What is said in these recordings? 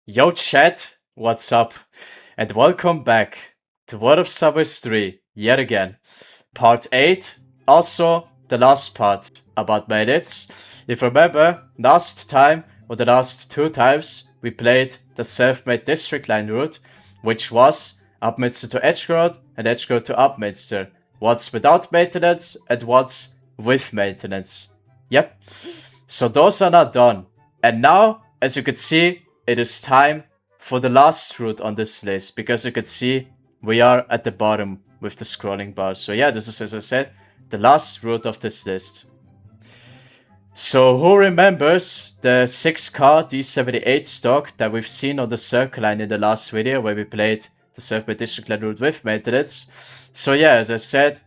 Yo chat, what's up? And welcome back to World of Subways 3 yet again. Part 8, also the last part about bandits. If you remember, last time or the last two times we played the self-made district line route, which was Upminster to Edgware and Edgware to Upminster. What's without maintenance and what's with maintenance. Yep. So those are not done. And now, as you can see, it is time for the last route on this list, because you can see we are at the bottom with the scrolling bar. So yeah, this is, as I said, the last route of this list. So who remembers the 6-car D78 stock that we've seen on the circle line in the last video where we played the self-made district line route with maintenance? So yeah, as I said,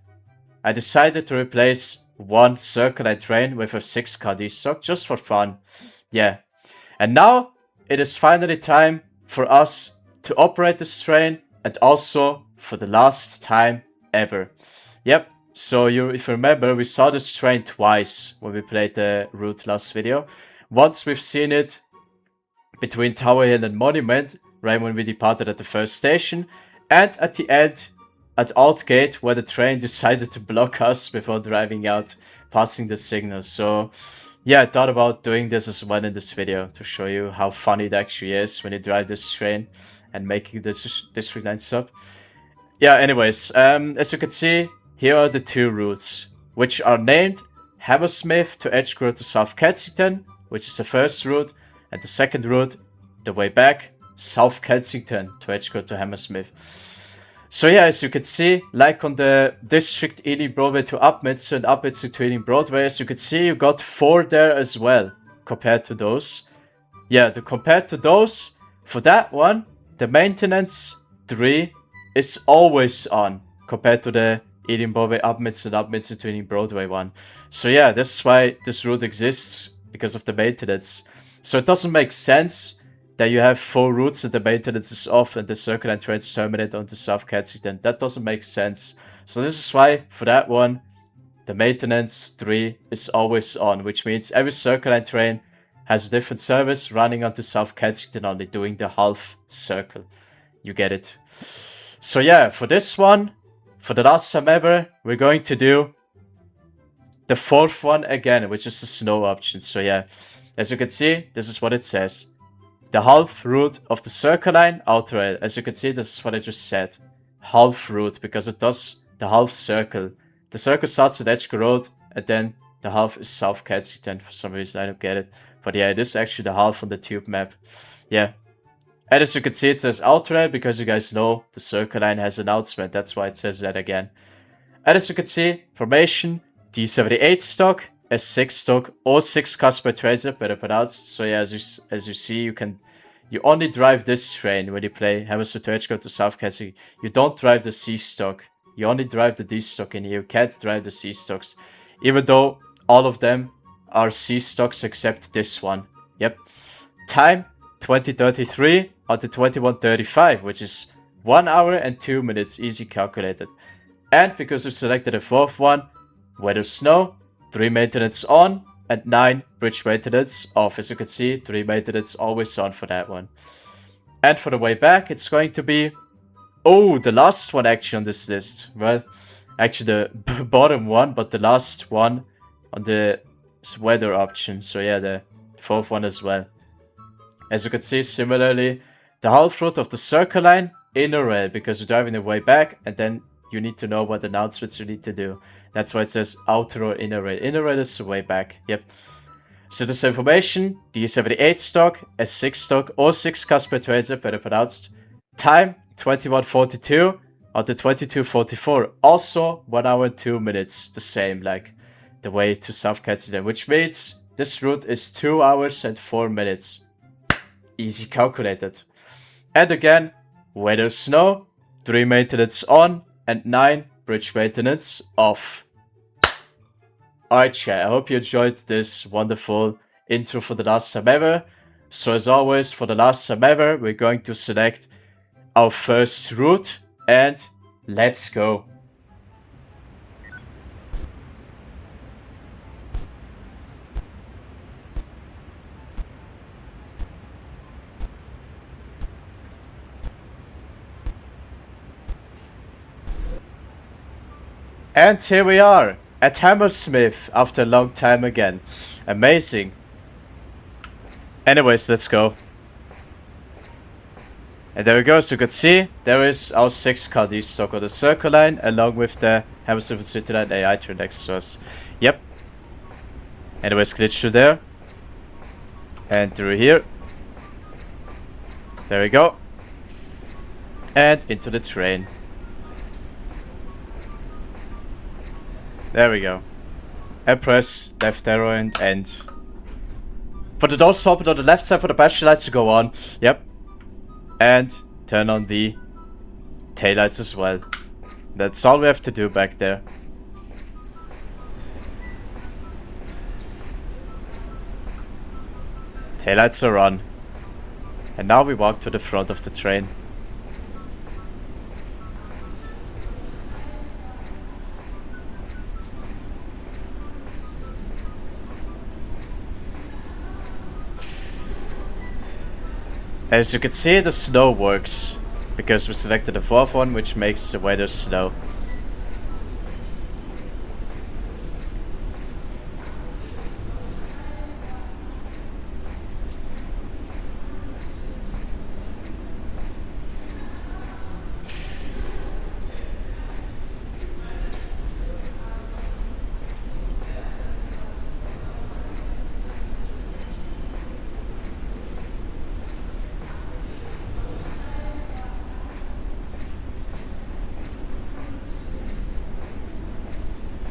I decided to replace one circle line train with a 6-car D stock just for fun. Yeah. And now it is finally time for us to operate this train, and also for the last time ever. Yep, so if you remember, we saw this train twice when we played the route last video. Once we've seen it between Tower Hill and Monument, right when we departed at the first station, and at the end at Altgate, where the train decided to block us before driving out, passing the signal. So yeah, I thought about doing this as well in this video to show you how funny it actually is when you drive this train and making this district line sub. Yeah, anyways, as you can see, here are the two routes, which are named Hammersmith to Edgware to South Kensington, which is the first route, and the second route, the way back, South Kensington to Edgware to Hammersmith. So yeah, as you can see, like on the district Ealing Broadway to Upminster and Upminster to Ealing Broadway, as you can see, you got 4 there as well, compared to those. Yeah, compared to those, for that one, the maintenance 3 is always on, compared to the Ealing Broadway Upminster and Upminster to Ealing Broadway one. So yeah, that's why this route exists, because of the maintenance. So it doesn't make sense that you have 4 routes and the maintenance is off and the circle line trains terminate on the South Kensington. That doesn't make sense. So this is why, for that one, the maintenance 3 is always on, which means every circle line train has a different service running onto South Kensington, only doing the half circle. You get it. So yeah, for this one, for the last time ever, we're going to do the 4th one again, which is the snow option. So yeah, as you can see, this is what it says. The half route of the circle line outer rail. As you can see, this is what I just said. Half route, because it does the half circle. The circle starts at Edgware Road, and then the half is South Kensington. For some reason, I don't get it. But yeah, it is actually the half on the tube map. Yeah. And as you can see, it says outer rail, because you guys know the circle line has an announcement. That's why it says that again. And as you can see, formation, D78 stock, S6 stock, or 6 customer trains are better pronounced. So yeah, as you see, you only drive this train when you play Hammersmith to Edgware to South Kensington. You don't drive the C stock. You only drive the D stock in here. You can't drive the C stocks, even though all of them are C stocks except this one. Yep. Time 20:33 until 21:35, which is 1 hour and 2 minutes, easy calculated. And because we selected a 4th one, weather snow, 3 maintenance on, and 9 bridge maintenance off. As you can see, 3 maintenance always on for that one. And for the way back, it's going to be... Oh, the last one actually on this list. Well, actually the bottom one, but the last one on the weather option. So yeah, the 4th one as well. As you can see, similarly, the half route of the circle line, inner rail, because you're driving the way back, and then you need to know what announcements you need to do. That's why it says outer or inner rail. Inner rail is the way back. Yep. So this information, D78 stock, S6 stock, or 6 customer trains are better pronounced. Time 21:42 until 22:44. Also 1 hour and 2 minutes. The same like the way to South Kensington, which means this route is 2 hours and 4 minutes. Easy calculated. And again, weather snow, 3 maintenance on, and 9 bridge maintenance off. Alright chat, I hope you enjoyed this wonderful intro for the last time ever. So as always, for the last time ever, we're going to select our first route, and let's go. And here we are at Hammersmith after a long time again. Amazing. Anyways, let's go. And there we go, so you can see, there is our 6-car D-stock on the Circle Line, along with the Hammersmith City Line AI train next to us. Yep. Anyways, glitch through there. And through here. There we go. And into the train. There we go. And press left arrow and end. For the doors to open on the left side for the passenger lights to go on. Yep. And turn on the taillights as well. That's all we have to do back there. Taillights are on. And now we walk to the front of the train. As you can see, the snow works, because we selected the 4th one, which makes the weather snow.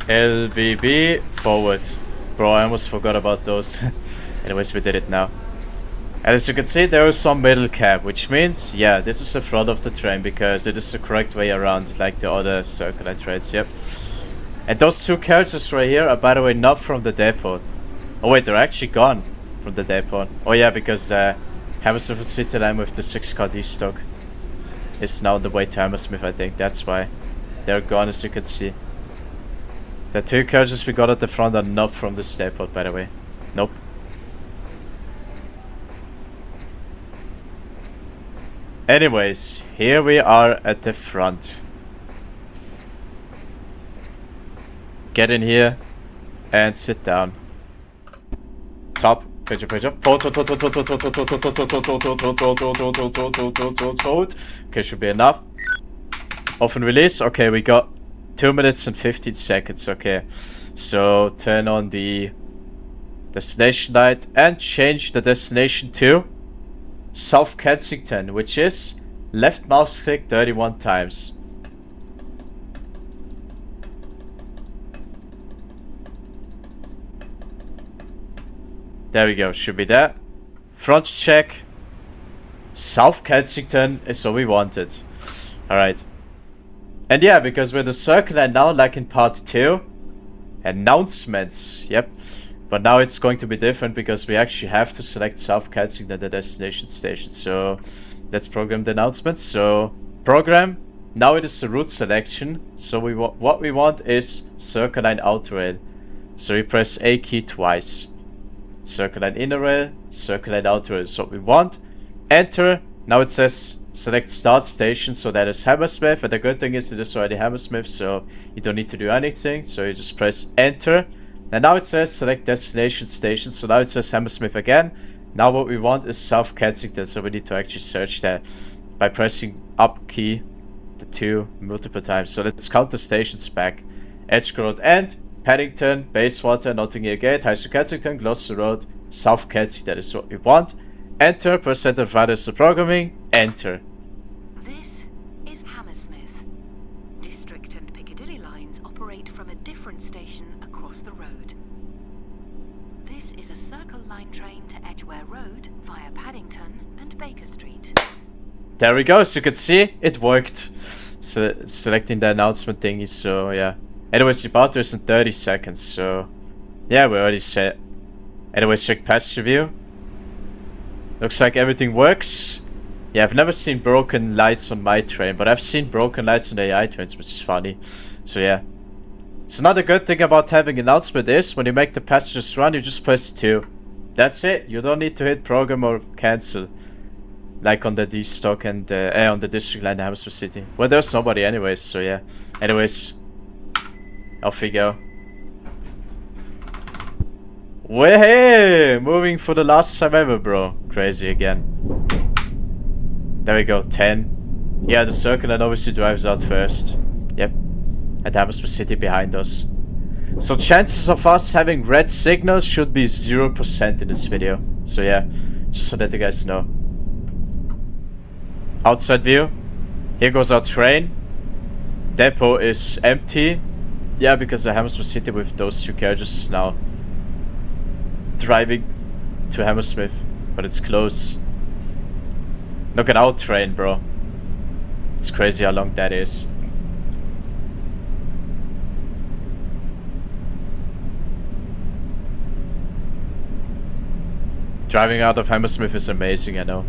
LVB forward. Bro, I almost forgot about those. Anyways, we did it now. And as you can see, there is some middle cab, which means, yeah, this is the front of the train, because it is the correct way around, like the other circular trains, yep. And those 2 carriages right here are, by the way, not from the depot. Oh wait, they're actually gone from the depot. Oh yeah, because the Hammersmith City Line with the 6-car D-stock is now on the way to Hammersmith, I think. That's why they're gone, as you can see. The 2 carriages we got at the front are not from this depot, by the way. Nope. Anyways, here we are at the front. Get in here and sit down. Top, page up. Okay, should be enough. Off and release. Okay, we got 2 minutes and 15 seconds, okay. So turn on the destination light and change the destination to South Kensington, which is left mouse click 31 times. There we go, should be there. Front check. South Kensington is what we wanted. Alright. And yeah, because we're the Circle Line now, like in part 2, announcements, yep. But now it's going to be different, because we actually have to select South Kensington, the destination station. So let's program the announcements. So program, now it is the route selection. So what we want is Circle Line outer rail. So we press A key twice. Circle Line inner rail, Circle Line outer rail is what we want. Enter. Now it says select start station, so that is Hammersmith, and the good thing is it is already Hammersmith, so you don't need to do anything, so you just press enter. And now it says select destination station, so now it says Hammersmith again. Now what we want is South Kensington, so we need to actually search that by pressing up key the 2 multiple times. So let's count the stations back. Edgware Road End, Paddington, Bayswater, Notting Hill Gate, High Street Kensington, Gloucester Road, South Kensington, that is what we want. Enter, press enter, values the programming, enter. This is Hammersmith. District and Piccadilly lines operate from a different station across the road. This is a Circle Line train to Edgware Road via Paddington and Baker Street. There we go, so you can see, it worked. So, selecting the announcement thingy, so yeah. Anyways, the battery is in 30 seconds, so yeah, we already set. Anyways, check passenger view. Looks like everything works. Yeah, I've never seen broken lights on my train, but I've seen broken lights on the AI trains, which is funny. So yeah. So another good thing about having an announcement is, when you make the passengers run, you just press 2. That's it. You don't need to hit program or cancel. Like on the D-stock and on the District Line in Hammersmith City. Well, there's nobody anyways, so yeah. Anyways. Off we go. Way, moving for the last time ever, bro. Crazy again. There we go, 10. Yeah, the circle and obviously drives out first. Yep. And Hammersmith City behind us. So chances of us having red signals should be 0% in this video. So yeah, just so that you guys know. Outside view. Here goes our train. Depot is empty. Yeah, because the Hammersmith City with those two carriages is now driving to Hammersmith. But it's close. Look at our train, bro. It's crazy how long that is. Driving out of Hammersmith is amazing, I know.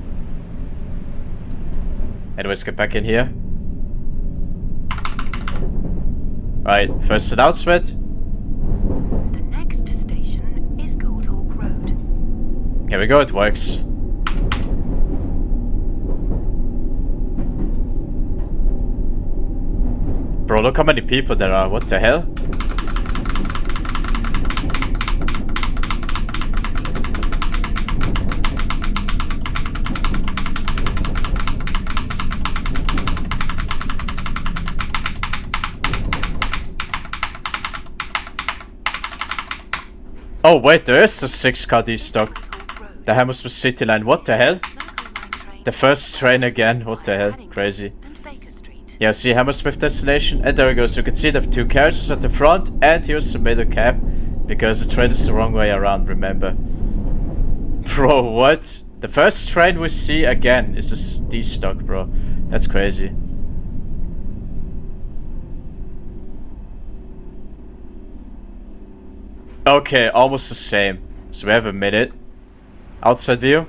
Anyways, get back in here. Right, first announcement. The next station is Goldhawk Road. Here we go, it works. Bro, look how many people there are, what the hell? Oh wait, there is a 6-car destock. The Hammersmith City line, what the hell? The first train again, what the hell? Crazy. Yeah, see Hammersmith destination, and there we go. So you can see the two carriages at the front, and here's the middle cab, because the train is the wrong way around, remember. Bro, what? The first train we see again is this destock, bro. That's crazy. Okay, almost the same. So we have a minute. Outside view.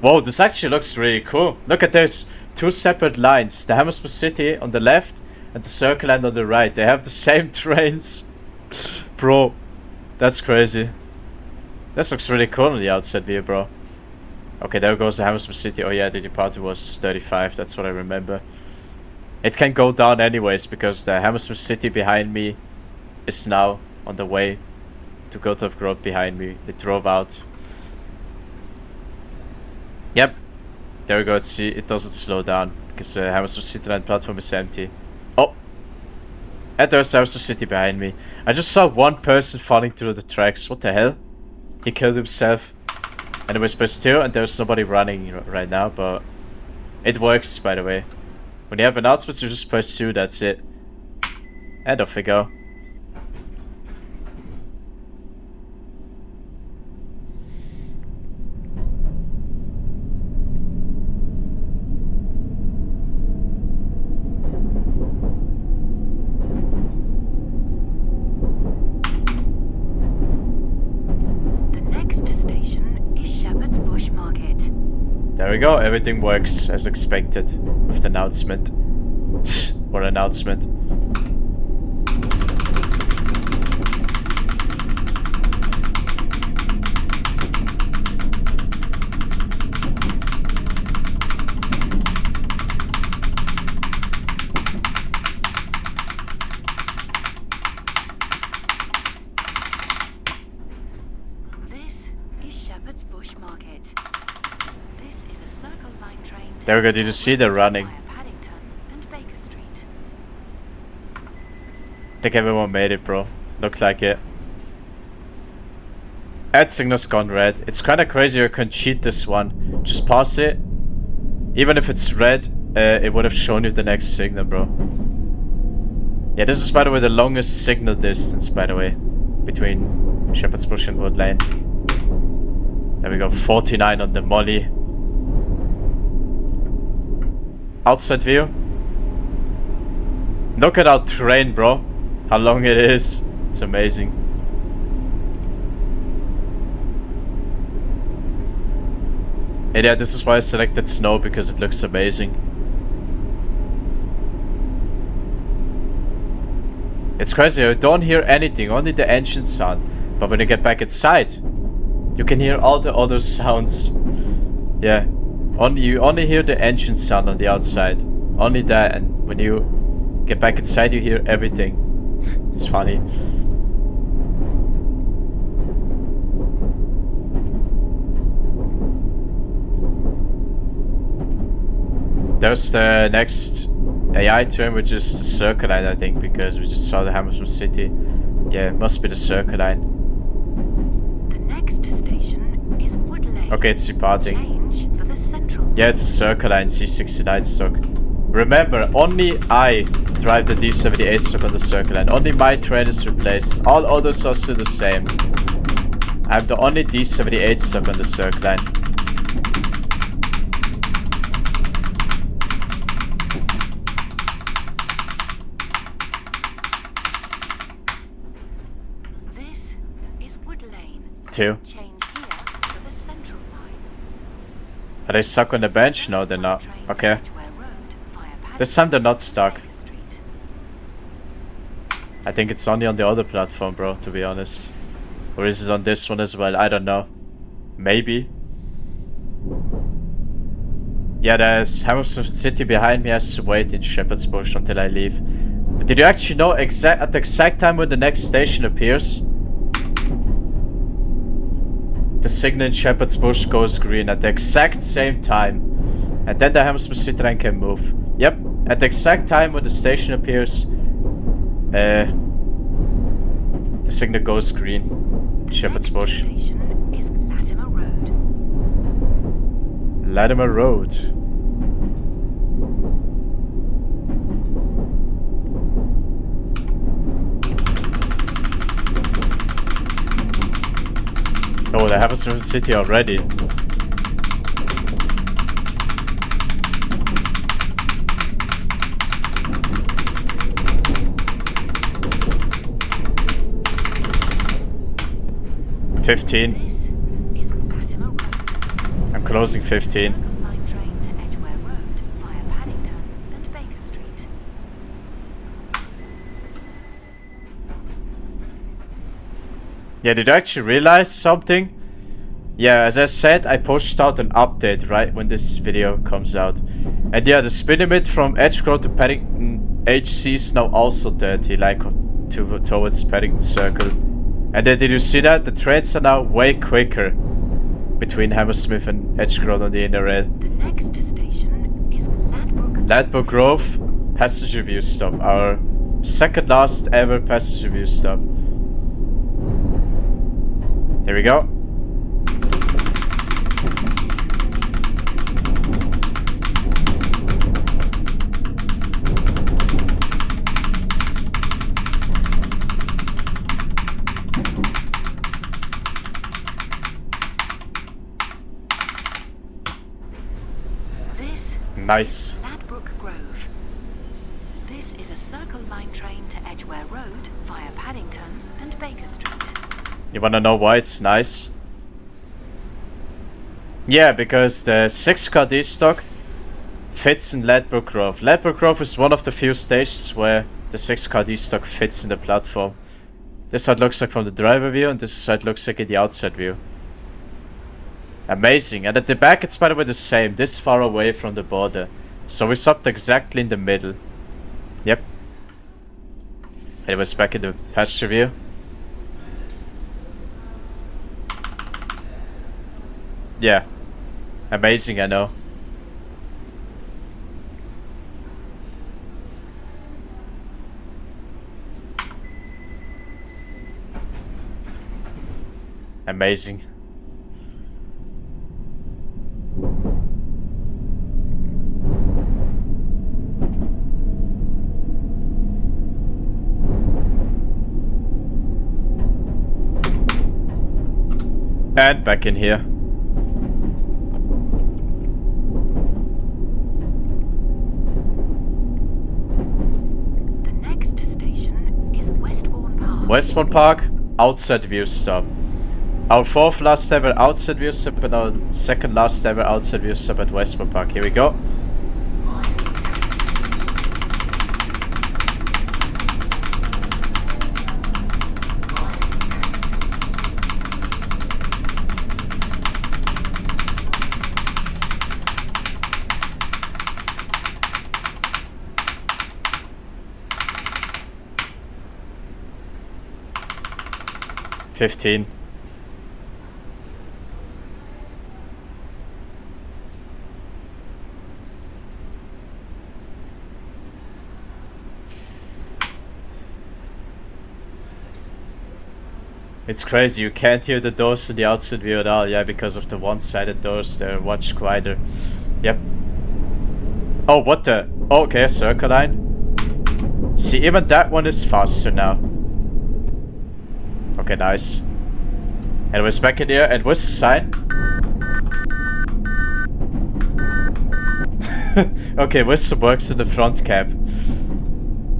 Whoa, this actually looks really cool. Look at this. Two separate lines. The Hammersmith City on the left and the Circle Line on the right. They have the same trains. Bro, that's crazy. This looks really cool on the outside view, bro. Okay, there goes the Hammersmith City. Oh yeah, the departure was 35. That's what I remember. It can go down anyways because the Hammersmith City behind me is now on the way to Goldhawk Road behind me. It drove out. Yep. There we go. See, it doesn't slow down because the Hammersmith City line platform is empty. Oh! And there's Hammersmith City behind me. I just saw one person falling through the tracks. What the hell? He killed himself. Anyways, press 2 and there's nobody running right now, but it works, by the way. When you have announcements, you just press 2, that's it. And off we go. There we go, everything works as expected with the announcement. What announcement? There we go, did you see they're running? I think everyone made it, bro. Looked like it. Ad signal's gone red. It's kinda crazy you can cheat this one. Just pause it. Even if it's red, it would have shown you the next signal, bro. Yeah, this is by the way the longest signal distance, by the way, between Shepherd's Bush and Wood Lane. There we go, 49 on the molly. Outside view. Look at our train, bro. How long it is. It's amazing. And yeah, this is why I selected snow, because it looks amazing. It's crazy, you don't hear anything, only the engine sound. But when you get back inside, you can hear all the other sounds. Yeah. You only hear the engine sound on the outside. Only that, and when you get back inside you hear everything. It's funny. There's the next AI train, which is the Circle Line, I think, because we just saw the Hammersmith City. Yeah, it must be the Circle Line. The next station is Wood Lane. Okay, it's departing. Change for the Central. Yeah, it's a Circle Line C69 stock. Remember, only I drive the D78 stock on the Circle Line. Only my train is replaced. All others are still the same. I'm the only D78 stock on the Circle Line. This is Wood Lane. 2. Change here for the Central Line. Are they stuck on the bench? No, they're not. Train to Okay. Edgware Road via This time they're not stuck. Baker Street. I think it's only on the other platform, bro, to be honest. Or is it on this one as well? I don't know. Maybe. Yeah, there's Hammersmith City behind me. Has to wait in Shepherd's Bush until I leave. But did you actually know at the exact time when the next station appears? The signal in Shepherd's Bush goes green at the exact same time. And then the Hammersmith City line can move. Yep, at the exact time when the station appears, the signal goes green. Shepherd's Bush. Station is Latimer Road. Latimer Road. Oh, the Hammersmith City already. This 15. is Latimer Road. I'm closing 15. Circle Line train to Edgware Road via Paddington and Baker Street. Yeah, did you actually realize something? Yeah, as I said, I pushed out an update right when this video comes out. And yeah, the speed limit from Edgware to Paddington HC is now also 30, like towards Paddington Circle. And then did you see that? The trains are now way quicker between Hammersmith and Edgware on the inner rail. The next station is Ladbroke. Ladbroke Grove passenger view stop, our second last ever passenger view stop. Here we go. This Nice. Ladbroke Grove. This is a Circle Line train to Edgware Road via Paddington and Baker Street. You wanna know why it's nice? Yeah, because the 6-car D stock fits in Ladbroke Grove. Ladbroke Grove is one of the few stations where the 6-car D stock fits in the platform. This is how it looks like from the driver view, and this is how it looks like in the outside view. Amazing. And at the back it's by the way the same, this far away from the border. So we stopped exactly in the middle. Yep. Anyways, back in the passenger view. Yeah. Amazing, I know. Amazing. And back in here. The next station is Westbourne Park. Westbourne Park, outside view stop. Our fourth last ever outside view stop and our second last ever outside view stop at Westbourne Park. Here we go. 15. It's crazy, you can't hear the doors in the outside view at all, yeah, because of the one-sided doors, they're much quieter. Yep. Oh, what the? Oh, okay, circle line. See, even that one is faster now. Okay, nice. And we're back in here, and what's the sign? Okay, whistle works in the front cab.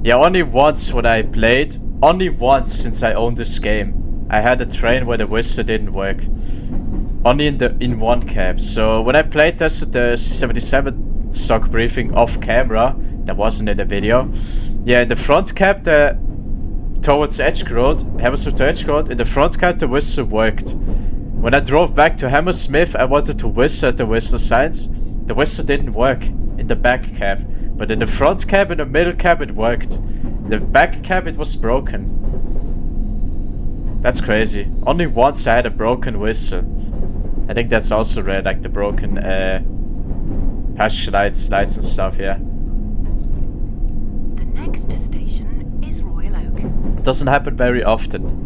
Yeah, only once when I played, only once since I owned this game, I had a train where the whistle didn't work. Only in one cab. So when I played this at the C77 stock briefing off camera, that wasn't in the video. Yeah, in the front cab, towards Edgware, Hammersmith to Edgware, in the front cab the whistle worked. When I drove back to Hammersmith, I wanted to whistle at the whistle signs. The whistle didn't work in the back cab, but in the front cab and the middle cab it worked. The back cab it was broken. That's crazy. Only once I had a broken whistle. I think that's also rare, like the broken passenger lights and stuff, yeah. The next station is Royal Oak. It doesn't happen very often.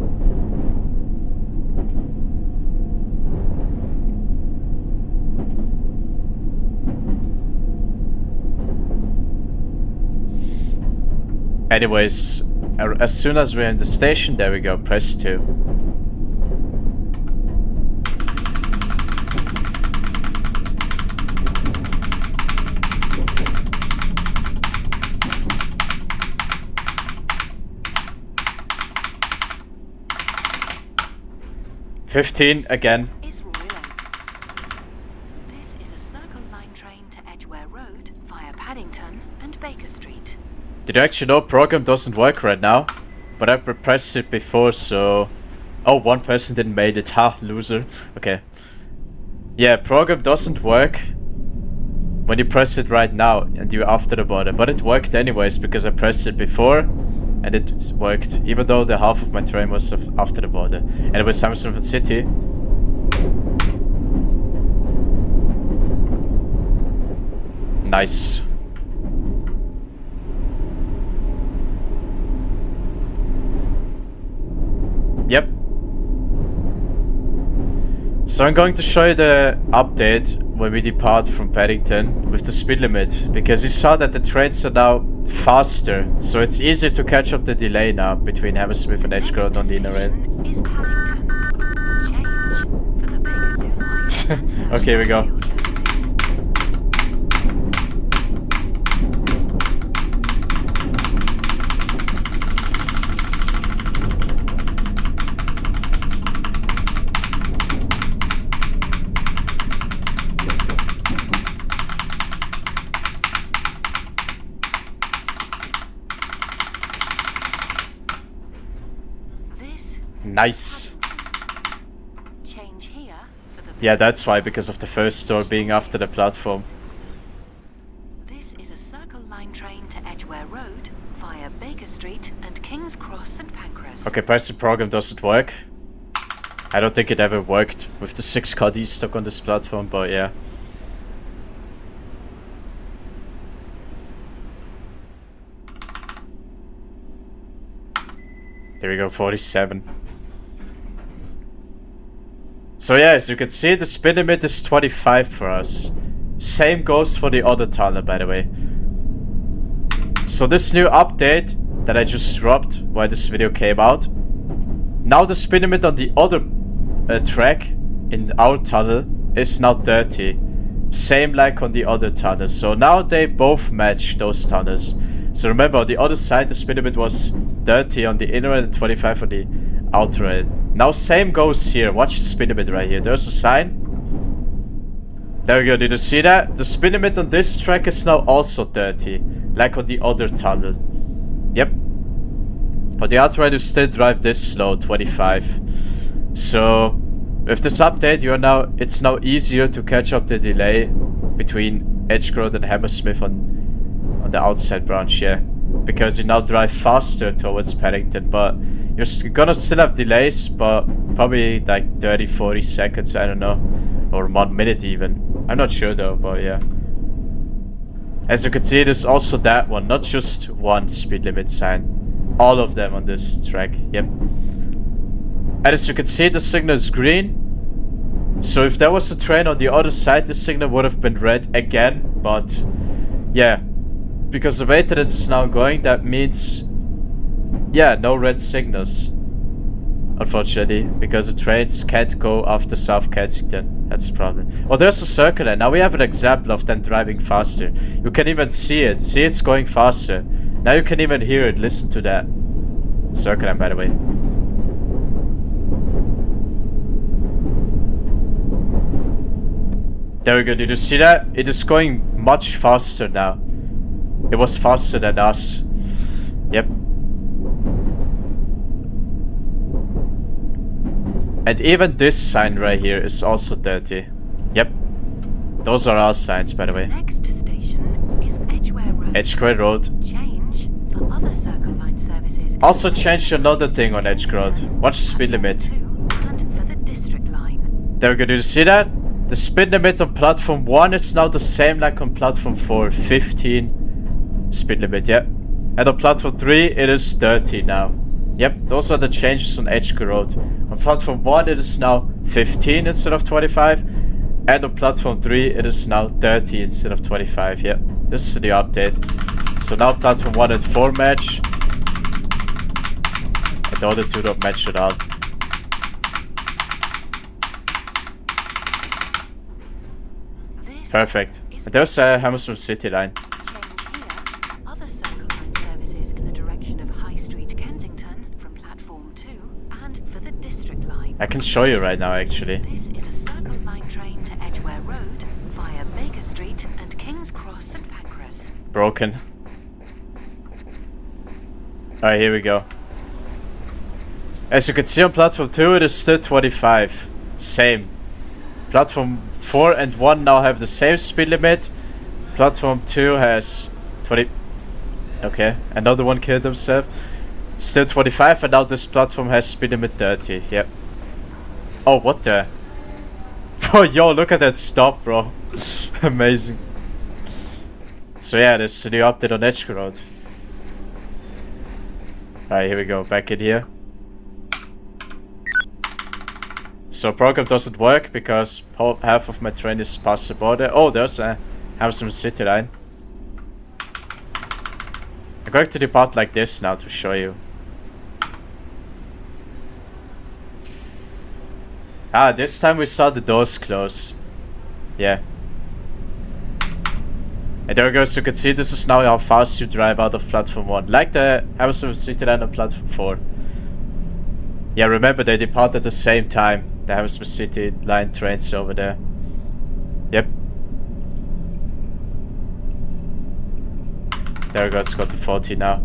Anyways, as soon as we're in the station, there we go, press 2. $15 again. Is Royal Oak. This is a Circle Line train to Edgware Road via Paddington and Baker Street. Did you actually know program doesn't work right now? But I pressed it before, so... Oh, one person didn't make it. Ha, loser. Okay. Yeah, program doesn't work when you press it right now and you're after the border. But it worked anyways because I pressed it before and it worked. Even though the half of my train was after the border. And it was Hammersmith City. Nice. Yep. So I'm going to show you the update when we depart from Paddington with the speed limit, because you saw that the trains are now faster, so it's easier to catch up the delay now between Hammersmith and Edgware on the inner rail. Is Paddington. Change for the Baker line. Okay, here we go. Nice. Change here for the Yeah, that's why, because of the first door being after the platform. This is a Circle Line train to Edgware Road via Baker Street and King's Cross and Pancras. Okay, pressing program doesn't work. I don't think it ever worked with the 6 caddies stuck on this platform, but yeah. There we go, 47. So yeah, as you can see, the speed limit is 25 for us. Same goes for the other tunnel, by the way. So this new update that I just dropped while this video came out. Now the speed limit on the other track in our tunnel is now 30. Same like on the other tunnels. So now they both match those tunnels. So remember, on the other side the speed limit was 30 on the inner rail and 25 on the outer rail. Now same goes here. Watch the speed limit right here. There's a sign. There we go. Did you see that? The speed limit on this track is now also 30. Like on the other tunnel. Yep. On the outer rail you still drive this slow, 25. So with this update it's now easier to catch up the delay between Edgware and Hammersmith on the outside branch, yeah. Because you now drive faster towards Paddington, but You're gonna still have delays, but probably like 30, 40 seconds, I don't know. Or 1 minute even. I'm not sure though, but yeah. As you can see, there's also that one, not just one speed limit sign. All of them on this track, yep. And as you can see, the signal is green. So if there was a train on the other side, the signal would have been red again, but yeah. Because the way that it is now going, that means, yeah, no red signals. Unfortunately, because the trains can't go after South Kensington. That's the problem. Oh, there's a circle there. Now we have an example of them driving faster. You can even see it. See, it's going faster. Now you can even hear it. Listen to that. Circle, by the way. There we go. Did you see that? It is going much faster now. It was faster than us. Yep. And even this sign right here is also dirty. Yep. Those are our signs, by the way. Next station is Edgware Road. Edgware Road. Change for other Circle Line services. Also change another thing on Edgware Road. Watch the speed limit. And for the District Line. There we go. Did you see that? The speed limit on platform 1 is now the same like on platform 4. 15 speed limit, yeah. And on platform 3 it is 30 now. Yep, those are the changes on Edgware Road. On platform 1 it is now 15 instead of 25. And on platform 3 it is now 30 instead of 25. Yep, this is the update. So now platform 1 and 4 match. And the other two don't match at all. Perfect. And there's a Hammersmith City line. Other Circle Line services in the direction of High Street, Kensington, from platform 2, and for the District Line. I can show you right now, actually. This is a Circle Line train to Edgware Road via Baker Street and King's Cross St Pancras. Broken. Alright, here we go. As you can see on platform 2, it is still 25. Same. Platform 4 and 1 now have the same speed limit. Platform 2 has 20... Okay, another one killed himself. Still 25, and now this platform has speed limit 30. Yep. Oh, what the... Oh, yo, look at that stop, bro. Amazing. So yeah, this is the update on Edgware Road. Alright, here we go. Back in here. So program doesn't work because half of my train is past the border. Oh, there's a Hammersmith City line. I'm going to depart like this now to show you. Ah, this time we saw the doors close. Yeah. And there we go, so you can see this is now how fast you drive out of platform 1. Like the Hammersmith City line on platform 4. Yeah, remember they depart at the same time. The Hammersmith City line trains over there. Yep. There we go, let's go to 40 now.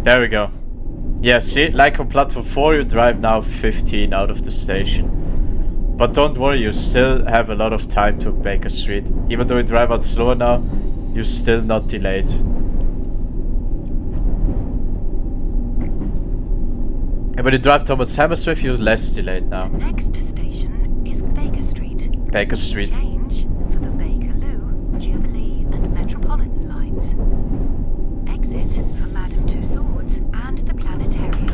There we go. Yeah, see, like on platform 4 you drive now 15 out of the station. But don't worry, you still have a lot of time to Baker Street. Even though you drive out slower now, you're still not delayed. And when you drive towards Hammersmith, you're less delayed now. The next station is Baker Street. Baker Street. Change for the Bakerloo, Jubilee and Metropolitan lines. Exit for Madame Tussauds and the Planetarium.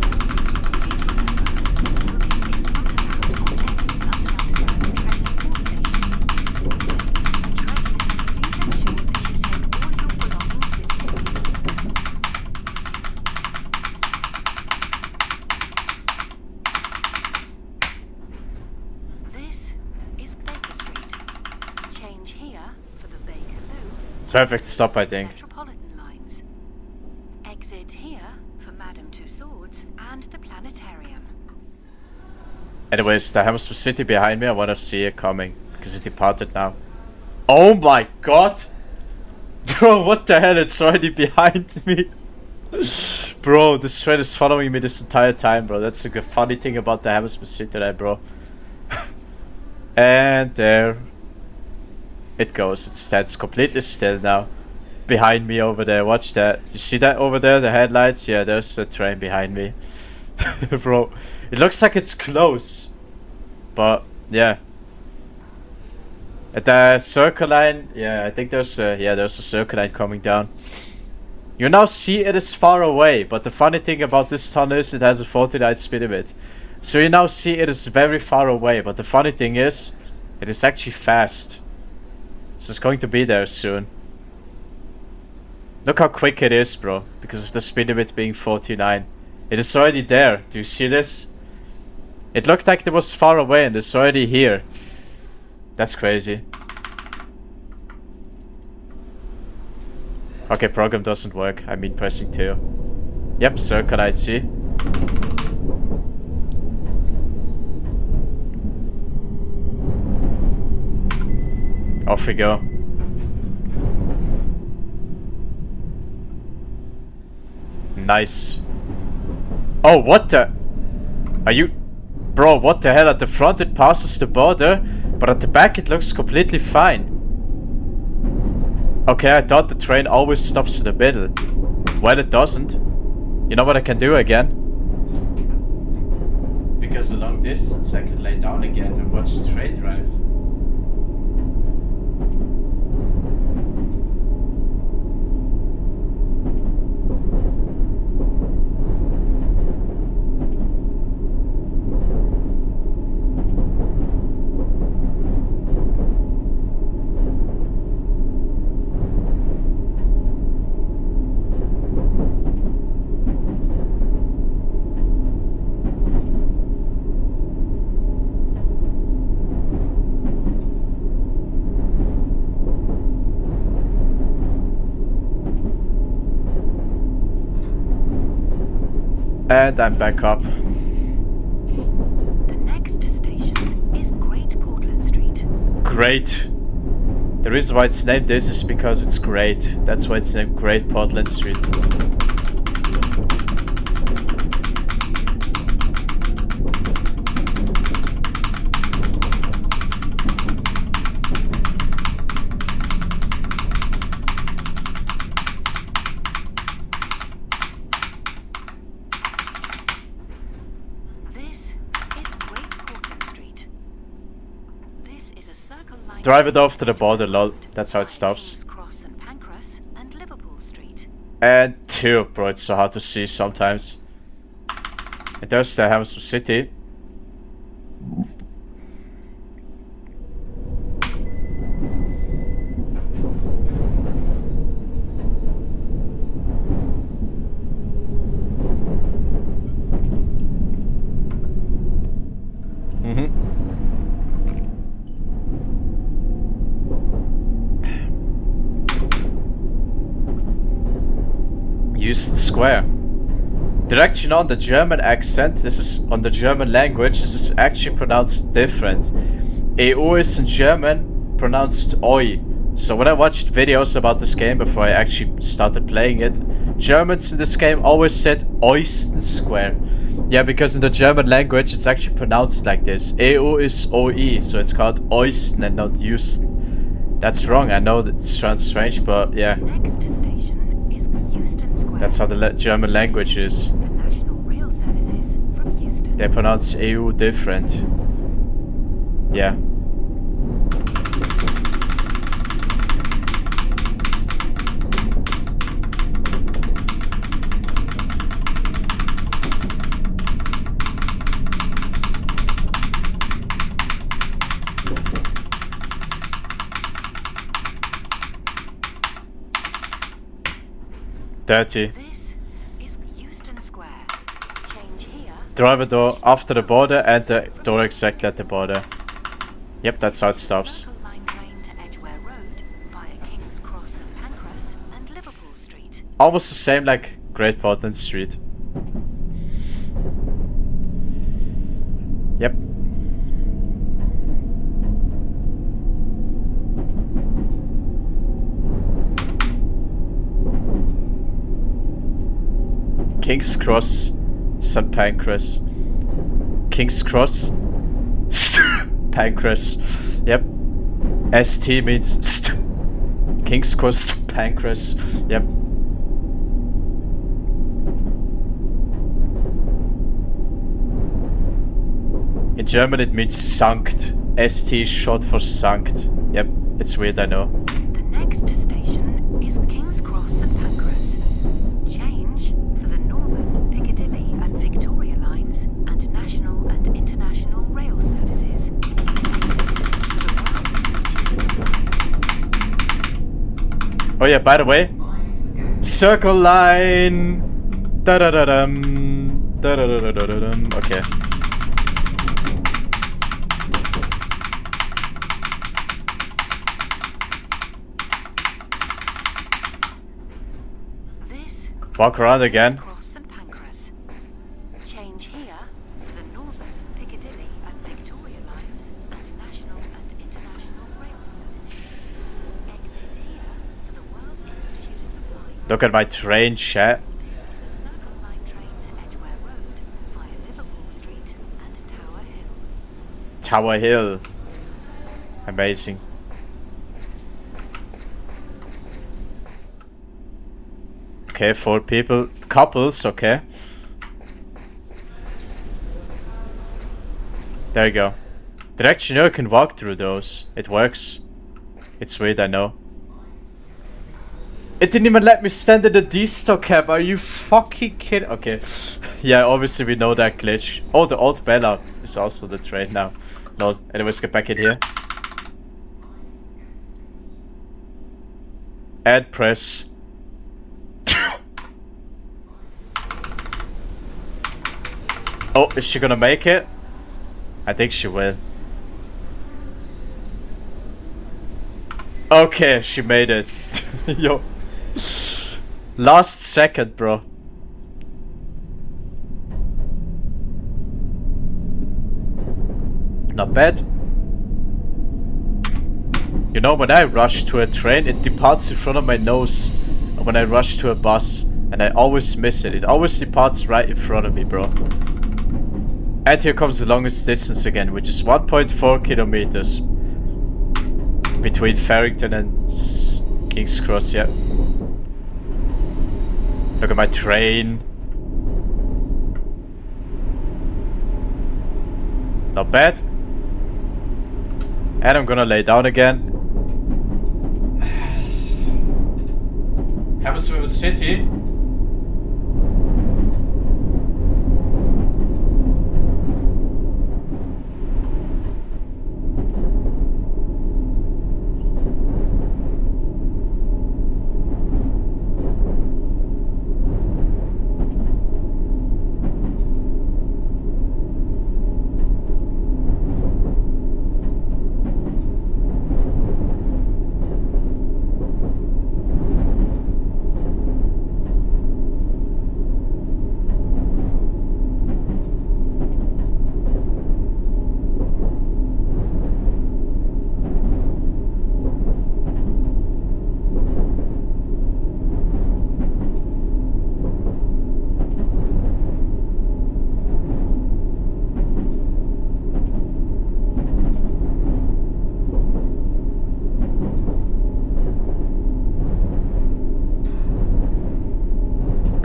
Perfect stop, I think. Metropolitan lines. Exit here for Madame Tussauds and the Planetarium. Anyways, the Hammersmith City behind me, I want to see it coming. Because it departed now. Oh my god! Bro, what the hell? It's already behind me. Bro, this train is following me this entire time, bro. That's the funny thing about the Hammersmith City line, bro. And there it goes. It stands completely still now. Behind me over there, watch that. You see that over there, the headlights? Yeah, there's a train behind me. Bro, it looks like it's close. But, yeah. At the circle line, yeah, I think there's a circle line coming down. You now see it is far away, but the funny thing about this tunnel is it has a 49 speed limit. So you now see it is very far away, but the funny thing is, it is actually fast. So it's going to be there soon. Look how quick it is, bro, because of the speed limit being 49. It is already there. Do you see this? It looked like it was far away and it's already here. That's crazy. Okay, program doesn't work. I mean pressing 2. Yep, circle I'd see. Off we go. Nice. Oh, what the? Are you... Bro, what the hell? At the front it passes the border, but at the back it looks completely fine. Okay, I thought the train always stops in the middle. Well, it doesn't. You know what I can do again? Because a long distance I can lay down again and watch the train drive. And I'm back up. The next station is Great Portland Street. Great. The reason why it's named this is because it's great. That's why it's named Great Portland Street. Drive it off to the border, lol. That's how it stops. And 2, bro, it's so hard to see sometimes. And there's the Hammersmith City. Euston Square. Direction on the German accent, this is on the German language, this is actually pronounced different. EU is in German pronounced Oi. So when I watched videos about this game before I actually started playing it, Germans in this game always said Euston Square. Yeah, because in the German language it's actually pronounced like this. EU is OE, so it's called Euston and not Euston. That's wrong, I know that sounds strange, but yeah. That's how the German language is. They pronounce EU different. Yeah. Dirty. Driver door after the border and the door exactly at the border. Yep, that's how it stops. Almost the same like Great Portland Street. Yep. King's Cross, St. Pancras. King's Cross, Pancras. Yep. ST means King's Cross Pancras. Yep. In German it means sankt. ST is short for sankt. Yep, it's weird, I know. The next station is King's Cross St Pancras. Change for the Northern, Piccadilly and Victoria lines and national and international rail services. Oh yeah, by the way, Circle Line. Da da da dum. Da da da da da dum. Okay. Walk around again. Cross St Pancras. Change here for the Northern, Piccadilly and Victoria lines and national and international rail services. Exit here for the World Institute of Flying. Look at my train, chat. This is a Circle Line train to Edgware Road via Liverpool Street and Tower Hill. Tower Hill. Amazing. Okay, 4 people. Couples, okay. There you go. Did I actually know I can walk through those? It works. It's weird, I know. It didn't even let me stand in the D-stock cab. Are you fucking kidding? Okay. Yeah, obviously we know that glitch. Oh, the old Bella is also the train now. Lol. Anyways, get back in here. And press. Oh, is she gonna make it? I think she will. Okay, she made it. Yo. Last second, bro. Not bad. You know, when I rush to a train, it departs in front of my nose. When I rush to a bus, and I always miss it. It always departs right in front of me, bro. And here comes the longest distance again, which is 1.4 kilometers. Between Farrington and King's Cross, yeah. Look at my train. Not bad. And I'm gonna lay down again. Hammersmith City.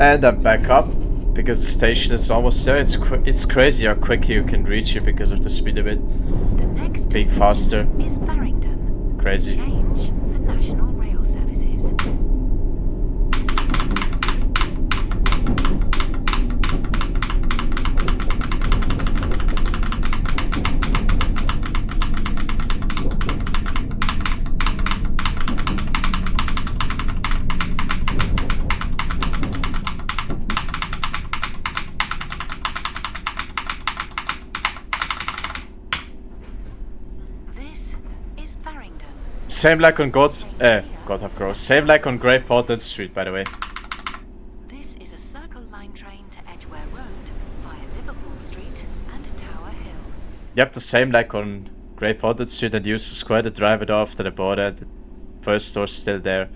And I'm back up because the station is almost there. It's crazy how quick you can reach it because of the speed of it being faster. Is Farrington. Crazy. Change for national rail services. Same like on God have Grove. Same like on Great Portland Street, by the way. This is a Circle Line train to Edgware Road via Liverpool Street and Tower Hill. Yep, the same like on Great Portland Street and Euston Square. The drive it off to the border. The first door's still there.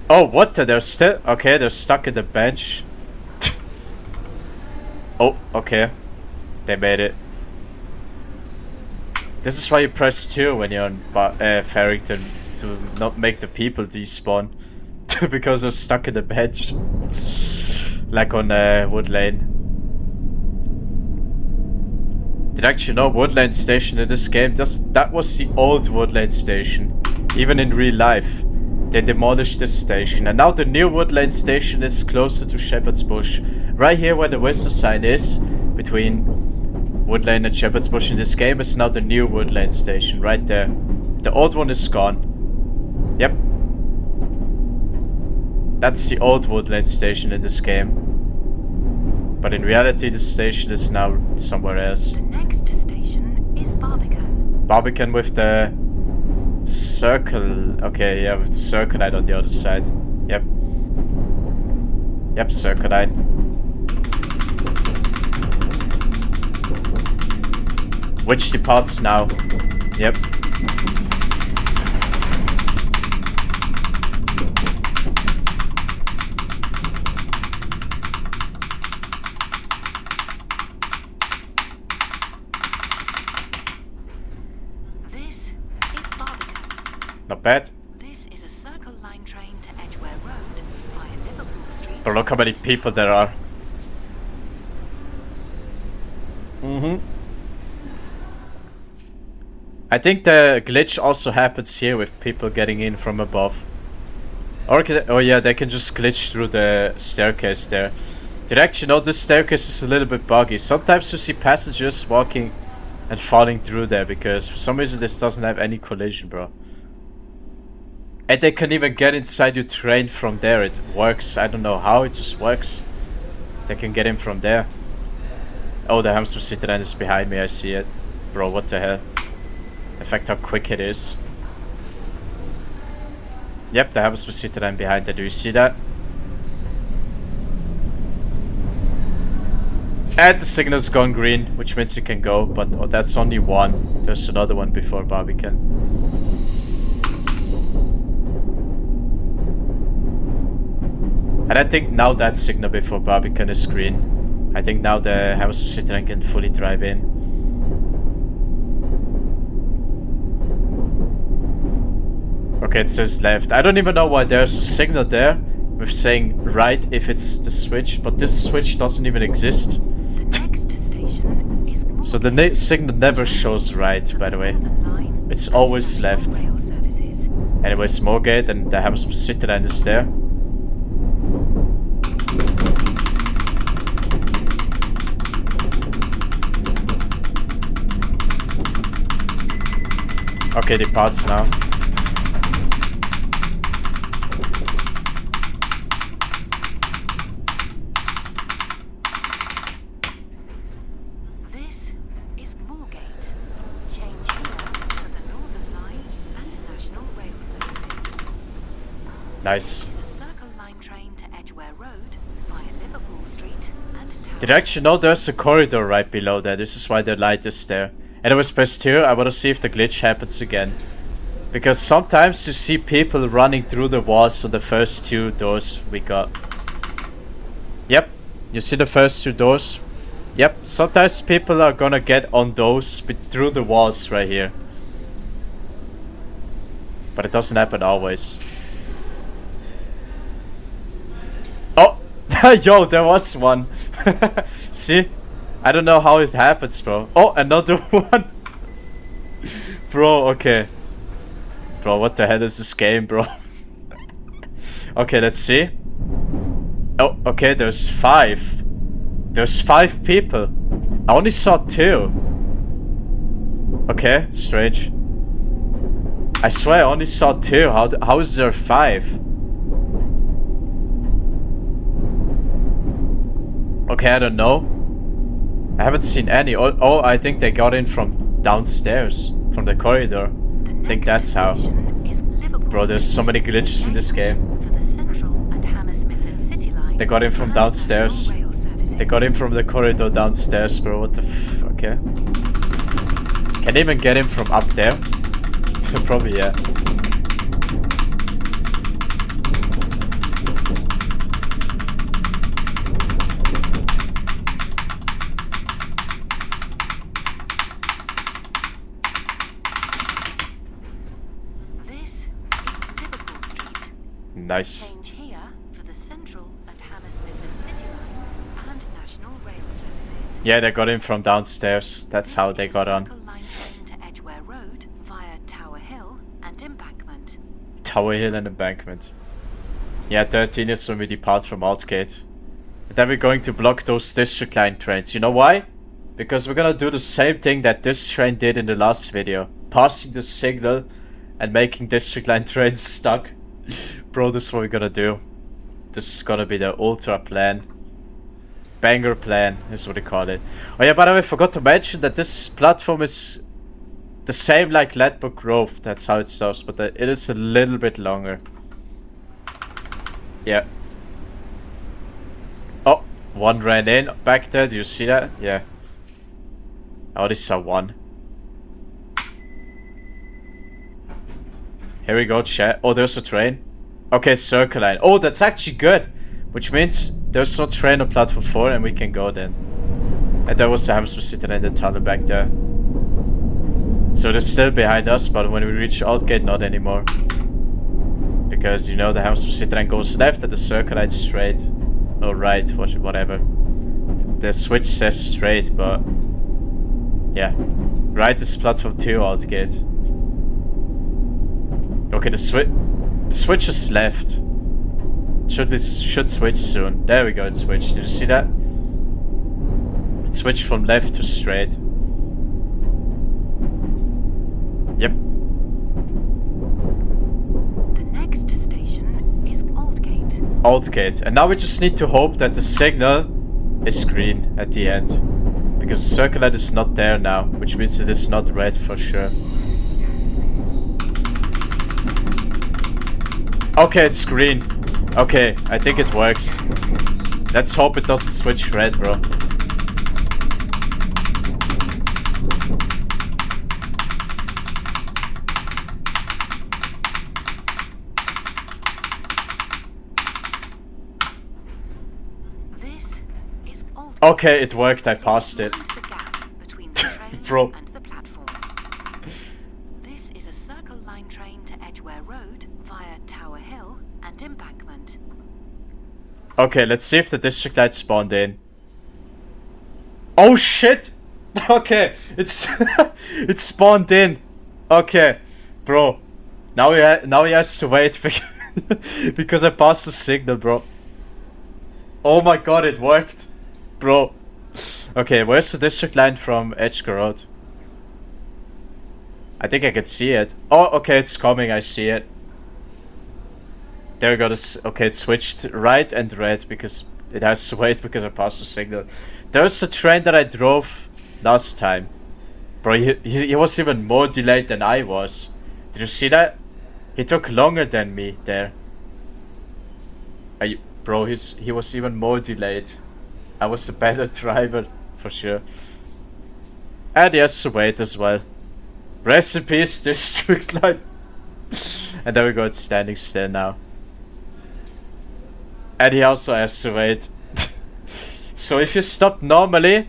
Oh, what? They're still... Okay, they're stuck in the bench. Oh, okay. They made it. This is why you press 2 when you're on Farrington, to not make the people despawn. Because they're stuck in the bench. Like on Wood Lane. Did actually know Wood Lane Station in this game? That was the old Wood Lane Station. Even in real life. They demolished this station. And now the new Wood Lane Station is closer to Shepherd's Bush. Right here where the whistle sign is. Between Wood Lane and Shepherd's Bush in this game is now the new Wood Lane Station. Right there. The old one is gone. Yep. That's the old Wood Lane Station in this game. But in reality, the station is now somewhere else. The next station is Barbican. Barbican with the circle. Okay, yeah, with the circle light on the other side. Yep. Yep, circle light. Which departs now. Yep. Not bad. This is a Circle Line train to Edgware Road via Liverpool Street. But look how many people there are. I think the glitch also happens here with people getting in from above. Or oh yeah, they can just glitch through the staircase there. Did you actually know this staircase is a little bit buggy? Sometimes you see passengers walking and falling through there because for some reason this doesn't have any collision, bro. And they can even get inside your train from there. It works. I don't know how, it just works. They can get in from there. Oh, the Hammersmith City line is behind me. I see it. Bro, what the hell? The fact how quick it is. Yep, the Hammersmith City line behind there. Do you see that? And the signal's gone green, which means you can go. But oh, that's only one. There's another one before Barbican. And I think now that signal before Barbican is green. I think now the Hammersmith City line can fully drive in. Okay, it says left. I don't even know why there's a signal there with saying right if it's the switch, but this switch doesn't even exist. So the signal never shows right, by the way. It's always left. Anyways, Moorgate and the Hammersmith City line is there. Okay, departs now. This is Moorgate. Change here for the Northern Line and National Rail services. Nice. This is a Circle Line train to Edgware Road via Liverpool Street and Tower. Did you actually know there's a corridor right below there? This is why the light is there. Anyways, press 2. I want to see if the glitch happens again. Because sometimes you see people running through the walls on the first 2 doors we got. Yep. You see the first 2 doors? Yep. Sometimes people are gonna get on those through the walls right here. But it doesn't happen always. Oh! Yo, there was one. See? I don't know how it happens, bro. Oh, another one. Bro, okay. Bro, what the hell is this game, bro? Okay, let's see. Oh, okay, there's 5. There's 5 people. I only saw 2. Okay, strange. I swear I only saw 2. How is there 5? Okay, I don't know. I haven't seen any. Oh, I think they got in from downstairs, from the corridor. I think that's how. Bro, there's so many glitches in this game. They got in from downstairs. They got in from the corridor downstairs, bro. What the f... Okay. Can they even get in from up there? Probably, yeah. Nice. Change here for the Central and Hammersmith and City lines and National Rail services. Yeah, they got in from downstairs. That's This how they is got a on. Circle Line train to Edgware Road via Tower Hill and Embankment. Tower Hill and Embankment. Yeah, 13 is when we depart from Aldgate. And then we're going to block those District Line trains. You know why? Because we're gonna do the same thing that this train did in the last video. Passing the signal and making District Line trains stuck. Bro, this is what we're gonna do. This is gonna be the ultra plan. Banger plan is what they call it. Oh yeah, by the way, I forgot to mention that this platform is the same like Ledbrook Grove. That's how it starts, but it is a little bit longer. Yeah. Oh, one ran in back there. Do you see that? Yeah. I already saw one. Here we go, chat. Oh, there's a train. Okay, Circle Line. Oh, that's actually good. Which means there's no train on platform 4 and we can go then. And there was the Hammersmith sitting in the tunnel back there. So they're still behind us, but when we reach Aldgate, not anymore. Because, you know, the Hammersmith City line goes left and the Circle Line straight. Or right, whatever. The switch says straight, but... yeah. Right is platform 2, Aldgate. Okay, the switch is left. Should switch soon. There we go, it switched. Did you see that? It switched from left to straight. Yep. The next station is Aldgate. Aldgate. And now we just need to hope that the signal is green at the end. Because the Circle Line is not there now, which means it is not red for sure. Okay, it's green. Okay, I think it works. Let's hope it doesn't switch red, bro. This is Aldgate. Okay, it worked. I passed it. Mind the gap between the train Bro. and the platform. This is a Circle Line train to Edgware Road via Tower Hill and Embankment. Okay, let's see if the District Light spawned in. Oh shit! Okay, it's it spawned in. Okay, bro. Now he has to wait because I passed the signal, bro. Oh my god, it worked, bro. Okay, where's the District Line from Edgware Road? I think I can see it. Oh, okay, it's coming. I see it. There we go. Okay, it switched right and red because it has to wait because I passed the signal. There's a train that I drove last time. Bro, he was even more delayed than I was. Did you see that? He took longer than me there. Bro, he was even more delayed. I was a better driver, for sure. And he has to wait as well. Rest in peace, District Line. And there we go, it's standing still now. And he also has to wait. So if you stopped normally,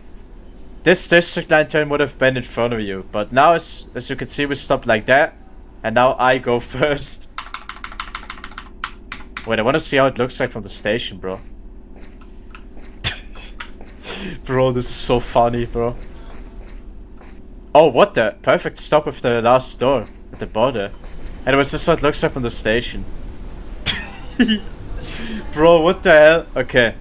this District Line train would have been in front of you. But now, as you can see, we stopped like that. And now I go first. Wait, I want to see how it looks like from the station, bro. Bro, this is so funny, bro. Oh, what the? Perfect stop with the last door at the border. Anyways, this is what it looks like from the station. Bro, what the hell? Okay.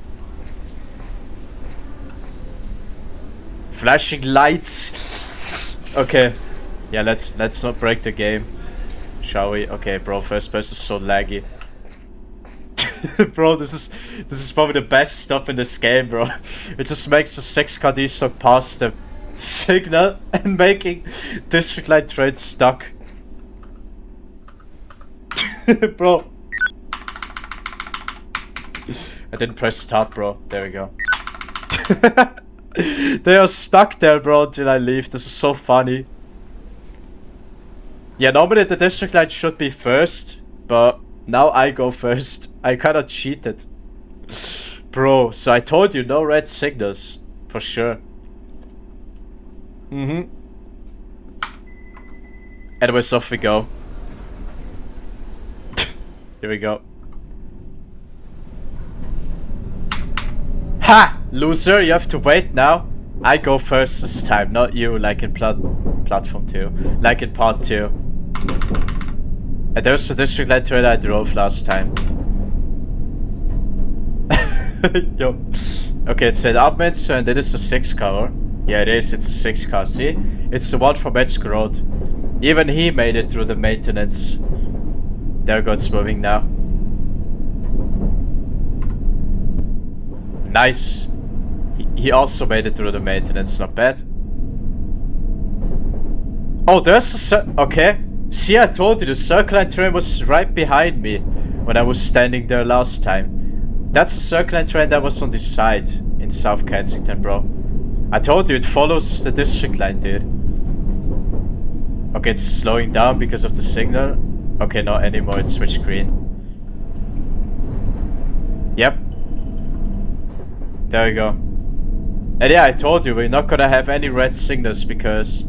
Flashing lights. Okay. Yeah, let's not break the game. Shall we? Okay, bro, first person is so laggy. Bro, this is probably the best stuff in this game, bro. It just makes the 6-car D-stock pass the signal and making District Line trains stuck. Bro. I didn't press start, bro. There we go. They are stuck there, bro, until I leave. This is so funny. Yeah, normally the District Line should be first, but now I go first. I kinda cheated. Bro, so I told you, no red signals. For sure. Anyways, off we go. Here we go. Ha! Loser, you have to wait now. I go first this time, not you, like in platform 2. Like in part 2. And there's the district line train I drove last time. Yo. Okay, it said Upminster and it is a 6 car. Yeah, it is, it's a 6 car, see? It's the one from Edgware Road. Even he made it through the maintenance. There goes moving now. Nice. He also made it through the maintenance, not bad. Oh, there's a okay. See, I told you the Circle Line train was right behind me when I was standing there last time. That's the Circle Line train that was on this side in South Kensington, bro. I told you it follows the district line, dude. Okay, it's slowing down because of the signal. Okay, not anymore, it switched green. Yep. There we go. And yeah, I told you, we're not gonna have any red signals because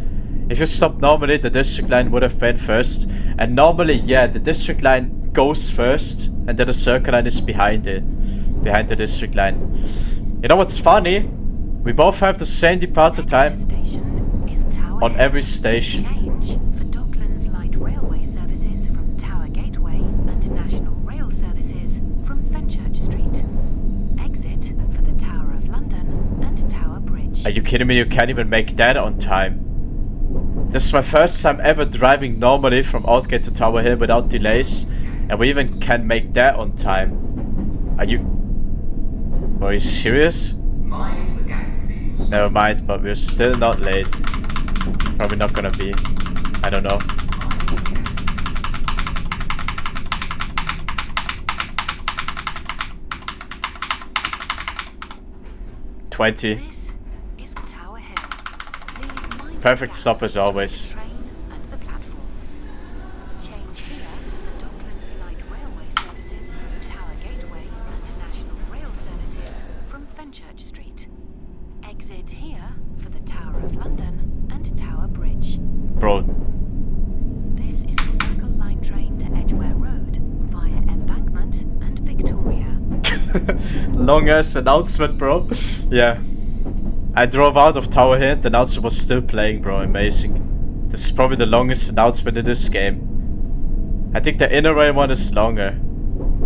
if you stop normally, the district line would have been first. And normally, yeah, the district line goes first and then the circle line is behind it. Behind the district line. You know what's funny? We both have the same departure time on every station. Change for Docklands Light Railway services from Tower Gateway and National Rail services from Fenchurch Street. Exit for the Tower of London and Tower Bridge. Are you kidding me? You can't even make that on time. This is my first time ever driving normally from Aldgate to Tower Hill without delays. And we even can make that on time. Are you serious? Never mind, but we're still not late. Probably not gonna be. I don't know. $20. This is Tower Hill. Please mind Perfect the stop as always. train and the platform. Change here for Docklands Light Railway services from Tower Gateway and National Rail services from Fenchurch Street. Exit here for the Tower of London and Tower Bridge. Bro, This is a Circle Line train to Edgware Road via Embankment and Victoria. long ass announcement, bro. Yeah. I drove out of Tower Hill and the announcement was still playing, bro. Amazing. This is probably the longest announcement in this game. I think the inner rail one is longer.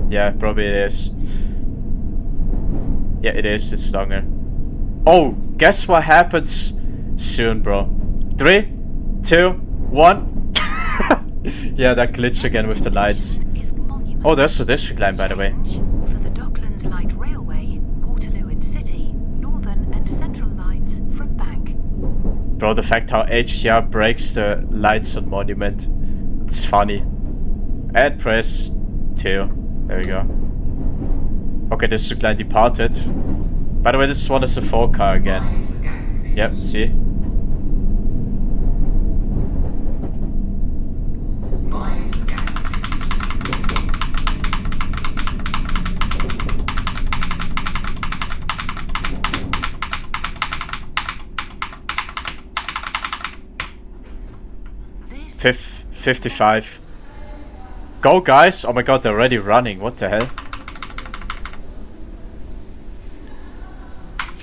Yeah, probably it is. Yeah, it is. It's longer. Oh, guess what happens soon, bro? 3, 2, 1. Yeah, that glitch again with the lights. Is Monument. Oh, there's the district line, by the way. For the Docklands Light Railway, Waterloo and City, Northern and Central lines from Bank. Bro, the fact how HDR breaks the lights on Monument. It's funny. And press 2. There we go. Okay, district line departed. By the way, this one is a 4 car again. Yep, see? This 55. Go, guys! Oh my god, they're already running. What the hell?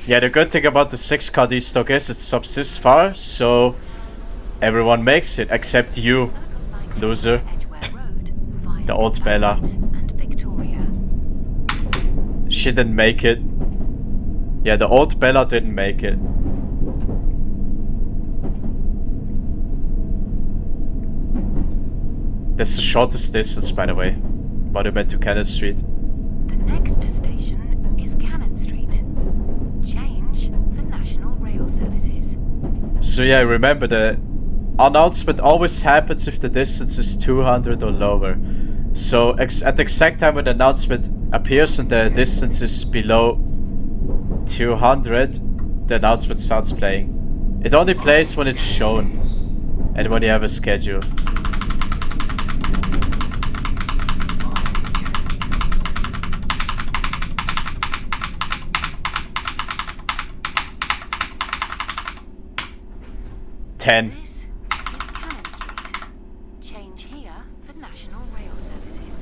Yeah, the good thing about the 6 car destock is it stops this far, so everyone makes it, except you, loser. The old Bella. She didn't make it. Yeah, the old Bella didn't make it. That's the shortest distance, by the way. Monument to Cannon Street. The next station is Cannon Street. Change for National Rail services. So yeah, remember the announcement always happens if the distance is 200 or lower. So at the exact time when the announcement appears and the distance is below 200, the announcement starts playing. It only plays when it's shown and when you have a schedule. Ten. This is Cannon Street. Change here for National Rail services.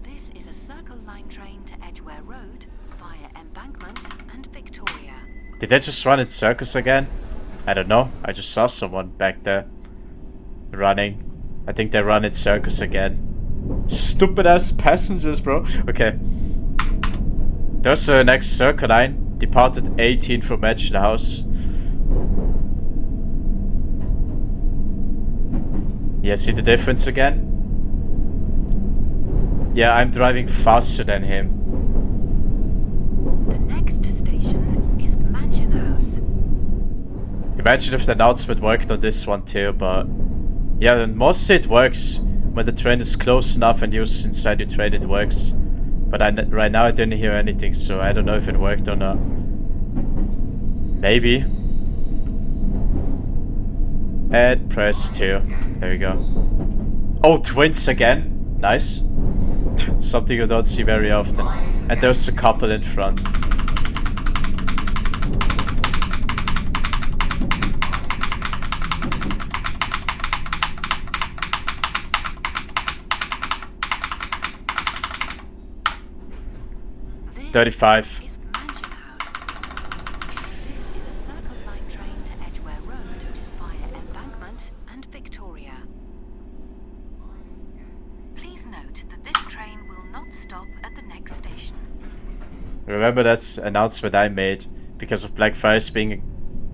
This is a Circle Line train to Edgware Road via Embankment and Victoria. Did they just run in circles again? I don't know. I just saw someone back there running. I think they run in circles again. Stupid ass passengers, bro. Okay. There's the next Circle Line. Departed 18 from Mansion House. Yeah, see the difference again? Yeah, I'm driving faster than him. The next station is Mansion House. Imagine if the announcement worked on this one too, but... yeah, and mostly it works. When the train is close enough and you're inside your train, it works. But right now I didn't hear anything, so I don't know if it worked or not. Maybe. And press 2. There we go. Oh, twins again. Nice. Something you don't see very often. And there's a couple in front. This 35. is Mansion House. This is a Circle Line train to Edgware Road via Embankment and Victoria. Please note that this train will not stop at the next station. Remember that's announcement I made because of Blackfriars being a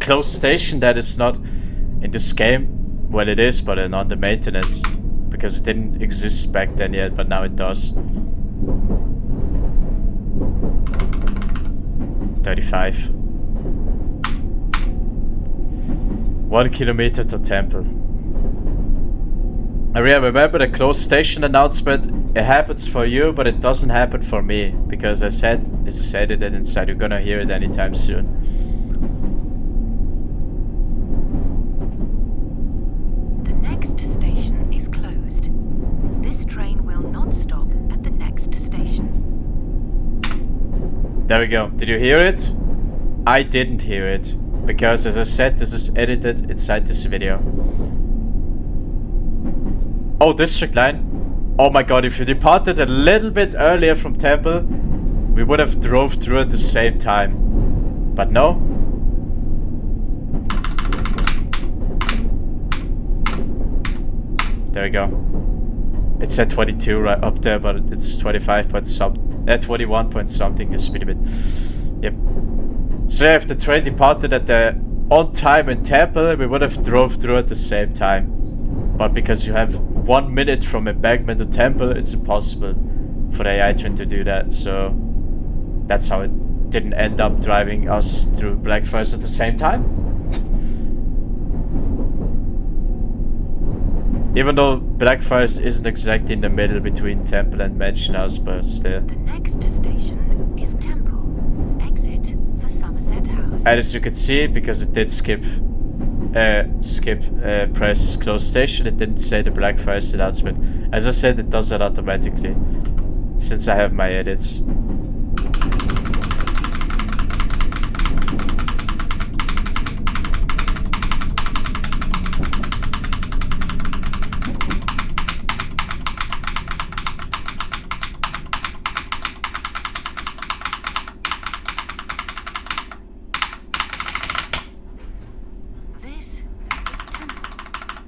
closed station that is not in this game. Well, it is, but not the maintenance because it didn't exist back then yet, but now it does. 35. 1 kilometer to Temple. I remember the closed station announcement. It happens for you, but it doesn't happen for me because I said it inside. You're gonna hear it anytime soon. The next station is closed. This train will not stop at the next station. There we go. Did you hear it? I didn't hear it because, as I said, this is edited inside this video. Oh, District Line. Oh my god, if you departed a little bit earlier from Temple, we would have drove through at the same time. But no. There we go. It said 22 right up there, but it's 25 point something. 21 point something is speed limit. Yep. So yeah, if the train departed at the on time in Temple, we would have drove through at the same time. But because you have 1 minute from Embankment to Temple, it's impossible for the AI train to do that. So that's how it didn't end up driving us through Blackfriars at the same time. Even though Blackfriars isn't exactly in the middle between Temple and Mansion House, but still. The next station is Temple. Exit for Somerset House. And as you can see, because it did press close station, it didn't say the Blackfriars announcement. As I said, it does that automatically, since I have my edits.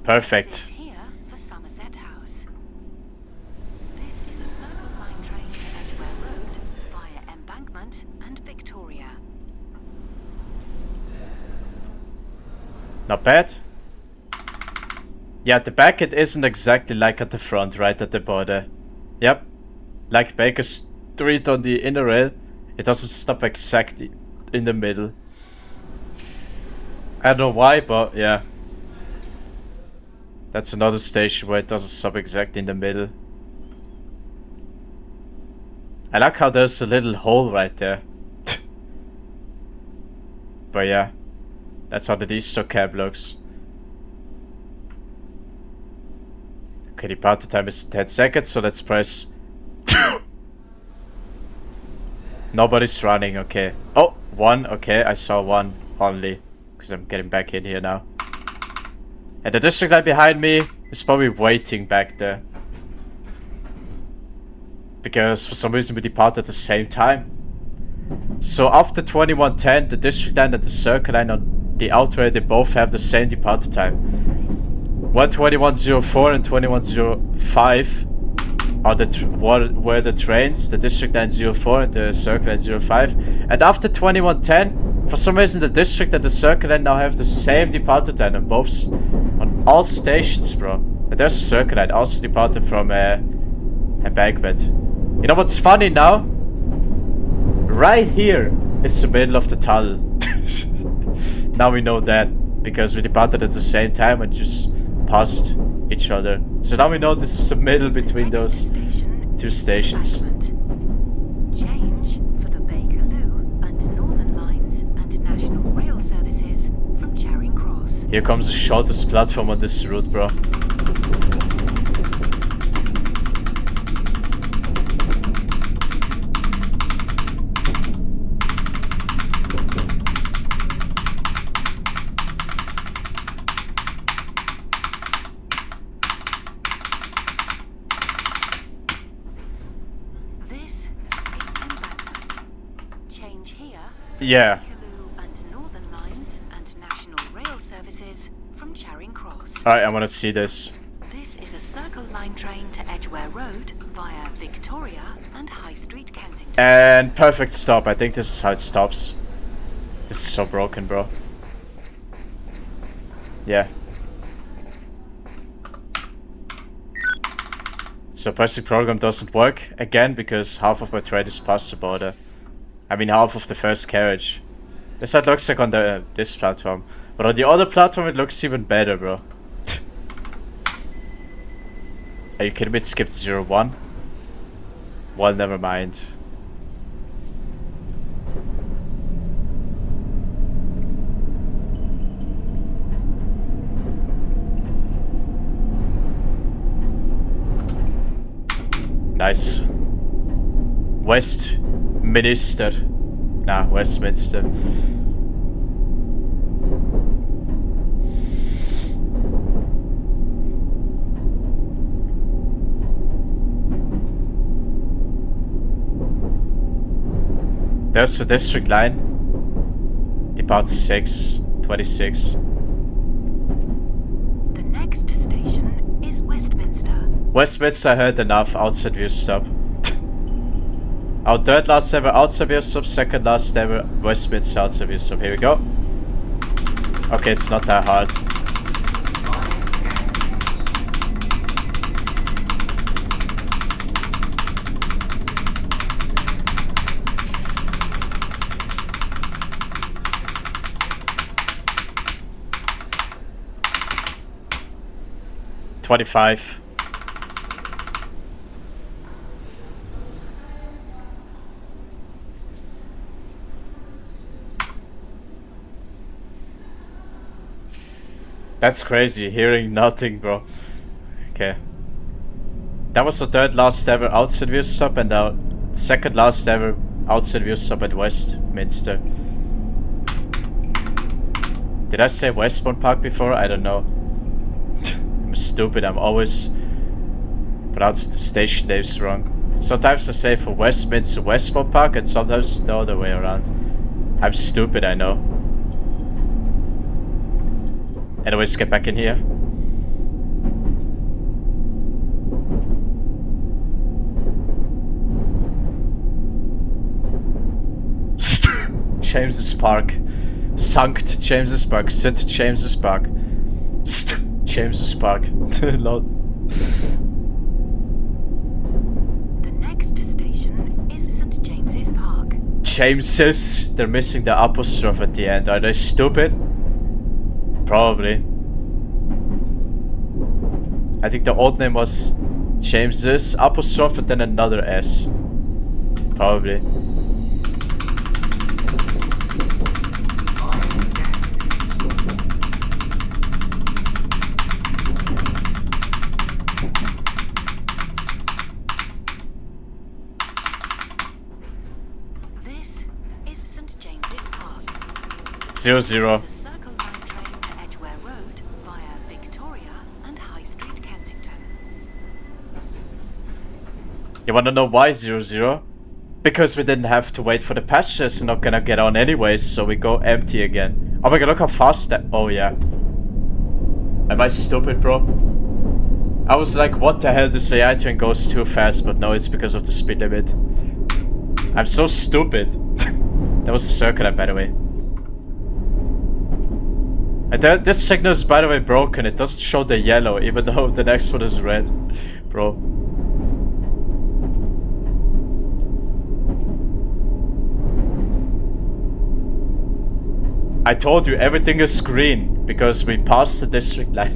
Perfect. Here for Somerset House. This is a Circle Line train to Edgware Road via Embankment and Victoria. Not bad. Yeah, at the back it isn't exactly like at the front, right at the border. Yep. Like Baker Street on the inner rail, it doesn't stop exactly in the middle. I don't know why, but yeah. That's another station where it doesn't stop exactly in the middle. I like how there's a little hole right there. But yeah, that's how the D-Stock cab looks. Okay, departure time is 10 seconds, so let's press... Nobody's running, okay. Oh, one, okay, I saw one only. Because I'm getting back in here now. And the district line behind me is probably waiting back there. because for some reason we depart at the same time. So after 2110, the district line and the circle line on the outer they both have the same departure time. When 2104 and 2105 are where the trains, the district line 04 and the circle line 05. And after 2110, for some reason the district and the circle line now have the same departure time on on all stations, bro. And there's a circle line also departed from Embankment. You know what's funny now? Right here is the middle of the tunnel. Now we know that because we departed at the same time and just passed each other. So now we know this is the middle between those two stations. Change for the Bakerloo and Northern Lines and National Rail services from Charing Cross. Here comes the shortest platform on this route, bro. Yeah. And Northern Lines and National Rail services from Charing Cross. Alright, I want to see this. This is a Circle Line train to Edgware Road via Victoria and High Street, Kensington. And perfect stop. I think this is how it stops. This is so broken, bro. Yeah. So pressing program doesn't work again because half of my train is past the border. I mean half of the first carriage. This side looks like on this platform. But on the other platform it looks even better, bro. Are you kidding me? It skipped 01? Well, never mind. Nice. Westminster. Nah, Westminster. There's the district line. Departs 6:26. The next station is Westminster. Westminster, I heard enough. Outside view stop. Our third last ever outside view stop, second last ever Westminster outside view stop. Here we go. Okay, it's not that hard. $25. That's crazy, hearing nothing, bro. Okay. That was the third last ever outside view stop and the second last ever outside view stop at Westminster. Did I say Westbourne Park before? I don't know. I'm stupid, I'm always pronouncing the station names wrong. Sometimes I say for Westminster Westbourne Park and sometimes the other way around. I'm stupid, I know. Anyways, get back in here. James's Park. Sankt James's Park. St. James's Park. James's Park. Lol. The next station is St. James's Park. James's? They're missing the apostrophe at the end. Are they stupid? Probably. I think the old name was James's apostrophe and then another S. Probably. This is St. James's Park. 00. The Circle Line train to Edgware Road via Victoria and High Street, Kensington. You wanna know why 00? Because we didn't have to wait for the passengers, not gonna get on anyways, so we go empty again. Oh my god, look how fast that... Oh yeah. Am I stupid, bro? I was like, what the hell, this AI train goes too fast, but no, it's because of the speed limit. I'm so stupid. That was a circle, by the way. And this signal is, by the way, broken. It doesn't show the yellow, even though the next one is red. Bro. I told you, everything is green, because we passed the district line.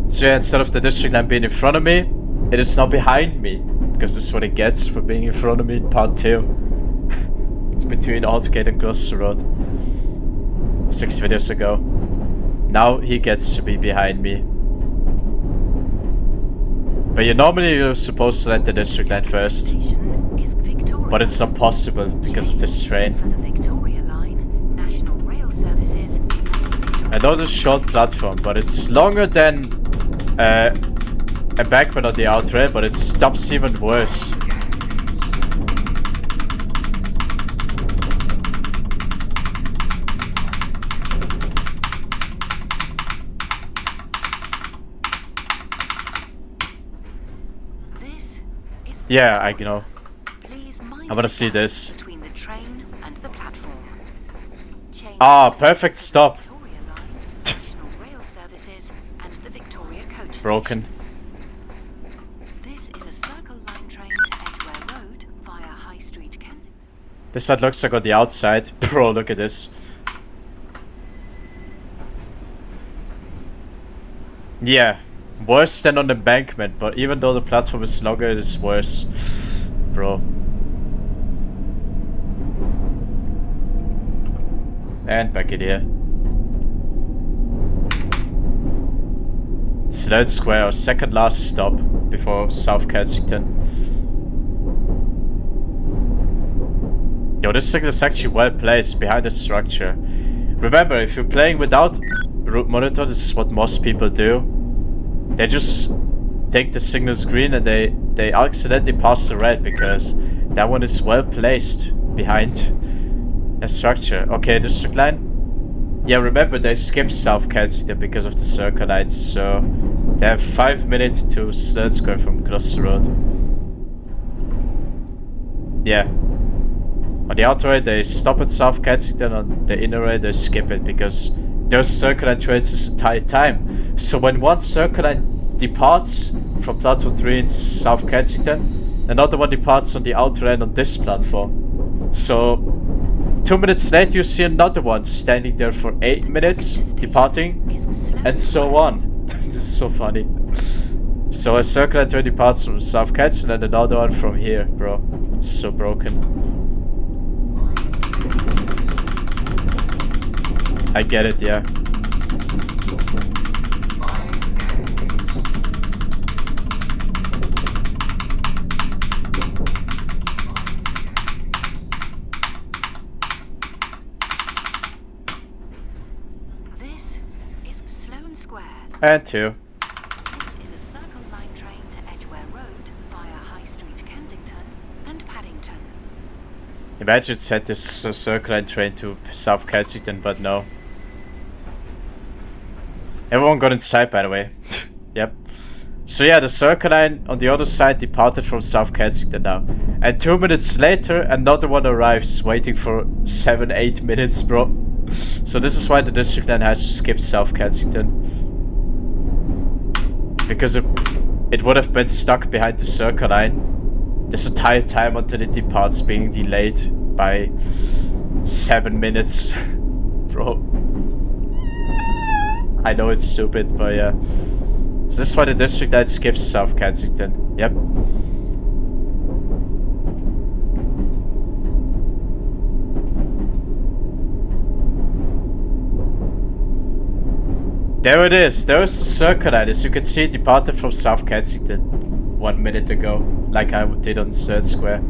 So yeah, instead of the district line being in front of me, it is now behind me. Because this is what it gets for being in front of me in part 2. It's between Aldgate and Gloucester Road. 6 videos ago. Now he gets to be behind me. But you're supposed to let the district line first. But it's not possible because of this train. I know this short platform, but it's longer than embankment on the outrail, but it stops even worse. Yeah, I know. I wanna see this. Ah, perfect stop. Broken. This is a Circle Line train to Edgware Road via High Street, Kensington. This side looks like on the outside. Bro, look at this. Yeah, worse than on the embankment, but even though the platform is longer, it is worse. Bro. And back in here. Slough Square, our second last stop before South Kensington. Yo, this thing is actually well placed behind the structure. Remember, if you're playing without route monitor, this is what most people do. They just think the signal's green and they accidentally pass the red because that one is well placed behind a structure. Okay, district line. Yeah, remember they skipped South Kensington because of the circle lights, so they have 5 minutes to Slough Square from Gloucester Road. Yeah. On the outer way they stop at South Kensington, on the inner way they skip it because those circle line trains is a tight time. So when one circle line departs from platform 3 in South Kensington, another one departs on the outer end on this platform. So 2 minutes later you see another one standing there for 8 minutes, departing, and so on. This is so funny. So a circle line train departs from South Kensington and another one from here, bro. So broken. I get it, yeah. This is Sloane Square. And 2. This is a Circle Line train to Edgware Road via High Street, Kensington and Paddington. Imagine it said this circle line train to South Kensington, but no. Everyone got inside, by the way. Yep. So yeah, the circle line on the other side departed from South Kensington now. And 2 minutes later, another one arrives, waiting for 7-8 minutes, bro. So this is why the district line has to skip South Kensington. Because it would have been stuck behind the circle line this entire time until it departs, being delayed by 7 minutes. Bro. I know it's stupid, but yeah. So this is why the district line skips South Kensington. Yep. There it is. There is the circle line. As you can see, it departed from South Kensington 1 minute ago, like I did on Slough Square.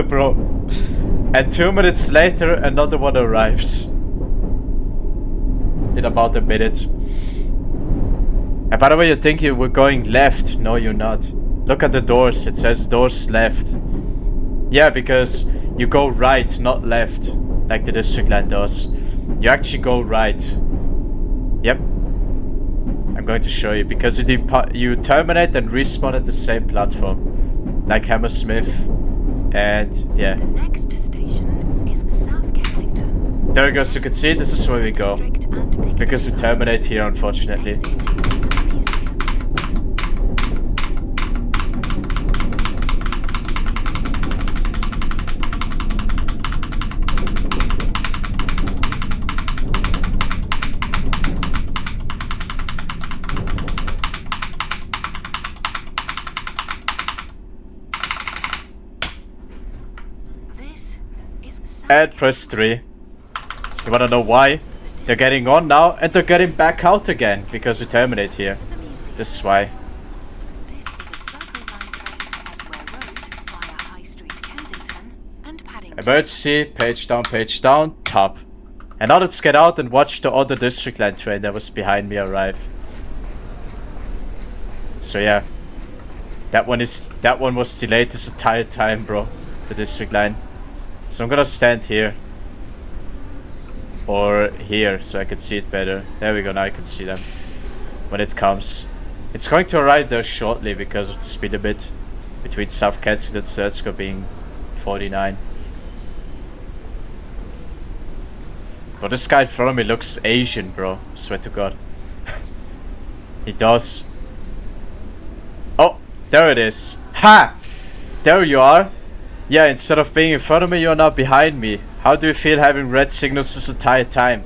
Bro. And 2 minutes later, another one arrives. In about a minute. And by the way, you think you were going left. No, you're not. Look at the doors. It says doors left. Yeah, because you go right, not left. Like the district line does. You actually go right. Yep. I'm going to show you. Because you terminate and respawn at the same platform. Like Hammersmith. And yeah. The next station is South Kensington. There we go. So you can see this is where we go. Because we terminate here, unfortunately. And press 3. You wanna know why? They're getting on now and they're getting back out again because we terminate here. This is why. This is a circle line train to Edgware Road via High Street, Kensington and Paddington. Emergency, page down, top. And now let's get out and watch the other district line train that was behind me arrive. So yeah. That one was delayed this entire time, bro. The district line. So I'm gonna stand here. Or here, so I can see it better. There we go, now I can see them. When it comes. It's going to arrive there shortly because of the speed limit. Between South Kensington and Edgware being 49. But this guy in front of me looks Asian, bro. Swear to God. He does. Oh, there it is. Ha! There you are. Yeah, instead of being in front of me, you're now behind me. How do you feel having red signals this entire time?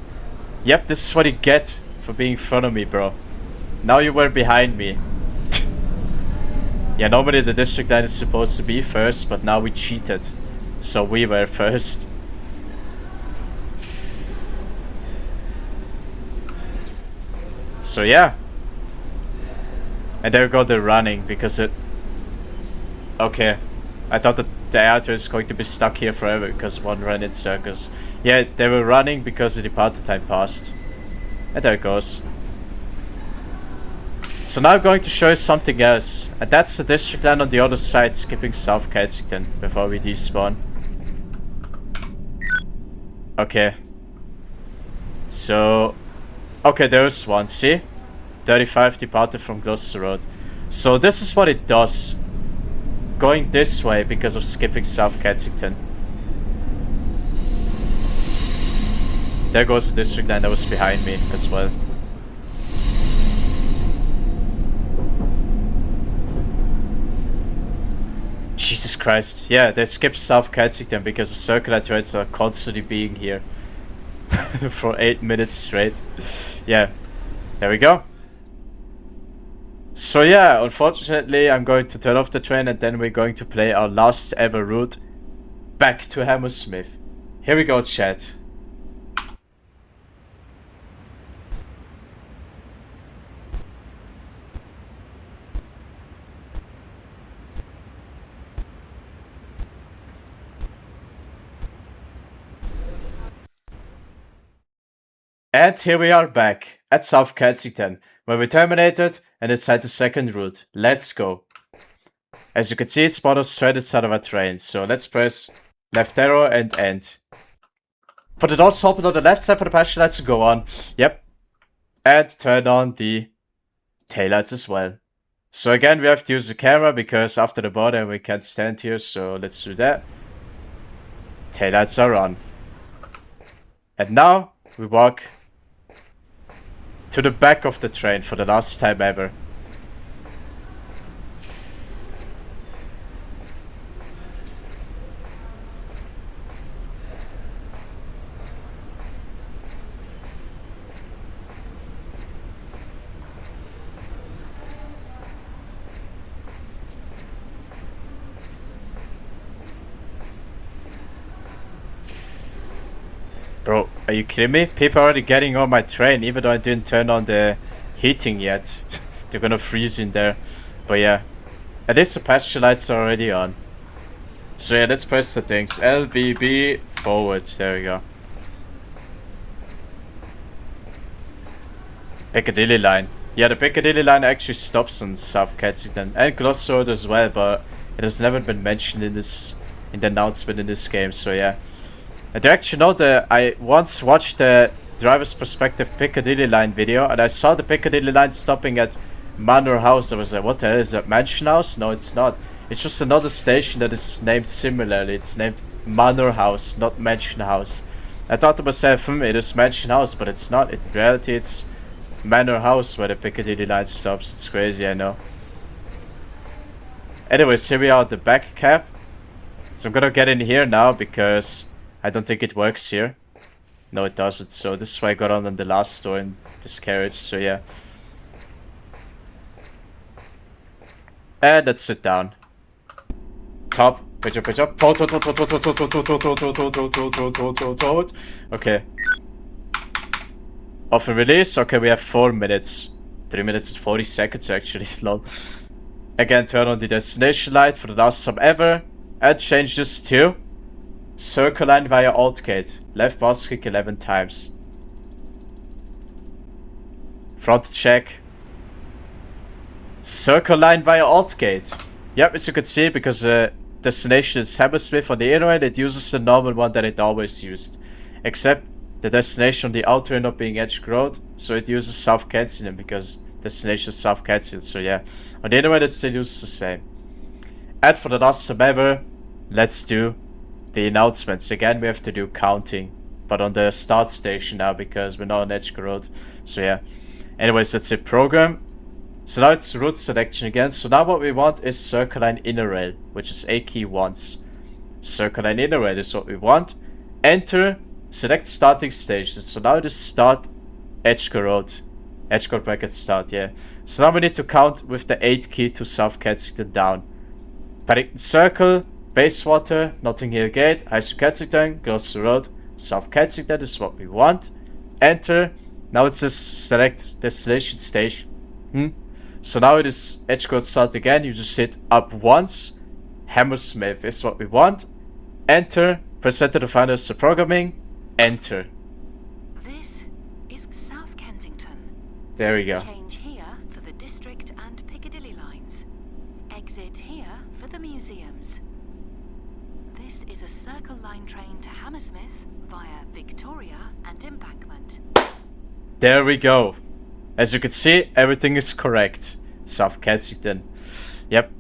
Yep, this is what you get for being in front of me, bro. Now you were behind me. Yeah, normally the district line is supposed to be first, but now we cheated. So we were first. So yeah. And there we go, they're running because it... Okay. I thought that the auto is going to be stuck here forever because one ran in circles. Yeah, they were running because the departure time passed. And there it goes. So now I'm going to show you something else. And that's the district line on the other side, skipping South Kensington before we despawn. Okay. So... Okay, there's one, see? 35 departed from Gloucester Road. So this is what it does. Going this way because of skipping South Kensington. There goes the district line that was behind me as well. Jesus Christ. Yeah, they skipped South Kensington because the circular trains are constantly being here. For 8 minutes straight. Yeah. There we go. So yeah, unfortunately I'm going to turn off the train and then we're going to play our last ever route back to Hammersmith. Here we go, chat. And here we are back at South Kensington, where we terminated and inside the second route. Let's go. As you can see, it's spotted straight inside of our train. So let's press left arrow and end. For the doors to open on the left side for the passenger lights to go on. Yep. And turn on the taillights as well. So again, we have to use the camera because after the border we can't stand here. So let's do that. Taillights are on. And now we walk to the back of the train for the last time ever. Bro, are you kidding me? People are already getting on my train even though I didn't turn on the heating yet. They're gonna freeze in there. But yeah. At least the passenger lights are already on. So yeah, let's press the things. LBB forward. There we go. Piccadilly line. Yeah, the Piccadilly line actually stops in South Kensington and Gloucester Road as well, but it has never been mentioned in the announcement in this game. So yeah. And do you actually know that I once watched the driver's perspective Piccadilly line video, and I saw the Piccadilly line stopping at Manor House. I was like, what the hell is that, Mansion House? No, it's not. It's just another station that is named similarly. It's named Manor House, not Mansion House. I thought to myself, it is Mansion House, but it's not. In reality, it's Manor House where the Piccadilly line stops. It's crazy, I know. Anyways, here we are at the back cab. So I'm gonna get in here now because I don't think it works here. No, it doesn't. So this is why I got on the last store in this carriage. So yeah. And let's sit down. Top. Pitch up, pitch up. Okay. Off and release. Okay, we have 4 minutes. 3 minutes and 40 seconds actually. Lol. Again, turn on the destination light for the last time ever. And change this to Circle line via Alt Gate. Left mouse click 11 times. Front check. Circle line via Alt Gate. Yep, as you can see, because the destination is Hammersmith on the inner end, it uses the normal one that it always used. Except the destination on the outer end not being Edgware Road, so it uses South Kensington because destination is South Kensington, so yeah. On the inner end it still uses the same. And for the last time ever, let's do the announcements. Again, we have to do counting, but on the start station now because we're not on Edgware Road, so yeah. Anyways, let's hit program. So now it's route selection again. So now what we want is Circle line inner rail, which is A key once. Circle line inner rail is what we want. Enter, select starting station. So now it is start Edgware Road. Edgware bracket start, yeah. So now we need to count with the 8 key to South Kensington down. Paddington Circle, Bayswater, Notting Hill Gate, High Street Kensington, Gloucester Road, South Kensington is what we want. Enter. Now it says select destination station. So now it is Edgware Road start again. You just hit up once. Hammersmith is what we want. Enter. Press enter to find us the programming. Enter. This is South Kensington. There we go. Change here for the District and Piccadilly lines. Exit here for the museums. This is a Circle line train to Hammersmith via Victoria and Embankment. There we go. As you can see, everything is correct. South Kensington. Yep.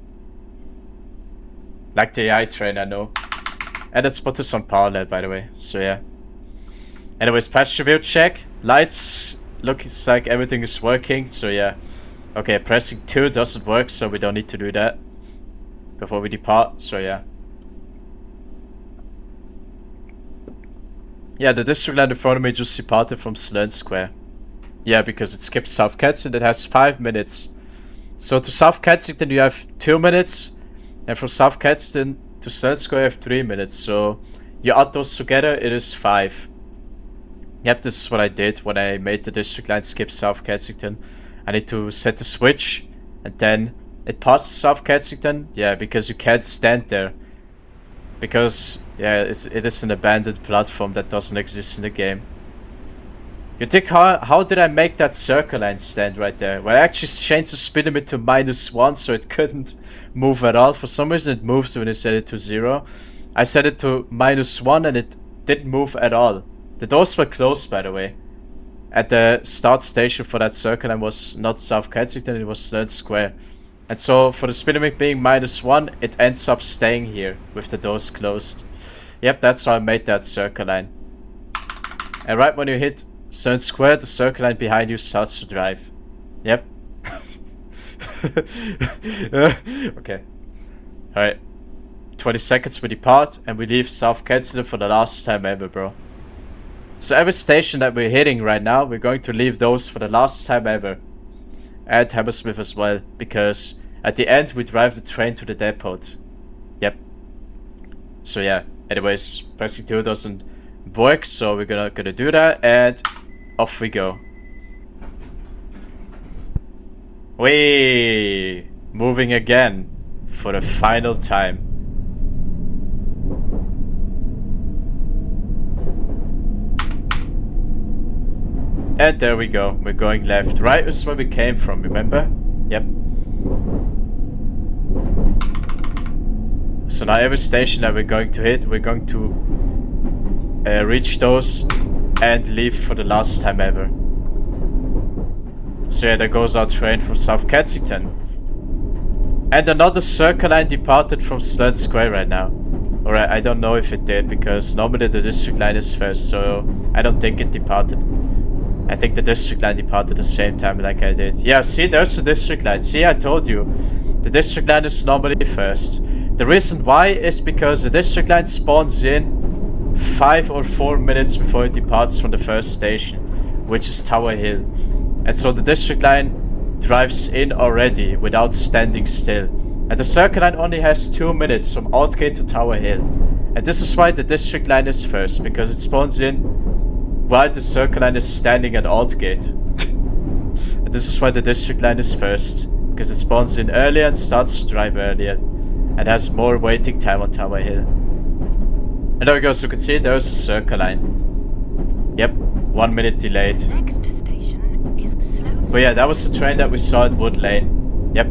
Like the AI train, I know. And let's put this on parallel, by the way. So yeah. Anyways, passenger view check. Lights. Looks like everything is working. So yeah. Okay, pressing 2 doesn't work, so we don't need to do that before we depart. So yeah. Yeah, the district line in front of me just departed from Sloane Square. Yeah, because it skips South Kensington, it has 5 minutes. So to South Kensington you have 2 minutes, and from South Kensington to Sloane Square you have 3 minutes. So you add those together, it is 5. Yep, this is what I did when I made the district line skip South Kensington. I need to set the switch, and then it passes South Kensington. Yeah, because you can't stand there. Because, yeah, it is an abandoned platform that doesn't exist in the game. You think, how did I make that circle line stand right there? Well, I actually changed the speed limit to -1 so it couldn't move at all. For some reason it moves when I set it to 0. I set it to -1 and it didn't move at all. The doors were closed, by the way. At the start station for that circle line was not South Kensington, it was Sloane Square. And so for the speed limit being -1, it ends up staying here with the doors closed. Yep, that's how I made that circle line. And right when you hit Sloane Square, the circle line behind you starts to drive. Yep. Okay. Alright. 20 seconds we depart, and we leave South Kensington for the last time ever, bro. So every station that we're hitting right now, we're going to leave those for the last time ever. And Hammersmith as well, because at the end we drive the train to the depot. Yep. So yeah, anyways, pressing 2 doesn't work, so we're gonna do that, and off we go. Whee! Moving again for the final time. And there we go. We're going left. Right is where we came from, remember? Yep. So now every station that we're going to hit, we're going to reach those and leave for the last time ever. So yeah, there goes our train from South Kensington. And another circle line departed from Sloane Square right now. Or I don't know if it did, because normally the district line is first, so I don't think it departed. I think the district line departed the same time like I did. Yeah, see, there's the district line. See, I told you. The district line is normally first. The reason why is because the district line spawns in 5 or 4 minutes before it departs from the first station, which is Tower Hill. And so the district line drives in already without standing still. And the circle line only has 2 minutes from Aldgate to Tower Hill. And this is why the district line is first, because it spawns in while the circle line is standing at Aldgate. And this is why the district line is first, because it spawns in earlier and starts to drive earlier, and has more waiting time on Tower Hill. And there we go, so you can see there's the circle line. Yep, 1 minute delayed. Next station is Sloane. But yeah, that was the train that we saw at Wood Lane. Yep.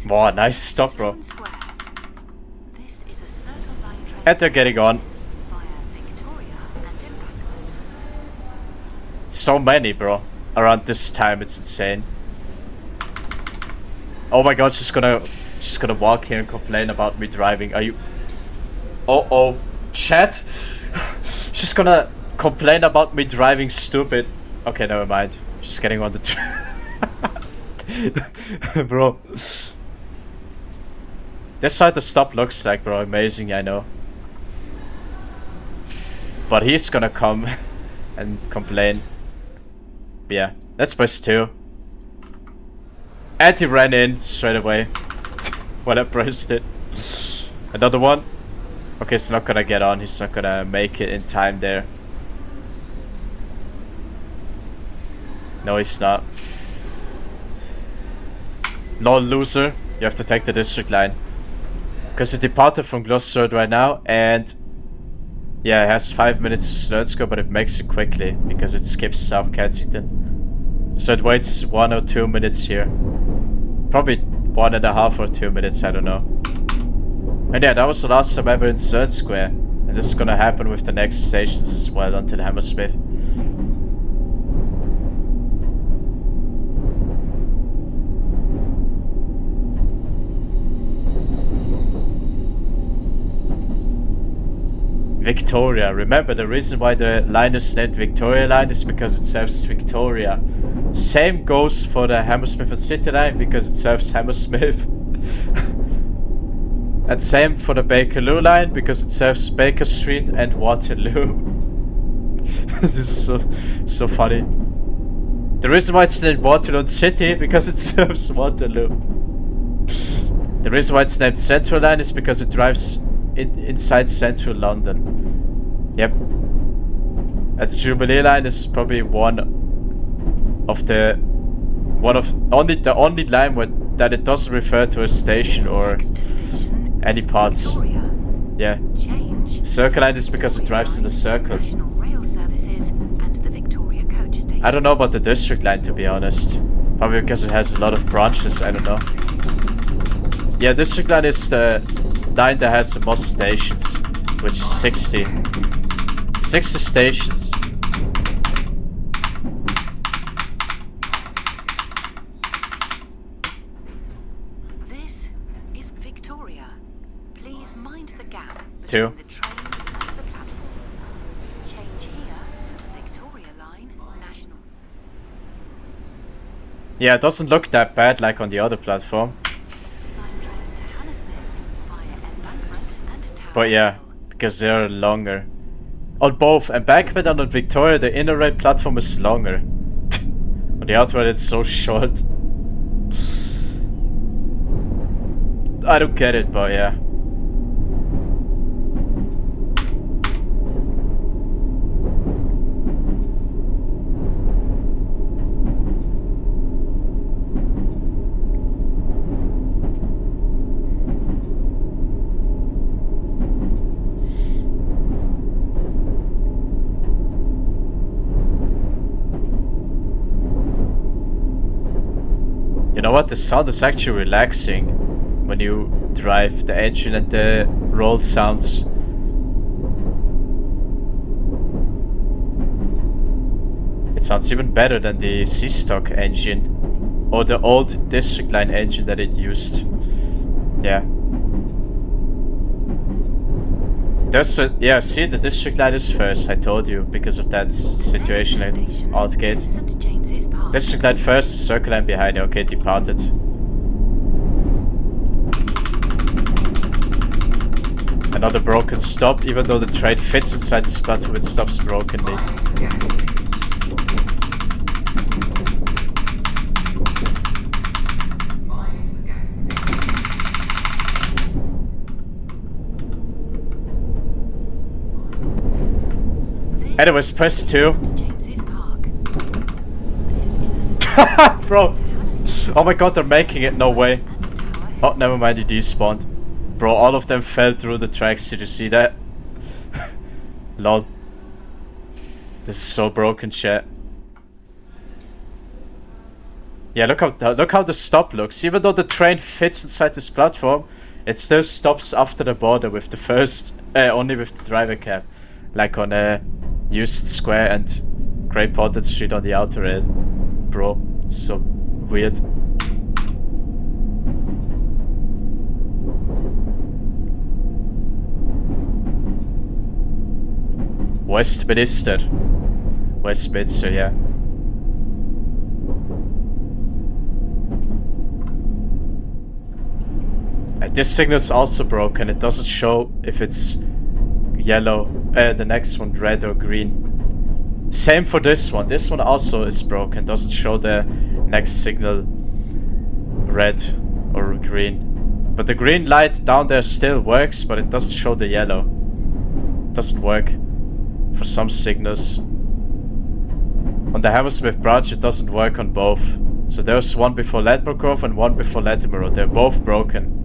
Wow, nice stop, bro. This is a circle line train And they're getting on. via Victoria and Embankment. So many, bro. Around this time, it's insane. Oh my god, she's gonna walk here and complain about me driving. Are you... Oh, chat? She's gonna complain about me driving stupid. Okay, never mind. She's getting on the train. Bro. This is how the stop looks like, bro. Amazing, I know. But he's gonna come and complain. But yeah, that's bus 2. And he ran in straight away when I pressed it. Another one. Okay, he's not gonna get on. He's not gonna make it in time there. No, he's not. Lol, loser. You have to take the district line. Because it departed from Gloucester Road right now, and yeah, it has 5 minutes to Sloane Square, but it makes it quickly because it skips South Kensington. So it waits 1 or 2 minutes here. Probably 1.5 or 2 minutes, I don't know. And yeah, that was the last time ever in Sloane Square. And this is gonna happen with the next stations as well until Hammersmith. Victoria. Remember, the reason why the line is named Victoria Line is because it serves Victoria. Same goes for the Hammersmith and City Line because it serves Hammersmith. And same for the Bakerloo Line because it serves Baker Street and Waterloo. This is so funny. The reason why it's named Waterloo City because it serves Waterloo. The reason why it's named Central Line is because it drives inside central London. Yep. And the Jubilee Line is probably the only line that it doesn't refer to a station or any parts. Victoria. Yeah. Change. Circle Line is because it drives in a circle. National Rail Services and the Victoria Coach Station. I don't know about the District Line, to be honest. Probably because it has a lot of branches, I don't know. Yeah, District Line is the line that has the most stations, which is 60. 60 stations. This is Victoria. Please mind the gap Two. between the train and the platform. Change here for the Victoria Line National. Yeah, it doesn't look that bad like on the other platform. Line train to Hammersmith via Embankment and Tower But yeah, Hill. because they're longer. On both Embankment and on Victoria, the inner rail platform is longer. On the outer rail, it's so short. I don't get it, but yeah. You know what? The sound is actually relaxing when you drive the engine and the roll sounds. It sounds even better than the C-Stock engine or the old District Line engine that it used. Yeah. Yeah, see, the District Line is first, I told you, because of that situation in Aldgate. District Line first, Circle Line behind. Okay, departed. Another broken stop, even though the train fits inside this platform, it stops brokenly. Anyways, press 2. Bro. Oh my god, they're making it. No way. Oh, never mind, it despawned. Bro, all of them fell through the tracks. Did you see that? Lol. This is so broken, chat. Yeah, look how the stop looks. Even though the train fits inside this platform, it still stops after the border with the first, only with the driver cab. Like on Euston Square and Great Portland Street on the outer rail. Bro, so weird. Westminster. Westminster, yeah. This signal's also broken. It doesn't show if it's yellow, the next one red or green. Same for this one. This one also is broken. Doesn't show the next signal red or green. But the green light down there still works, but it doesn't show the yellow. It doesn't work for some signals. On the Hammersmith branch, it doesn't work on both. So there's one before Ledbrook Grove and one before Latimer Road. They're both broken.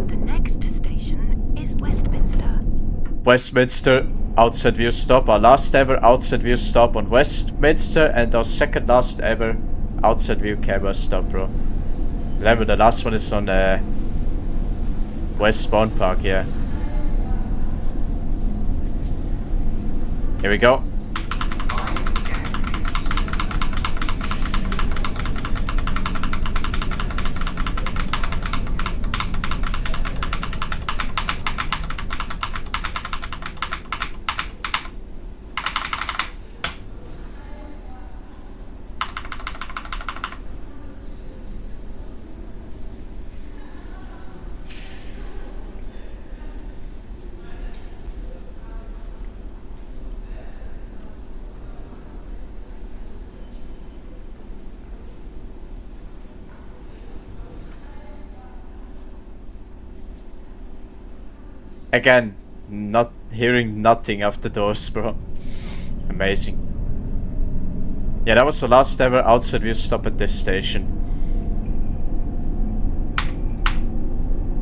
The next station is Westminster. Westminster outside view stop. Our last ever outside view stop on Westminster and our second last ever outside view camera stop, bro. Remember, the last one is on West Spawn Park, yeah. Here we go. Again, not hearing nothing after doors, bro. Amazing. Yeah, that was the last ever outside view stop at this station.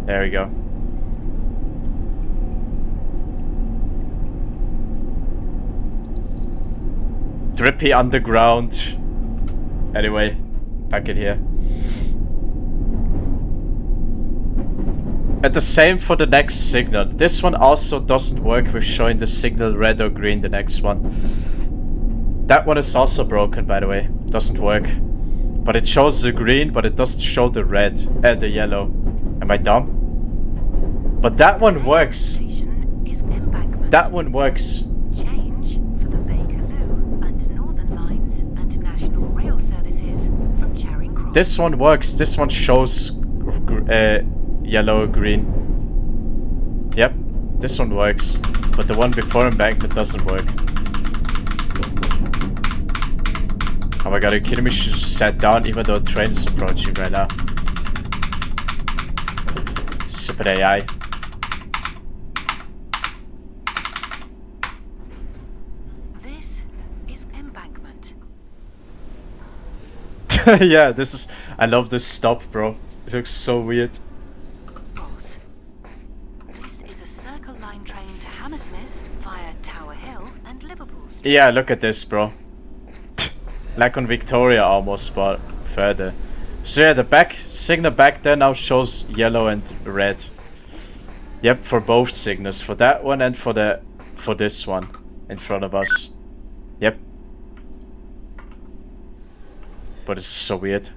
There we go. Drippy underground. Anyway, back in here. And the same for the next signal. This one also doesn't work with showing the signal red or green, the next one. That one is also broken, by the way. Doesn't work. But it shows the green, but it doesn't show the red and the yellow. Am I dumb? But that one works. That one works. Change for the Bakerloo and Northern Lines and National Rail Services from Charing Cross. This one works. This one shows yellow or green. Yep, this one works. But the one before Embankment doesn't work. Oh my god, are you kidding me? She just sat down even though a train is approaching right now. Stupid AI. This is embankment. Yeah, this is... I love this stop, bro. It looks so weird. Boss. This is a Circle Line train to Hammersmith via Tower Hill and Liverpool Street. Yeah, look at this, bro. Like on Victoria almost, but further. So yeah, the back signal back there now shows yellow and red. Yep, for both signals, for that one and for this one in front of us. Yep. But this is so weird.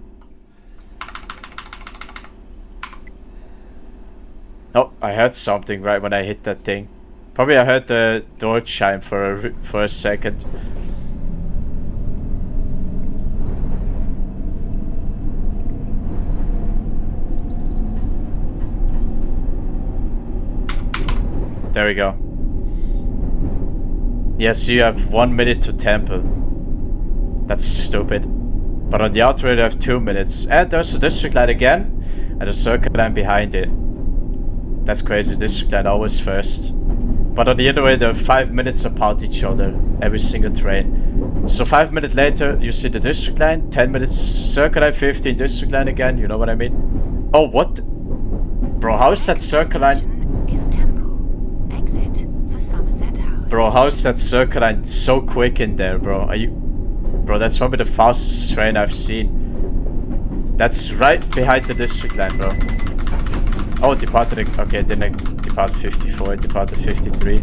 Oh, I heard something right when I hit that thing. Probably I heard the door chime for a second. There we go. Yes, you have 1 minute to temple. That's stupid. But on the outer you have 2 minutes. And there's a district line again. And a circle line behind it. That's crazy, district line always first. But on the inner way, they're 5 minutes apart each other. Every single train. So 5 minutes later, you see the district line. 10 minutes circle line, 15 district line again. You know what I mean? Oh, what? Bro, how is that circle line? Bro, how is that circle line so quick in there, bro? Are you... Bro, that's probably the fastest train I've seen. That's right behind the district line, bro. Oh, it departed... Okay, it didn't depart 54, it departed 53.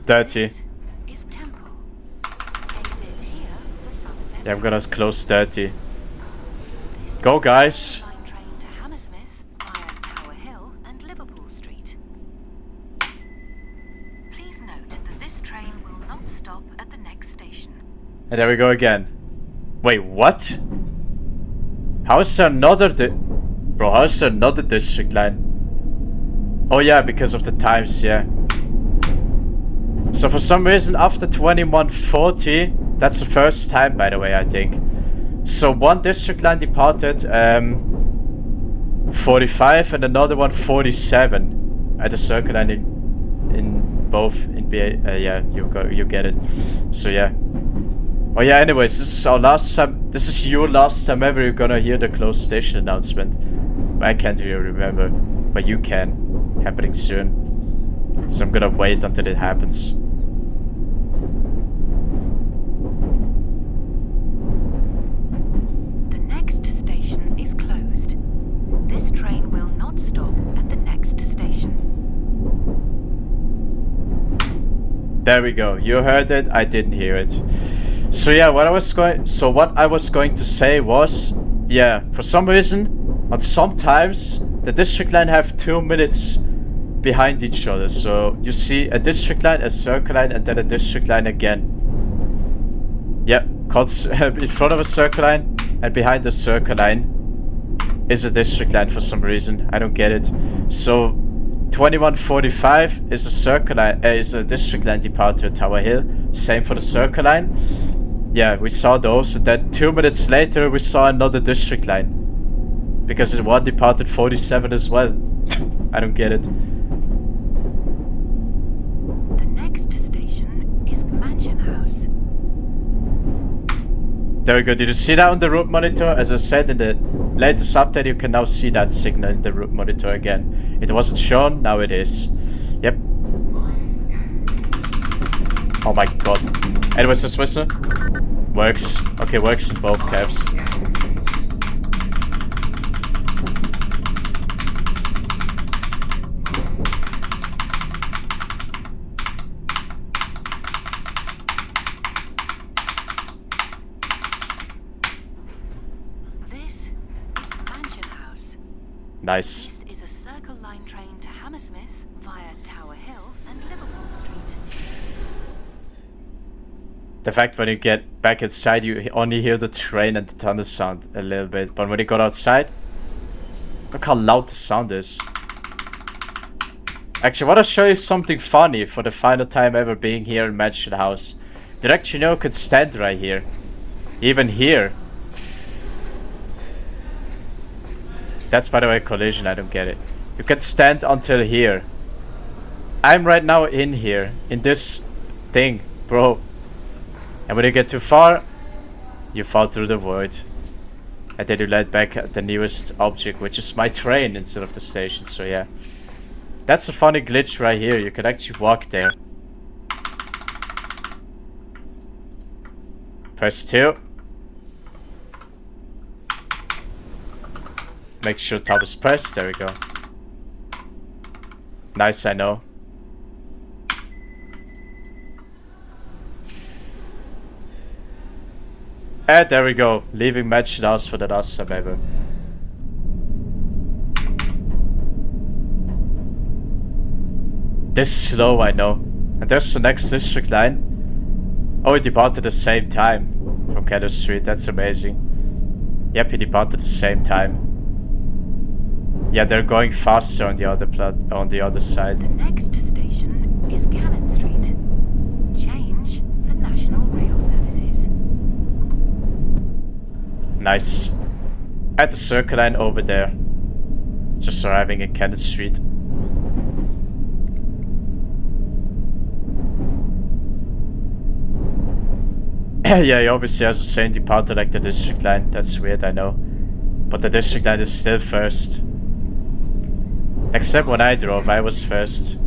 $30. Yeah, I'm gonna close 30. Go, guys! Train to Hammersmith via Tower Hill and Liverpool Street. Please note that this train will not stop at the next station. And there we go again. Wait, what? How is there another Bro, how is there another district line? Oh yeah, because of the times, yeah. So for some reason after 2140, that's the first time, by the way, I think. So one district line departed 45 and another one 47 at the circle line in both in BA. Yeah, you get it. So yeah. Oh yeah. Anyways, this is our last time. This is your last time ever you're gonna hear the closed station announcement. I can't really remember, but you can. Happening soon. So I'm gonna wait until it happens. There we go. You heard it. I didn't hear it. So yeah, what I was going to say was, yeah, for some reason, on sometimes the district line have 2 minutes behind each other. So you see a district line, a circle line, and then a district line again. Yeah, in front of a circle line and behind the circle line is a district line for some reason. I don't get it. So 2145 is a circle line, is a district line departure at Tower Hill. Same for the circle line. Yeah, we saw those, and then 2 minutes later we saw another district line. Because the one departed 47 as well. I don't get it. The next station is Mansion House. There we go. Did you see that on the route monitor? As I said in the latest update, you can now see that signal in the route monitor again. It wasn't shown, now it is. Yep. Oh my god. Anyways, this whistle works. Okay, works in both cabs. Nice. This is a Circle Line train to Hammersmith via Tower Hill and Liverpool Street. The fact when you get back inside, you only hear the train and the thunder sound a little bit. But when you got outside, look how loud the sound is. Actually, I want to show you something funny for the final time ever being here in Mansion House. Did you actually know I could stand right here? Even here. That's, by the way, collision. I don't get it. You can stand until here. I'm right now in here. In this thing, bro. And when you get too far, you fall through the void. And then you land back at the nearest object, which is my train instead of the station. So yeah. That's a funny glitch right here. You can actually walk there. Press 2. Make sure tab is pressed. There we go. Nice, I know. And there we go. Leaving Mansion House for the last time ever. This is slow, I know. And there's the next district line. Oh, he departed at the same time from Keller Street. That's amazing. Yep, he departed at the same time. Yeah, they're going faster on the other side. The next station is Cannon Street. Change for National Rail Services. Nice. At the circle line over there. Just arriving in Cannon Street. Yeah, he obviously has the same departure like the district line. That's weird, I know. But the district line is still first. Except when I drove, I was first.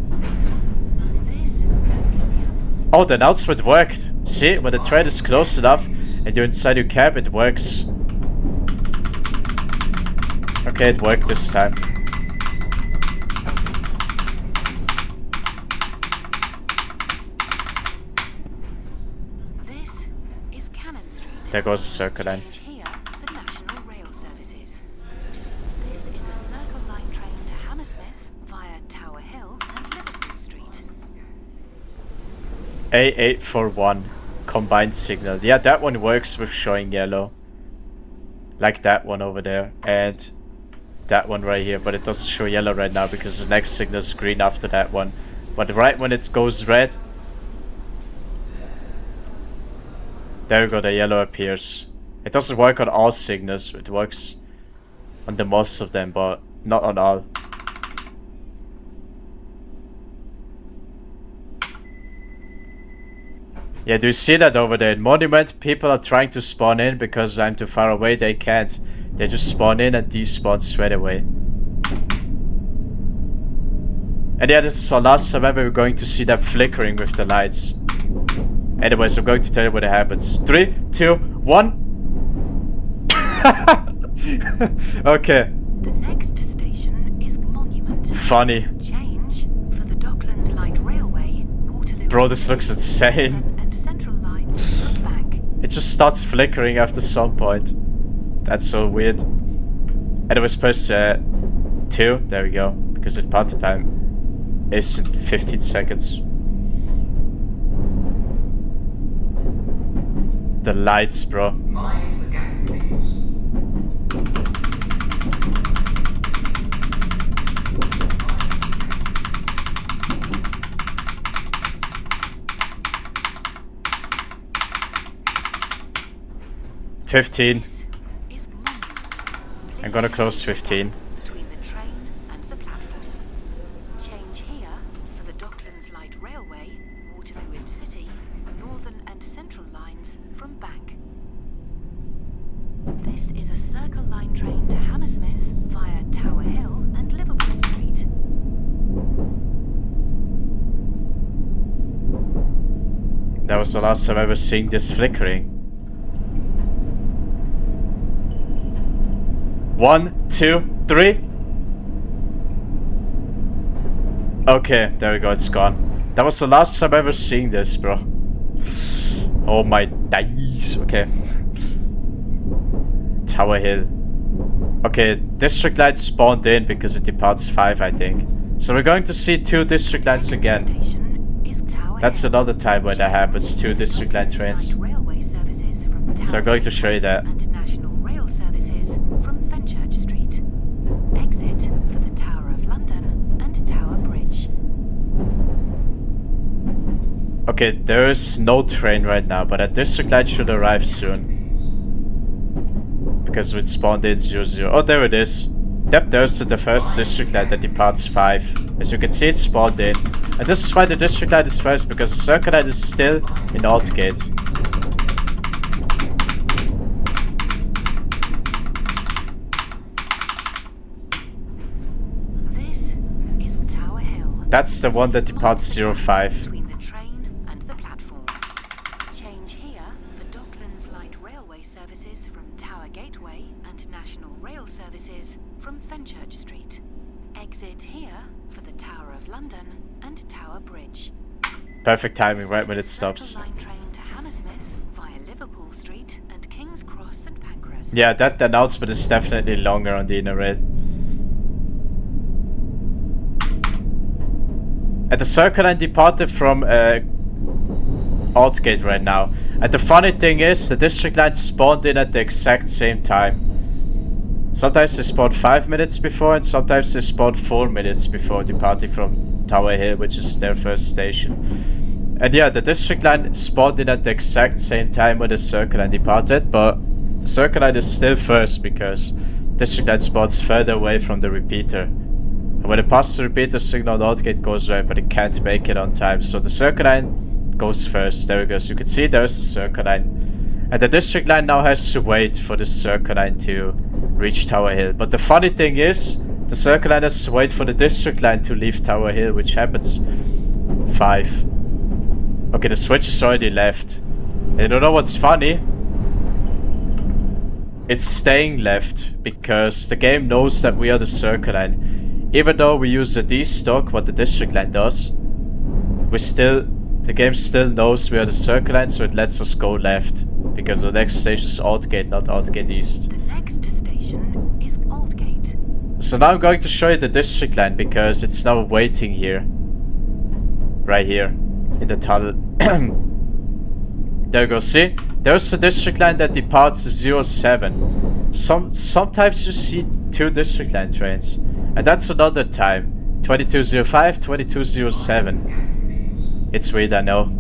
Oh, the announcement worked. See, when the train is close enough and you're inside your cab, it works. Okay, it worked this time. This is Cannon Street. There goes the circle line. Change here for National Rail Services. This is a Circle Line train to Hammersmith via Tower Hill and Liverpool Street. A841 combined signal. Yeah, that one works with showing yellow. Like that one over there. And that one right here. But it doesn't show yellow right now because the next signal is green after that one. But right when it goes red, there we go, the yellow appears. It doesn't work on all signals. It works on the most of them, but not on all. Yeah, do you see that over there? In Monument, people are trying to spawn in because I'm too far away. They can't. They just spawn in and despawn straight away. And yeah, this is our last time ever we're going to see that flickering with the lights. Anyways, I'm going to tell you what happens. 3, 2, 1. Okay. The next station is Monument. Funny. Change for the Docklands Light Railway, Waterloo. Bro, this looks insane. And Central Lines from Bank. It just starts flickering after some point. That's so weird. Anyways, press 2. There we go. Because the departure time is in 15 seconds. The lights, bro. Mind the gap, please. $15. Is Monument. I'm gonna close 15. Between the train and the platform. Change here for the Docklands Light Railway, Waterloo in City, Northern and Central Lines from Bank. This is a Circle Line train to Hammersmith via Tower Hill and Liverpool Street. That was the last time I was seeing this flickering. 1, 2, 3. Okay, there we go, it's gone. That was the last time ever seeing this, bro. Oh my days. Okay. Tower Hill. Okay, district lights spawned in because it departs 5, I think. So we're going to see 2 district lights again. Station is Tower That's Hill. another time when that happens, 2 district line trains. Railway services from So Tower I'm going to show you that. and National Rail Services from Fenchurch Street. Exit for the Tower of London and Tower Bridge. Okay, there is no train right now, but a district line should arrive soon. Because it spawned in 00. Oh, there it is. Yep, there's the first district line that departs 5. As you can see, it spawned in. And this is why the district line is first, because the circle line is still in Aldgate. This is Tower Hill. That's the one that departs 05. Between the train and the platform. Change here for Docklands Light Railway services from Tower Gateway and National Rail services from Fenchurch Street. Exit here for the Tower of London and Tower Bridge. Perfect timing, right when it stops. Line train to Hammersmith via Liverpool Street and King's Cross and Pancras. Yeah, that announcement is definitely longer on the inner rail. And the circle line departed from Aldgate right now. And the funny thing is, the district line spawned in at the exact same time. Sometimes they spawn 5 minutes before, and sometimes they spawn 4 minutes before departing from Tower Hill, which is their first station. And yeah, the district line spawned in at the exact same time when the circle line departed, but the circle line is still first because district line spawns further away from the repeater. And when it passes the repeater, signal on Aldgate goes right, but it can't make it on time. So the circle line goes first. There we go. So you can see there's the circle line. And the district line now has to wait for the circle line to reach Tower Hill. But the funny thing is, the circle line has to wait for the district line to leave Tower Hill, which happens 5. Okay, the switch is already left. And you don't know what's funny? It's staying left because the game knows that we are the circle line. Even though we use a D-stock, what the district line does, the game still knows we are the circle line, so it lets us go left. Because the next station is Aldgate, not Aldgate East. The next station is Aldgate. So now I'm going to show you the district line because it's now waiting here. Right here. In the tunnel. There you go, see? There's the district line that departs 07. Sometimes you see 2 district line trains. And that's another time. 2205, 2207. It's weird, I know.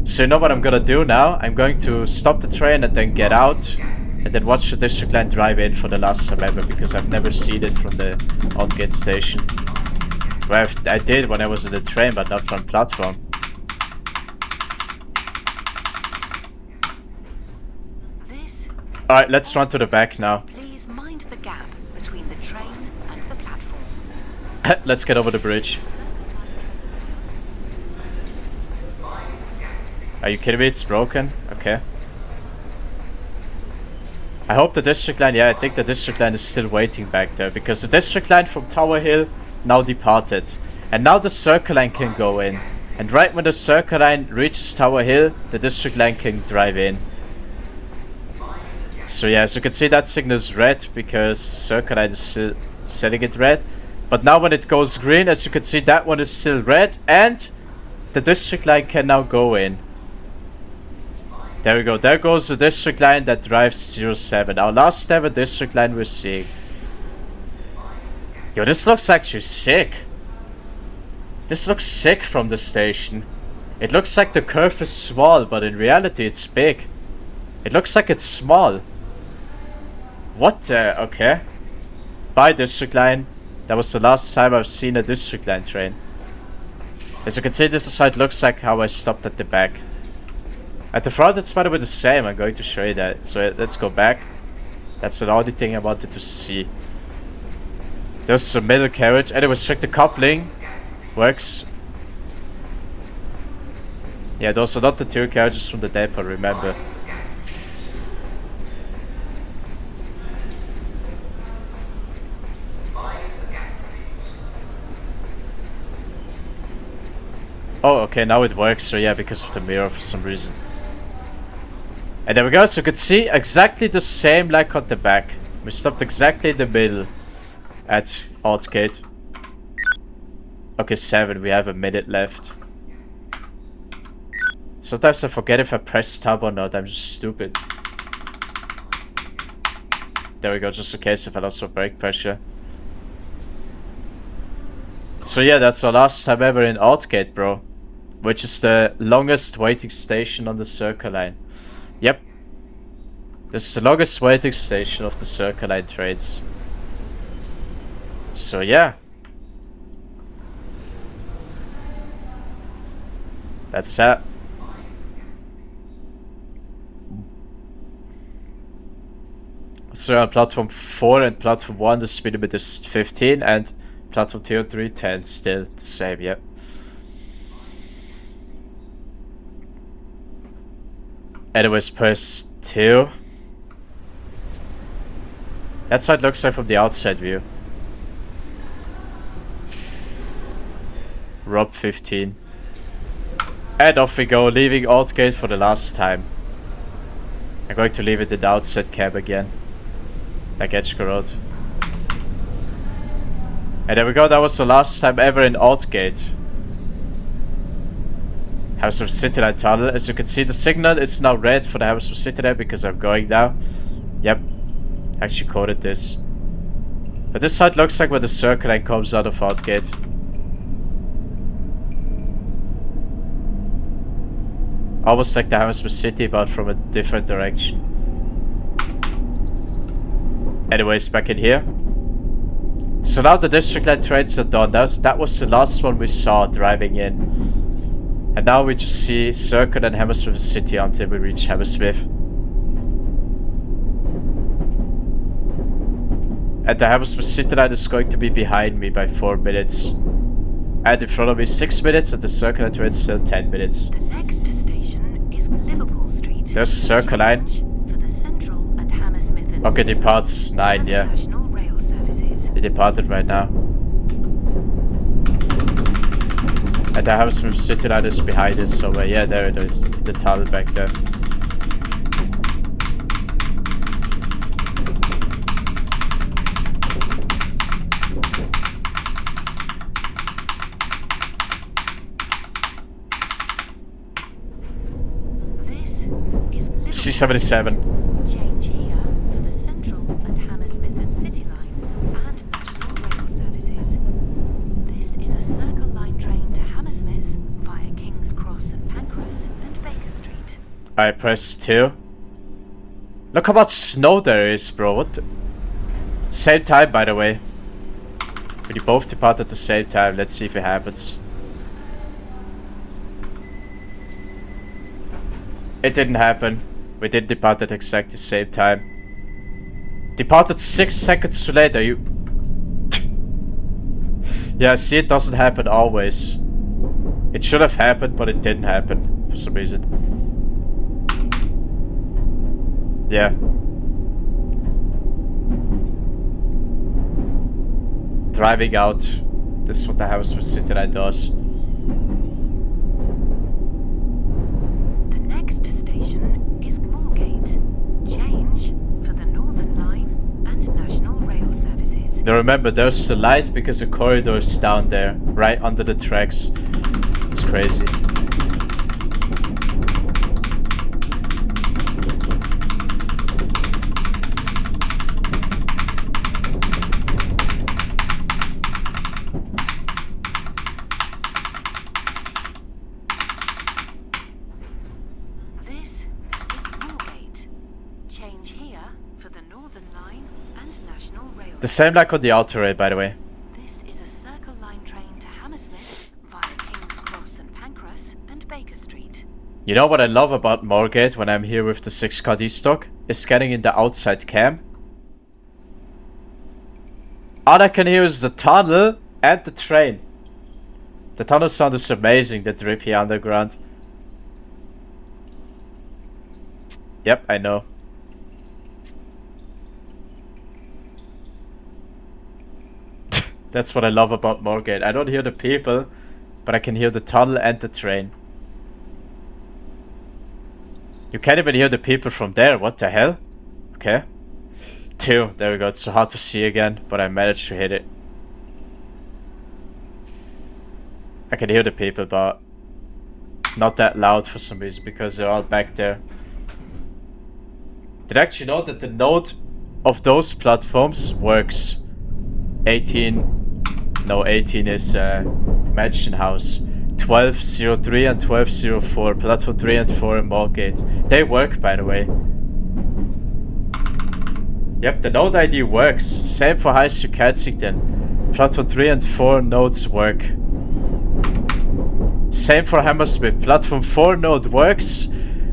So you know what I'm gonna do now? I'm going to stop the train and then get out. And then watch the district line drive in for the last time ever. Because I've never seen it from the Aldgate station. Well, I did when I was in the train, but not from platform. Alright, let's run to the back now. Please mind the gap between the train and the platform. Let's get over the bridge. Are you kidding me? It's broken? Okay. I hope the district line... Yeah, I think the district line is still waiting back there. Because the district line from Tower Hill now departed. And now the circle line can go in. And right when the circle line reaches Tower Hill, the district line can drive in. So yeah, as you can see, that signal is red because circle line is still setting it red. But now when it goes green, as you can see, that one is still red. And the district line can now go in. There we go. There goes the district line that drives 07. Our last ever district line we're seeing. Yo, this looks actually sick. This looks sick from the station. It looks like the curve is small, but in reality it's big. It looks like it's small. What the? Okay. Bye, district line. That was the last time I've seen a district line train. As you can see, this is how it looks like how I stopped at the back. At the front, it's by the way the same. I'm going to show you that. So let's go back. That's the only thing I wanted to see. There's a middle carriage. Anyways, check the coupling. Works. Yeah, those are not the 2 carriages from the depot, remember. Oh, okay, now it works. So yeah, because of the mirror for some reason. And there we go. So you could see exactly the same like on the back. We stopped exactly in the middle at Aldgate. Okay, 7. We have a minute left. Sometimes I forget if I press tab or not. I'm just stupid. There we go. Just in case if I lost some brake pressure. So yeah, that's our last time ever in Aldgate, bro. which is the longest waiting station on the Circle Line. Yep. This is the longest waiting station of the Circle Line trains. So yeah. That's that. So on platform 4 and platform 1 the speed limit is 15 and platform 2 and 3 10 still the same, yep. Anyways, press 2. That's how it looks like from the outside view. Rob 15. And off we go, leaving Aldgate for the last time. I'm going to leave it in the outside cab again. Like Edgware Road. And there we go, that was the last time ever in Aldgate. Hammersmith City Line tunnel. As you can see, the signal is now red for the Hammersmith City Line because I'm going now. Yep, actually coded this. But this side looks like where the Circle Line comes out of Aldgate. Almost like the Hammersmith City, but from a different direction. Anyways, back in here. So now the District Line trains are done. That was the last one we saw driving in. And now we just see Circle and Hammersmith City until we reach Hammersmith. And the Hammersmith City Line is going to be behind me by 4 minutes. And in front of me 6 minutes, and the Circle Line train is still 10 minutes. The next station is Liverpool Street. There's a Circle Line. For the Central and Hammersmith and Okay, departs 9, yeah. National Rail Services. It departed right now. And the Hammersmith City Line is behind us, so yeah, there it is. The tunnel back there. This is C77. Change here for the Central and Hammersmith and City Lines and National Rail Services. This is a Circle Line train to Hammersmith via King's Cross and Pancras and Baker Street. I press 2. Look how much snow there is, bro. What the... Same time, by the way. We both depart at the same time. Let's see if it happens. It didn't happen. We did depart at exactly the same time. Departed 6 seconds too late. Are you... Yeah, see, it doesn't happen always. It should have happened, but it didn't happen for some reason. Yeah. Driving out. This is what the Hammersmith City Line does. The next station is Moorgate. Change for the Northern Line and National Rail Services. Now remember, there's the light because the corridor is down there, right under the tracks. It's crazy. This is Moorgate. Change here for the Northern Line and National Rail. The same like on the outer rail, by the way. This is a Circle Line train to Hammersmith via King's Cross and Pancras and Baker Street. You know what I love about Moorgate when I'm here with the 6-car D-stock? Is getting in the outside cam. All I can hear is the tunnel and the train. The tunnel sound is amazing, the drippy underground. Yep, I know. That's what I love about Moorgate. I don't hear the people, but I can hear the tunnel and the train. You can't even hear the people from there. What the hell? Okay. 2. There we go. It's so hard to see again, but I managed to hit it. I can hear the people, but not that loud for some reason because they're all back there. Did I actually know that the node of those platforms works? 18 is Mansion House. 1203 and 1204. Platform 3 and 4 in Moorgate. They work, by the way. Yep, the node ID works. Same for High Street Kensington. Platform 3 and 4 nodes work. Same for Hammersmith. Platform 4 node works.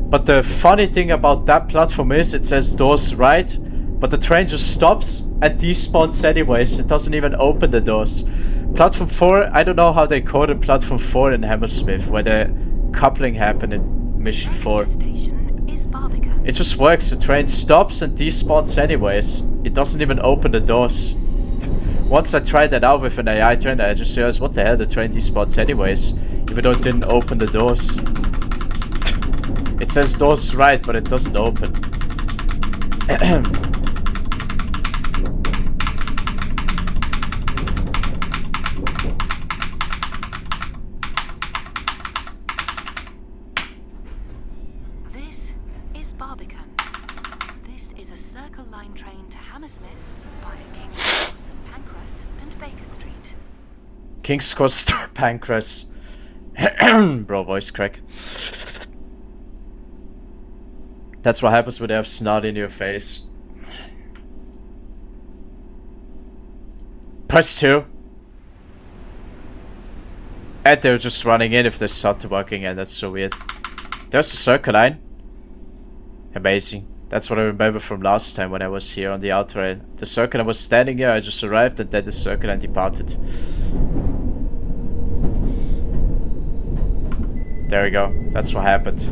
But the funny thing about that platform is it says doors right, but the train just stops and despawns anyways. It doesn't even open the doors. Platform 4, I don't know how they coded Platform 4 in Hammersmith, where the coupling happened in Mission 4. It just works. The train stops and despawns anyways. It doesn't even open the doors. Once I tried that out with an AI train, I just realized, what the hell, the train despawns anyways, even though it didn't open the doors. It says doors right, but it doesn't open. This is Barbican. This is a Circle Line train to Hammersmith via King's Cross and Pancras and Baker Street. King's Cross, Pancras. Bro, voice crack. That's what happens when they have snot in your face. Press 2. And they're just running in if they start working, and that's so weird. There's the Circle Line. Amazing. That's what I remember from last time when I was here on the outer rail. The Circle Line was standing here, I just arrived, and then the Circle Line departed. There we go. That's what happened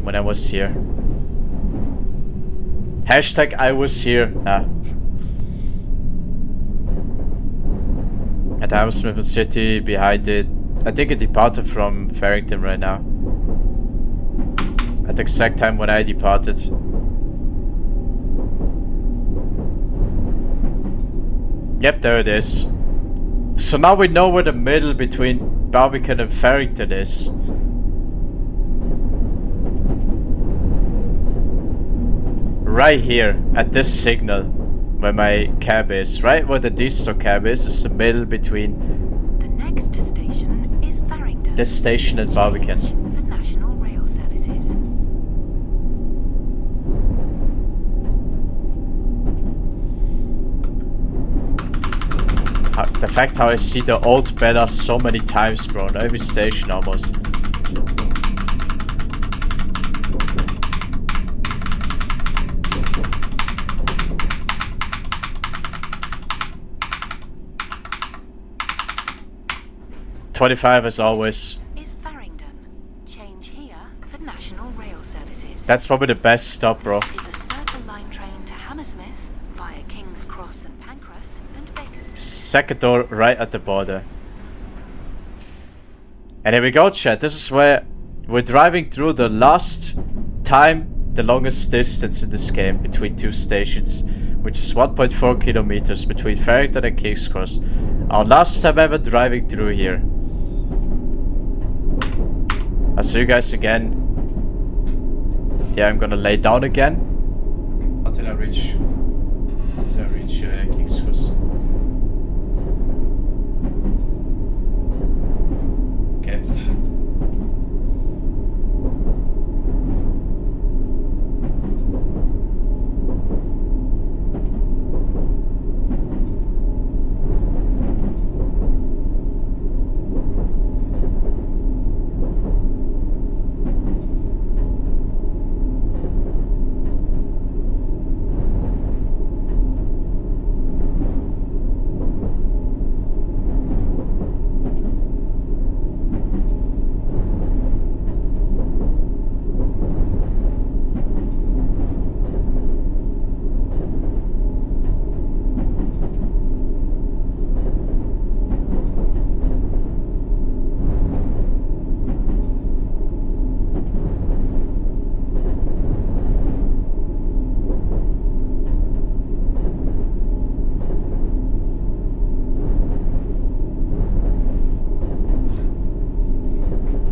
when I was here. Hashtag I was here. At Hammersmith City, behind it. I think it departed from Farrington right now. At the exact time when I departed. Yep, there it is. So now we know where the middle between Barbican and Farrington is. Right here, at this signal, where my cab is. Right where the D-Stock cab is the middle between The next station is Farrington. this station and Barbican. For National Rail Services. The fact how I see the old banner so many times, bro, on every station almost. $25 as always. Is Farrington. Change here for National Rail Services. That's probably the best stop, bro. This is a Circle Line train to Hammersmith via King's Cross and Pancras and Baker Street. Second door right at the border. And here we go, chat. This is where we're driving through the last time, the longest distance in this game between two stations, which is 1.4 kilometers between Farrington and King's Cross. Our last time ever driving through here. I'll see you guys again. Yeah, I'm gonna lay down again until I reach King's Cross. Okay.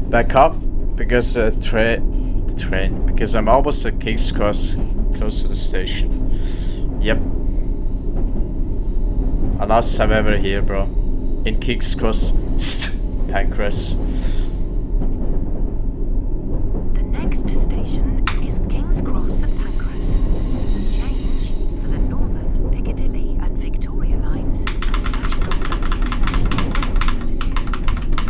Back up because because I'm almost at King's Cross, close to the station. Yep. Our last time ever here, bro. In King's Cross. Pancras. The next station is King's Cross at Pancras. Change for the Northern, Piccadilly and Victoria lines and national and international rail services.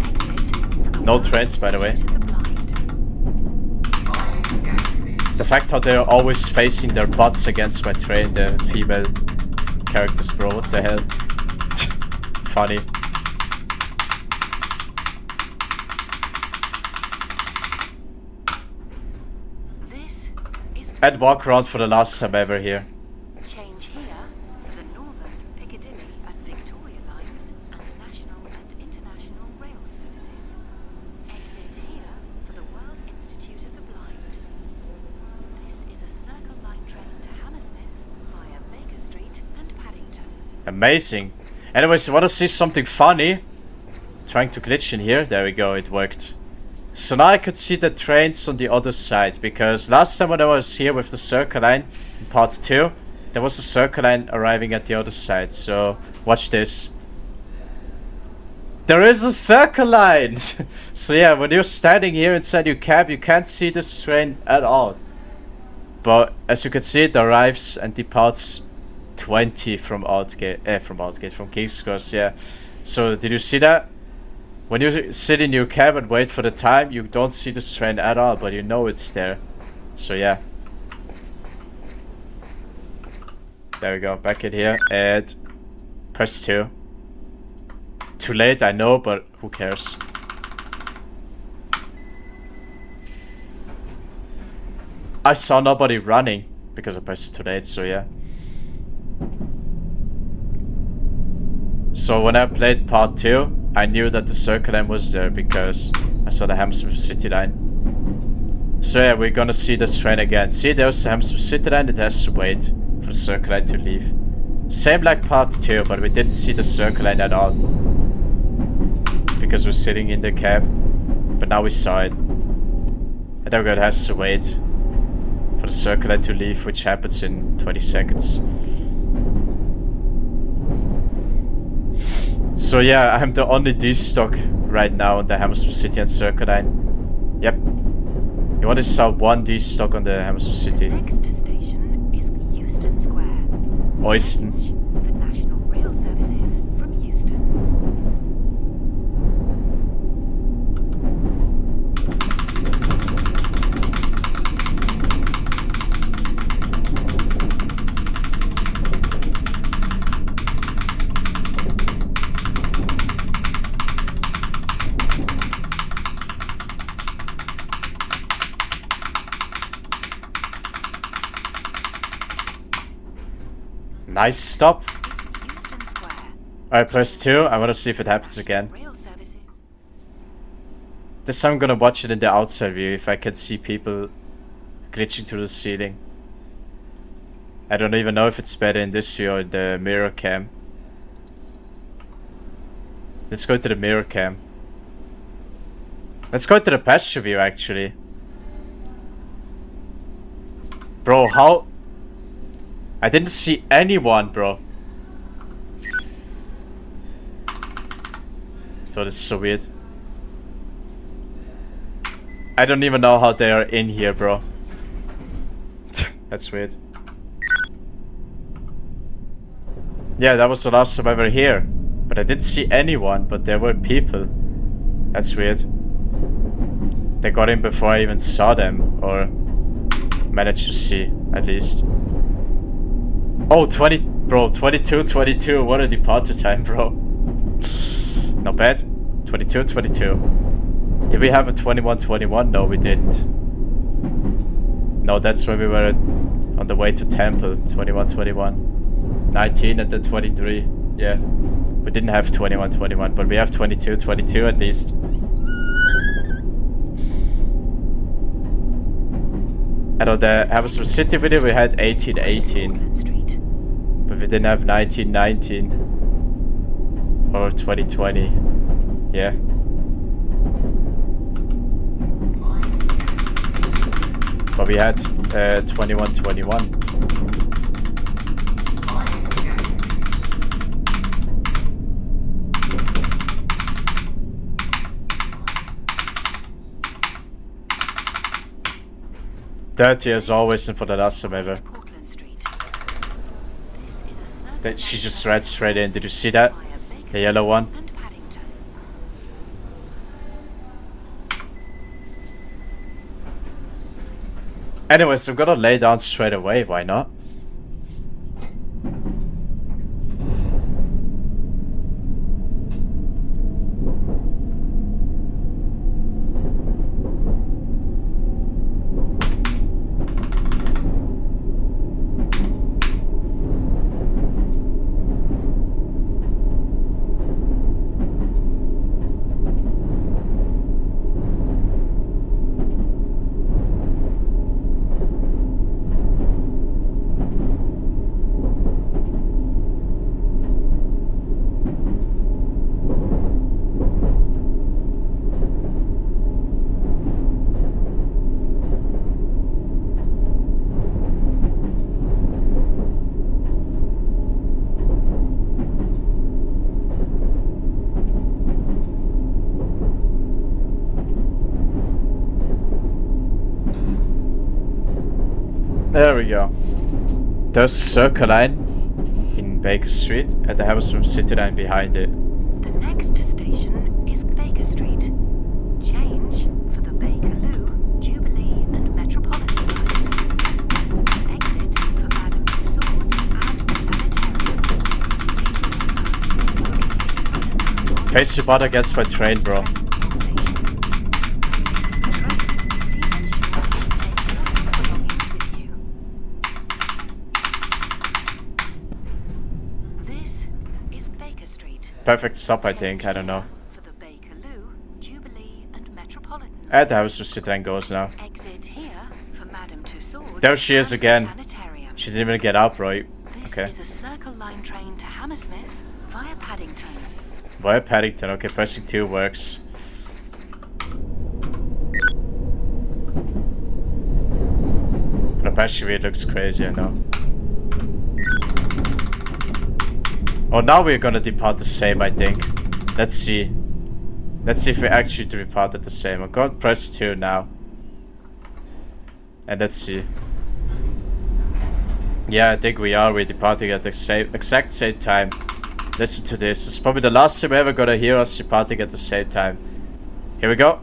Exit for the No World trains, by the way. Institute of the Blind. The fact how they're always facing their butts against my train, the female characters, bro. What the hell? Funny. This is I'd walk around for the last time ever here. change here for the Northern, Piccadilly and Victoria lines and national and international rail services. Exit here for the World Institute of the Blind. This is a Circle Line train to Hammersmith via Baker Street and Paddington. Amazing. Anyways, you wanna see something funny? Trying to glitch in here. There we go, it worked. So now I could see the trains on the other side, because last time when I was here with the Circle Line in part 2, there was a Circle Line arriving at the other side. So watch this. There is a Circle Line! So yeah, when you're standing here inside your cab, you can't see this train at all. But as you can see, it arrives and departs 20 from from King's Cross, yeah. So did you see that? When you sit in your cab and wait for the time, you don't see this train at all, but you know it's there. So yeah. There we go, back in here and press 2. Too late, I know, but who cares? I saw nobody running because I pressed it too late, so yeah. So when I played part 2, I knew that the Circle Line was there because I saw the Hammersmith City Line. So yeah, we're gonna see this train again. See, there's the Hammersmith City Line, it has to wait for the Circle Line to leave. Same like part 2, but we didn't see the Circle Line at all. Because we're sitting in the cab. But now we saw it. And then it has to wait for the Circle Line to leave, which happens in 20 seconds. So yeah, I'm the only D-stock right now on the Hammersmith City and Circle Line. Yep. You only saw one D-stock on the Hammersmith City. Next station is Euston Square. Oyston. Change for national rail services from Euston. Nice stop. Euston Square. Alright, press 2. I wanna see if it happens again. Rail services. This time I'm gonna watch it in the outside view if I can see people glitching through the ceiling. I don't even know if it's better in this view or in the mirror cam. Let's go to the mirror cam. Let's go to the passenger view actually. Bro, how? I didn't see anyone, bro. That is so weird. I don't even know how they are in here, bro. That's weird. Yeah, that was the last time I ever here. But I didn't see anyone, but there were people. That's weird. They got in before I even saw them, or managed to see, at least. Oh, 22, what a departure time, bro. Not bad. 22. Did we have a 21? No, we didn't. No, that's when we were on the way to Temple. 21. 19 and then 23. Yeah. We didn't have 21, but we have 22 at least. And on the Hammersmith City video we had 18. But we didn't have 19 or 2020. Yeah. But we had 21. Dirty as always and for the last time ever. Portland Street. This is a circle That she line just train ran straight in. Did you see that? via Baker The yellow one. and Paddington. Anyways, I'm gonna lay down straight away. Why not? There we go. There's a circle line in Baker Street and the Hammersmith City line behind it. The next station is Baker Street. Change for the Bakerloo, Jubilee and Metropolitan lines. Exit for Madame Tussauds and Planetarium. Face your butt against my train, bro. Perfect stop, I think. I don't know. For the Bakerloo, Jubilee and Metropolitan. And the Hammersmith City line goes now. Exit here for Madame Tussauds. There she is and again. Planetarium. She didn't even get up, right? This Okay. is a Circle Line train to Hammersmith via Paddington. Via Paddington. Okay, pressing 2 works. The Apache looks crazy, I know. Oh, now we're gonna depart the same, I think. Let's see. Let's see if we actually departed the same. I'm gonna press 2 now. And let's see. Yeah, I think we are. We're departing at the exact same time. Listen to this. It's probably the last time ever gonna hear us departing at the same time. Here we go.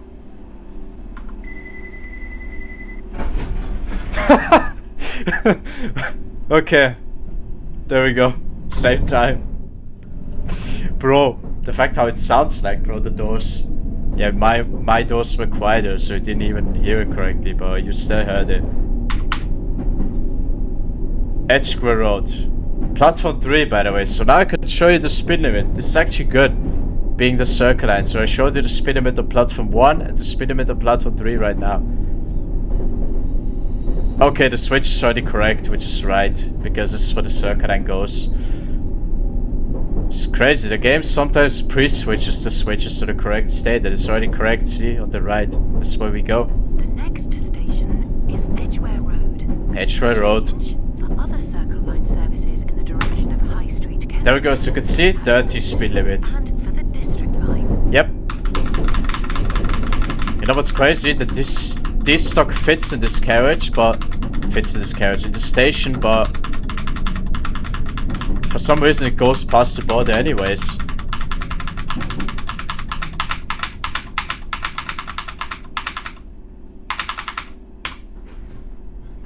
Okay. There we go. Same time. Bro, the fact how it sounds like, bro, the doors. Yeah, my doors were quieter, so you didn't even hear it correctly, but you still heard it. Edgware Road. Platform 3, by the way, so now I can show you the speed limit. This is actually good, being the circle line. So I showed you the speed limit on platform 1 and the speed limit on platform 3 right now. Okay, the switch is already correct, which is right, because this is where the circle line goes. It's crazy, the game sometimes pre-switches the switches to the correct state. That is already correct, see, on the right. This is where we go. The next station is Edgware Road. Edgware Road. Change for other Circle Line services in the direction of High Street, Kensington. There we go, so you can see, 30 speed limit. And for the District Line. Yep. You know what's crazy? That this stock fits in this carriage, in the station, but for some reason it goes past the border anyways.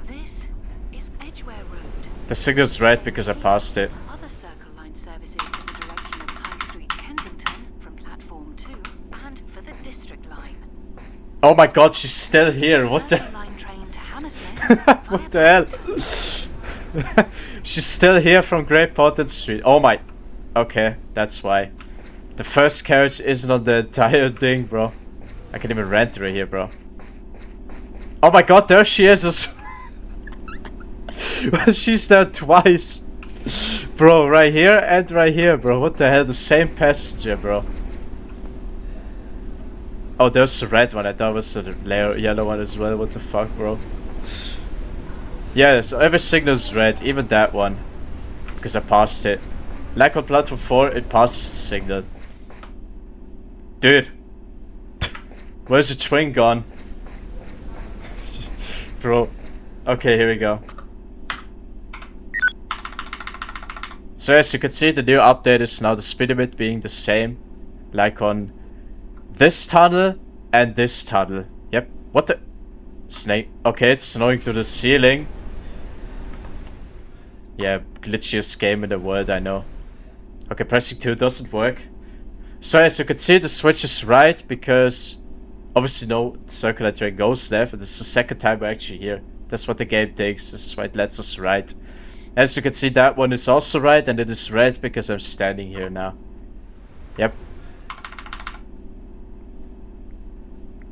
This is Edgware Road. The signal's red because I passed it. Other Circle Line services in the direction of High Street, Kensington from platform 2 and for the District Line. Oh my god, she's still here. What the? Circle Line train to Hammersmith What via the hell? Paddington. She's still here from Great Portland Street. Oh my. Okay, that's why. The first carriage isn't on the entire thing, bro. I can even rent her here, bro. Oh my god, there she is. She's there twice. Bro, right here and right here, bro. What the hell? The same passenger, bro. Oh, there's the red one. I thought it was the yellow one as well. What the fuck, bro? Yeah, so every signal's red, even that one. Because I passed it. Like on platform 4, it passes the signal. Dude. Where's the train gone? Bro. Okay, here we go. So as you can see, the new update is now the speed limit being the same, like on this tunnel and this tunnel. Yep. What the? Snake. Okay, it's snowing to the ceiling. Yeah, glitchiest game in the world, I know. Okay, pressing 2 doesn't work. So as you can see, the switch is right because obviously no circular train goes left. This is the second time we're actually here. That's what the game thinks. This is why it lets us right. As you can see, that one is also right, and it is red because I'm standing here now. Yep.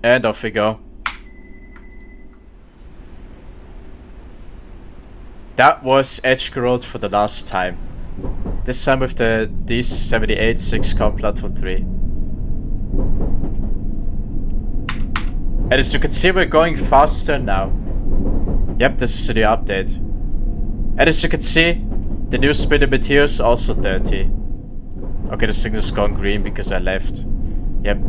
And off we go. That was Edgware for the last time. This time with the D78 6-com platform 3. And as you can see, we're going faster now. Yep, this is the update. And as you can see, the new speed limit here is also 30. Okay, the signal's gone green because I left. Yep.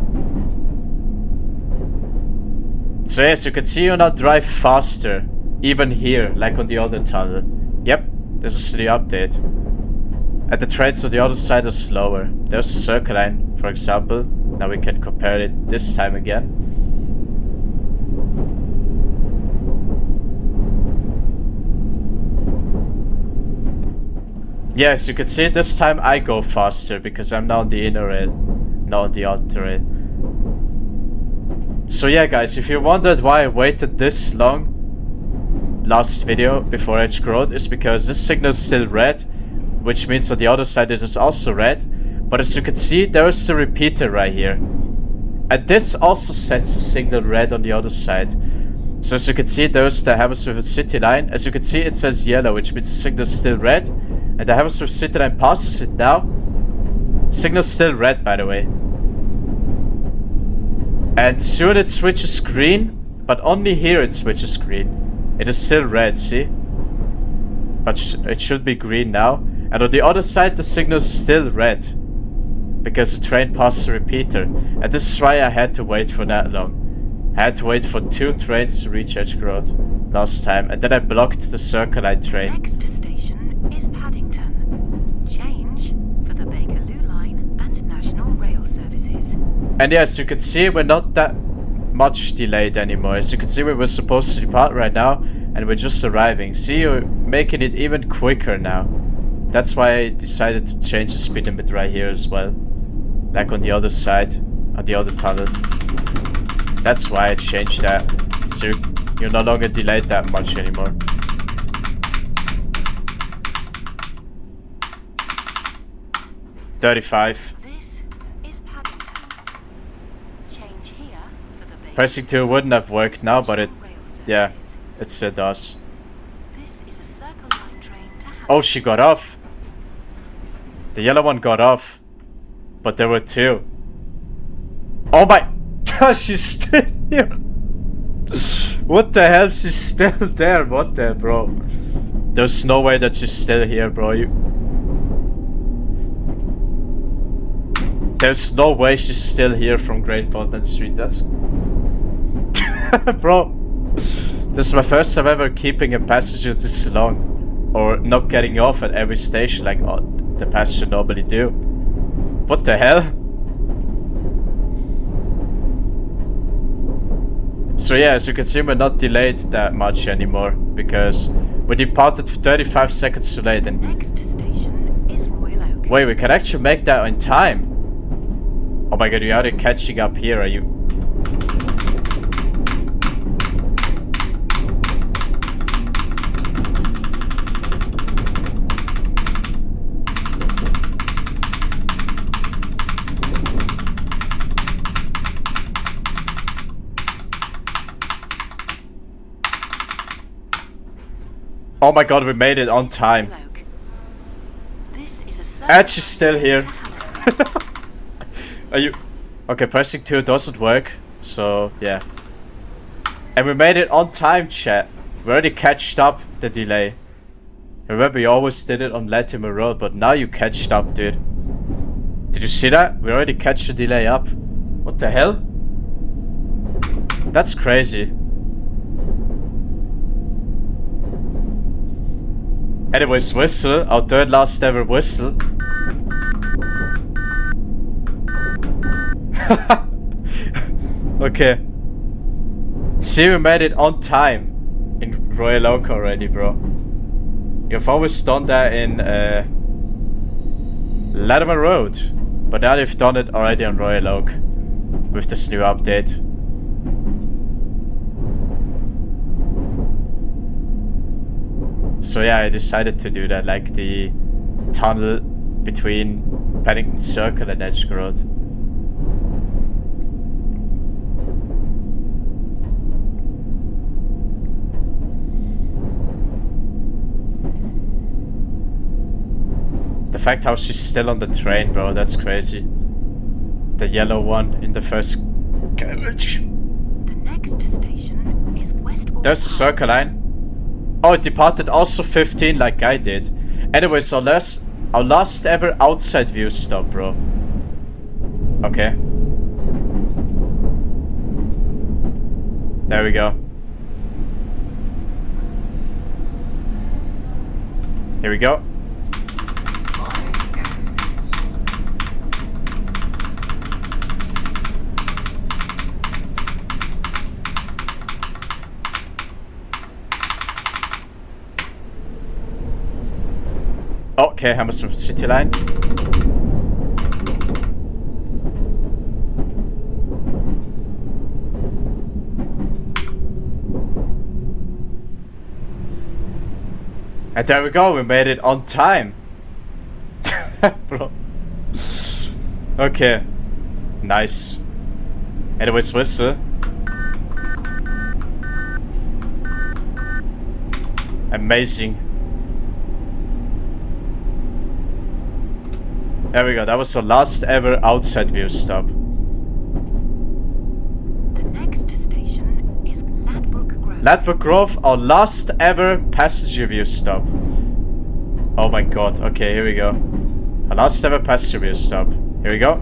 So as you can see, you now drive faster. Even here, like on the other tunnel. Yep, this is the update. And the trains on the other side are slower. There's the circle line, for example. Now we can compare it this time again. Yes, you can see this time I go faster because I'm now on the inner rail, not on the outer rail. So yeah guys, if you wondered why I waited this long last video before Edgware, is because this signal is still red, which means on the other side it is also red. But as you can see, there is the repeater right here. And this also sets the signal red on the other side. So as you can see, there's the Hammersmith City line. As you can see, it says yellow, which means the signal is still red. And the Hammersmith City line passes it now. Signal's still red, by the way. And soon it switches green, but only here it switches green. It is still red, see? But it should be green now. And on the other side, the signal is still red. Because the train passed the repeater. And this is why I had to wait for that long. I had to wait for 2 trains to reach Edgware last time. And then I blocked the Circle Line train. Next station is Paddington. Change for the Bakerloo Line and National Rail Services. And yes, you can see we're not that much delayed anymore. As you can see, we were supposed to depart right now. And we're just arriving. See, you're making it even quicker now. That's why I decided to change the speed limit right here as well. Like on the other side, on the other tunnel. That's why I changed that. So you're no longer delayed that much anymore. $35. This is Paddington. Change here for the Bakerloo Pressing 2 wouldn't have worked now, but it, Rail Services. yeah, it still does. This is a Circle Line train to Oh, she got off. The yellow one got off. But there were 2. Oh my gosh, she's still here. What the hell? She's still there. What the, bro? There's no way that she's still here, bro. There's no way she's still here from Great Portland Street. That's... Bro. This is my first time ever keeping a passenger this long. Or not getting off at every station like the passenger normally do. What the hell? So yeah, as you can see, we're not delayed that much anymore because we departed 35 seconds too late. And Next station is Royal Oak. wait, we can actually make that in time. Oh my god, you are catching up here, are you? Oh my god, we made it on time. Royal Oak. This is a Circle And she's still Line here. to Hammersmith. Are you... Okay, pressing 2 doesn't work. So, yeah. And we made it on time, chat. We already catched up the delay. Remember, you always did it on Latimer Road, but now you catched up, dude. Did you see that? We already catch the delay up. What the hell? Anyways, whistle. Our third last ever whistle. Okay. See, we made it on time in Royal Oak already, bro. You've always done that in Latimer Road. But now they've done it already on Royal Oak with this new update. So yeah, I decided to do that, like the tunnel between Paddington Circle and Edgware Road. The fact how she's still on the train, bro, that's crazy. The yellow one in the first carriage. The next station is Westbourne. There's the Circle Line. Oh, it departed also 15 like I did. Anyways, our last ever outside view stop, bro. Okay. There we go. Here we go. Okay, Hammersmith City Line. And there we go, we made it on time. Bro. Okay. Nice. Anyways, whistle. Amazing. There we go, that was the last ever outside view stop. The next station is Ladbroke Grove. Ladbroke Grove, our last ever passenger view stop. Oh my god, okay, here we go. Our last ever passenger view stop. Here we go.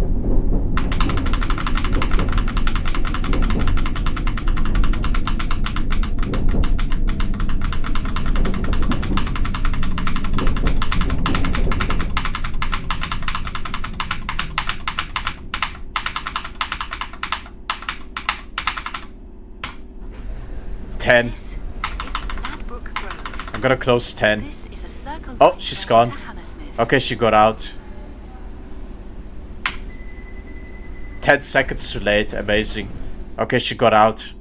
This is Ladbroke Grove. I'm gonna close 10. This is a circle Oh, line she's train gone. to Hammersmith. Okay, she got out. 10 seconds too late, amazing. Okay, she got out.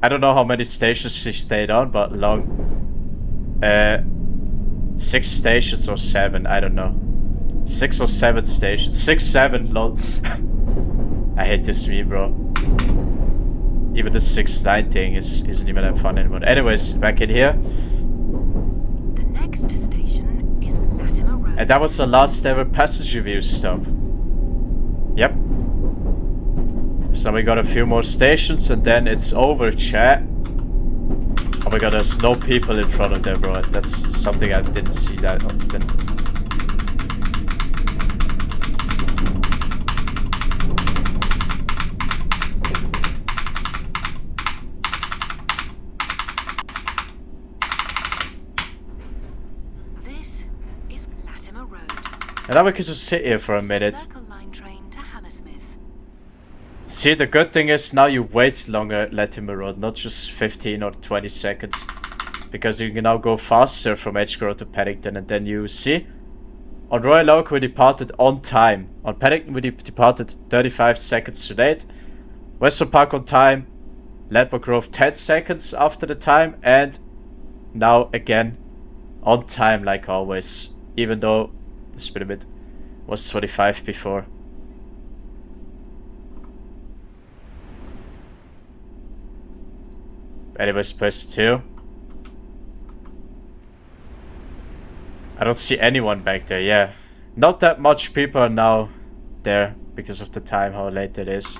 I don't know how many stations she stayed on, but long. 6 stations or 7, I don't know. 6 or 7 stations. 6, 7, lol. I hate this meme, bro. Even the 6-9 thing isn't even that fun anymore. Anyways, back in here. The next station is Latimer Road. And that was the last ever passenger view stop. Yep. So we got a few more stations and then it's over, chat. Oh my god, there's no people in front of there, bro. That's something I didn't see that often. And now we can just sit here for a minute. Circle line train to Hammersmith. See, the good thing is now you wait longer at Latimer Road, not just 15 or 20 seconds. Because you can now go faster from Edgware to Paddington, and then you see. On Royal Oak we departed on time. On Paddington we departed 35 seconds too late. Western Park on time. Ladbroke Grove 10 seconds after the time. And now again on time like always. Even though the speed limit was 25 before. Anyways, press 2. I don't see anyone back there, yeah. Not that much people are now there because of the time, how late it is.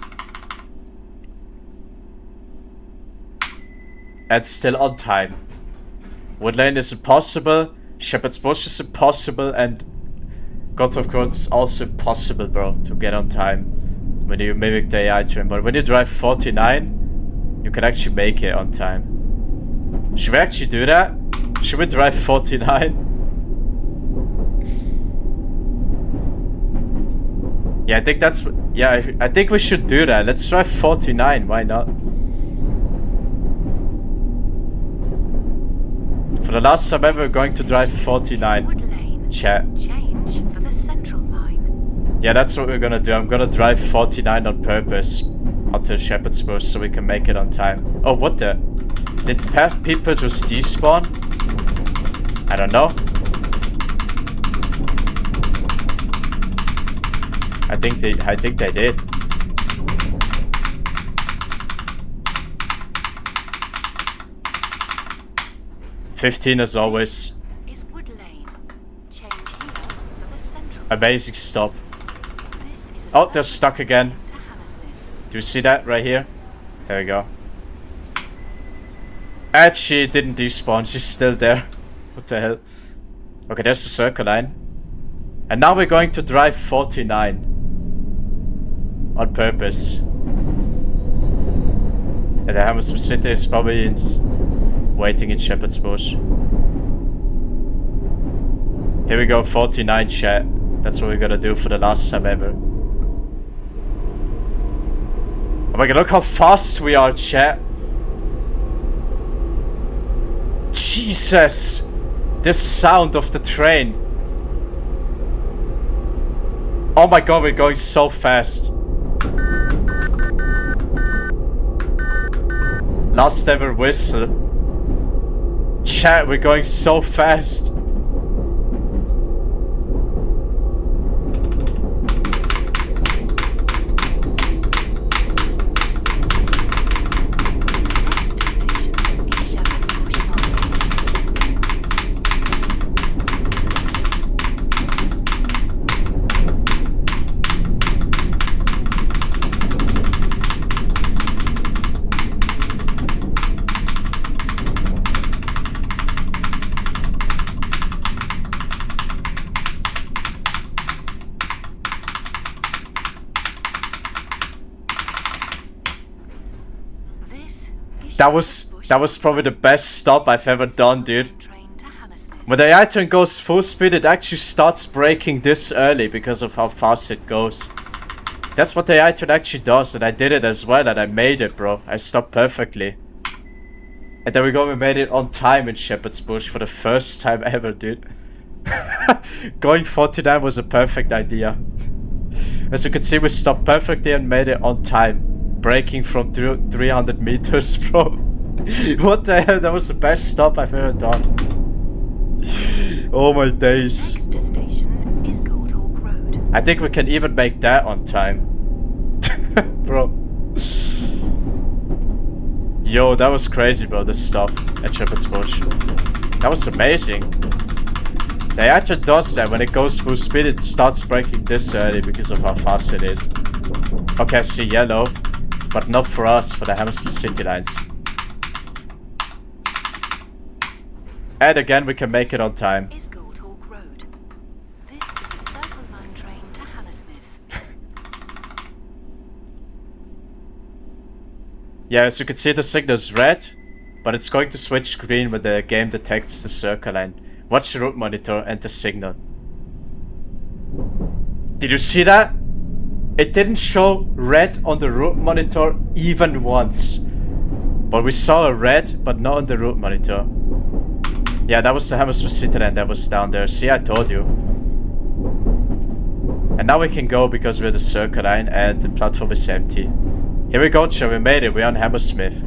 And still on time. Wood Lane is impossible, Shepherd's Bush is impossible, and Gotthard Court is also impossible, bro, to get on time when you mimic the AI train. But when you drive 49, you can actually make it on time. Should we actually do that? Should we drive 49? Yeah, I think that's... Yeah, I think we should do that. Let's try 49. Why not? For the last time ever, we're going to drive 49. Chat. Change for the central line. Yeah, that's what we're gonna do. I'm gonna drive 49 on purpose until Shepherd's Bush so we can make it on time. Oh, what the? Did past people just despawn? I don't know. I think they did. $15 as always. Is Wood Lane. Change here for the central. Amazing stop. This is a Oh, they're stuck again. to Hammersmith. Do you see that right here? There we go. And she didn't despawn. She's still there. What the hell? Okay, there's the circle line. And now we're going to drive 49. On purpose. And the Hammersmith City is probably waiting in Shepherd's Bush. Here we go, 49 chat. That's what we're gonna do for the last time ever. Oh my god, look how fast we are, chat. Jesus! This sound of the train. Oh my god, we're going so fast. Last ever whistle. Chat, we're going so fast. That was probably the best stop I've ever done, dude. Train to Hammersmith. When the I-turn goes full speed, it actually starts braking this early because of how fast it goes. That's what the I-turn actually does, and I did it as well, and I made it, bro. I stopped perfectly. And there we go, we made it on time in Shepherd's Bush for the first time ever, dude. Going 49 was a perfect idea. As you can see, we stopped perfectly and made it on time. Braking from 300 meters, bro. What the hell? That was the best stop I've ever done. Oh my days. Next station is Goldhawk Road. I think we can even make that on time. Bro. Yo, that was crazy, bro, this stop at Shepherd's Bush. That was amazing. The actually does that. When it goes full speed, it starts braking this early because of how fast it is. Okay, I see yellow. But not for us, for the Hammersmith City lines. And again, we can make it on time. Is Goldhawk Road. This is a Circle Line train to Hammersmith. Yeah, as you can see, the signal's red, but it's going to switch green when the game detects the circle line. Watch the route monitor and the signal. Did you see that? It didn't show red on the route monitor even once. But we saw a red, but not on the route monitor. Yeah, that was the Hammersmith City line that was down there. See, I told you. And now we can go because we're the circle line and the platform is empty. Here we go, Joe. We made it. We're on Hammersmith.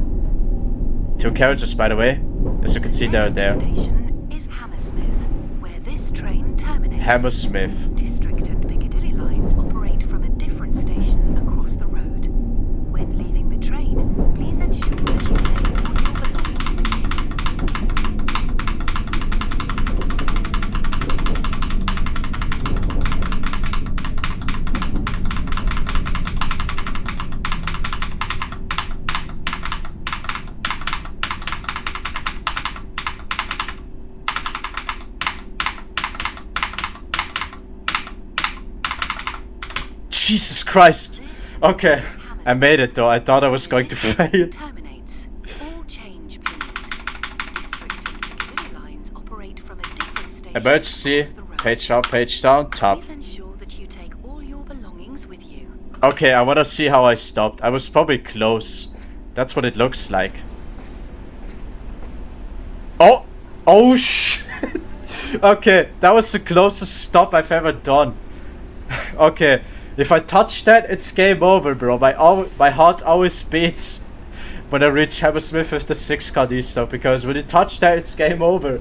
2 carriages, by the way. As you can see, they're there. Station is Hammersmith, where this train terminates. Hammersmith. District and Piccadilly lines operate from a different station across the road. When leaving the train, please ensure that you take all your belongings with you. Jesus Christ. Okay. I made it though. I thought I was going to fail. Terminates. All change pins. District and Piccadilly lines operate from a different station Emergency. across the road. Page up, page down, top. Please ensure that you take all your belongings with Okay, I wanna see how I stopped. I was probably close. That's what it looks like. Oh! Oh shit! Okay, that was the closest stop I've ever done. Okay, if I touch that, it's game over, bro. My heart always beats when I reach Hammersmith with the 6-car D-stop, because when you touch that, it's game over.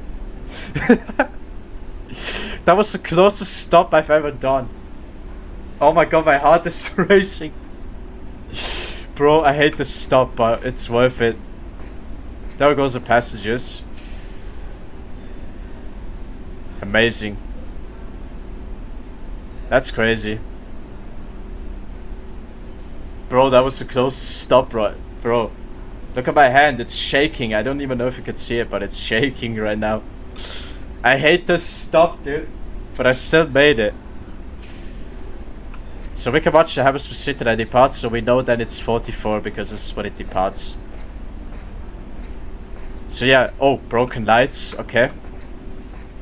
That was the closest stop I've ever done. Oh my god, my heart is racing. Bro, I hate this stop, but it's worth it. There goes the passengers. Amazing. That's crazy. Bro, that was the closest stop, bro. Look at my hand, it's shaking. I don't even know if you can see it, but it's shaking right now. I hate this stop, dude. But I still made it. So we can watch the Hammersmith City line depart, so we know that it's 44 because this is when it departs. So yeah, oh, broken lights, okay.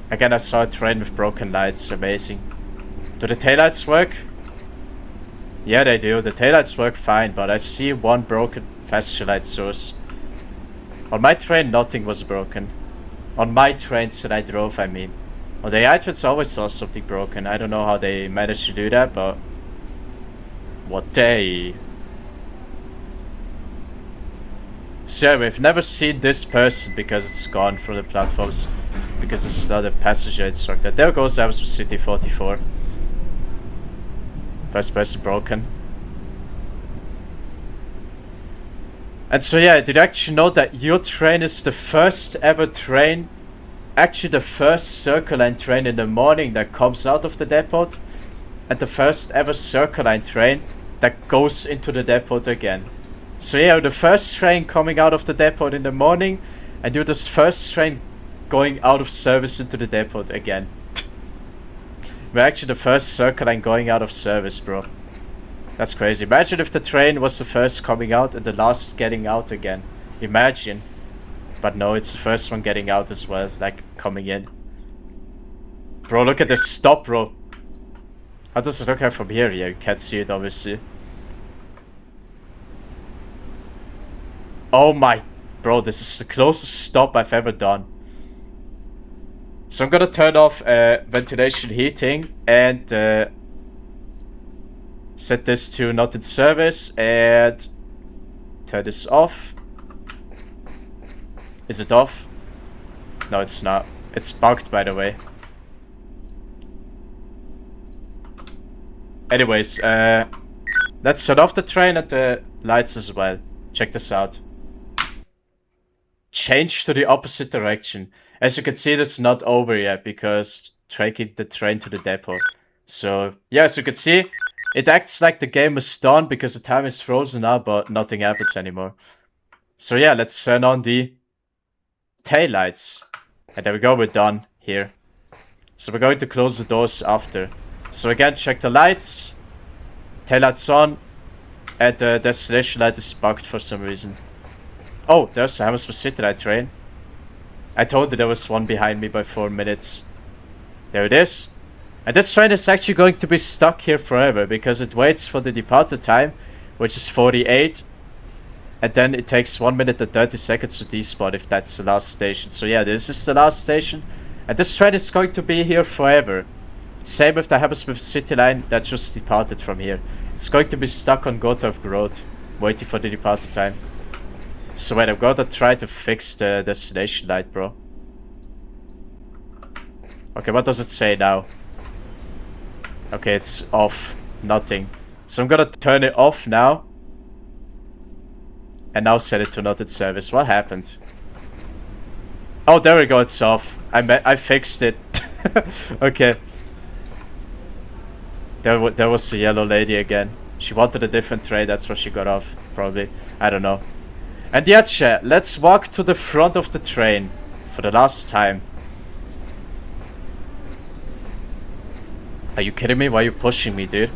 Again, I saw a train with broken lights, amazing. Do the taillights work? Yeah, they do. The taillights work fine, but I see one broken passenger light source. On my train, nothing was broken. On my trains that I drove, I mean. On the I-trains, I always saw something broken. I don't know how they managed to do that, but... what day? So yeah, we've never seen this person because it's gone from the platforms. Because it's not a passenger instructor. There goes Hammersmith City 44. First person broken. And so yeah, did you actually know that your train is the first ever train, actually the first Circle Line train in the morning that comes out of the depot, and the first ever Circle Line train that goes into the depot again. So yeah, the first train coming out of the depot in the morning, and you're the first train going out of service into the depot again. We're actually the first Circle Line going out of service, bro. That's crazy. Imagine if the train was the first coming out and the last getting out again. Imagine. But no, it's the first one getting out as well, like coming in. Bro, look at this stop, bro. How does it look like from here? Yeah, you can't see it, obviously. Oh my... Bro, this is the closest stop I've ever done. So I'm gonna turn off ventilation heating and set this to not in service and turn this off. Is it off? No, it's not. It's bugged, by the way. Anyways, let's turn off the train and the lights as well. Check this out. Change to the opposite direction. As you can see, it's not over yet because taking the train to the depot. So, yeah, as you can see, it acts like the game is done because the time is frozen now, but nothing happens anymore. So, yeah, let's turn on the taillights. And there we go, we're done here. So, we're going to close the doors after. So, again, check the lights. Taillights on. And the destination light is bugged for some reason. Oh, there's the Hammersmith City Line train. I told you there was one behind me by 4 minutes. There it is. And this train is actually going to be stuck here forever because it waits for the departure time, which is 48. And then it takes 1 minute and 30 seconds to despot if that's the last station. So yeah, this is the last station. And this train is going to be here forever. Same with the Hammersmith City Line that just departed from here. It's going to be stuck on Gotthard Road, waiting for the departure time. So wait, I've got to try to fix the destination light, bro. Okay, what does it say now? Okay, it's off. Nothing. So I'm gonna turn it off now. And now set it to not in service. What happened? Oh, there we go, it's off. I fixed it. Okay. There was the yellow lady again. She wanted a different train, that's why she got off. Probably. I don't know. And yeah, chat, let's walk to the front of the train for the last time. Are you kidding me? Why are you pushing me, dude?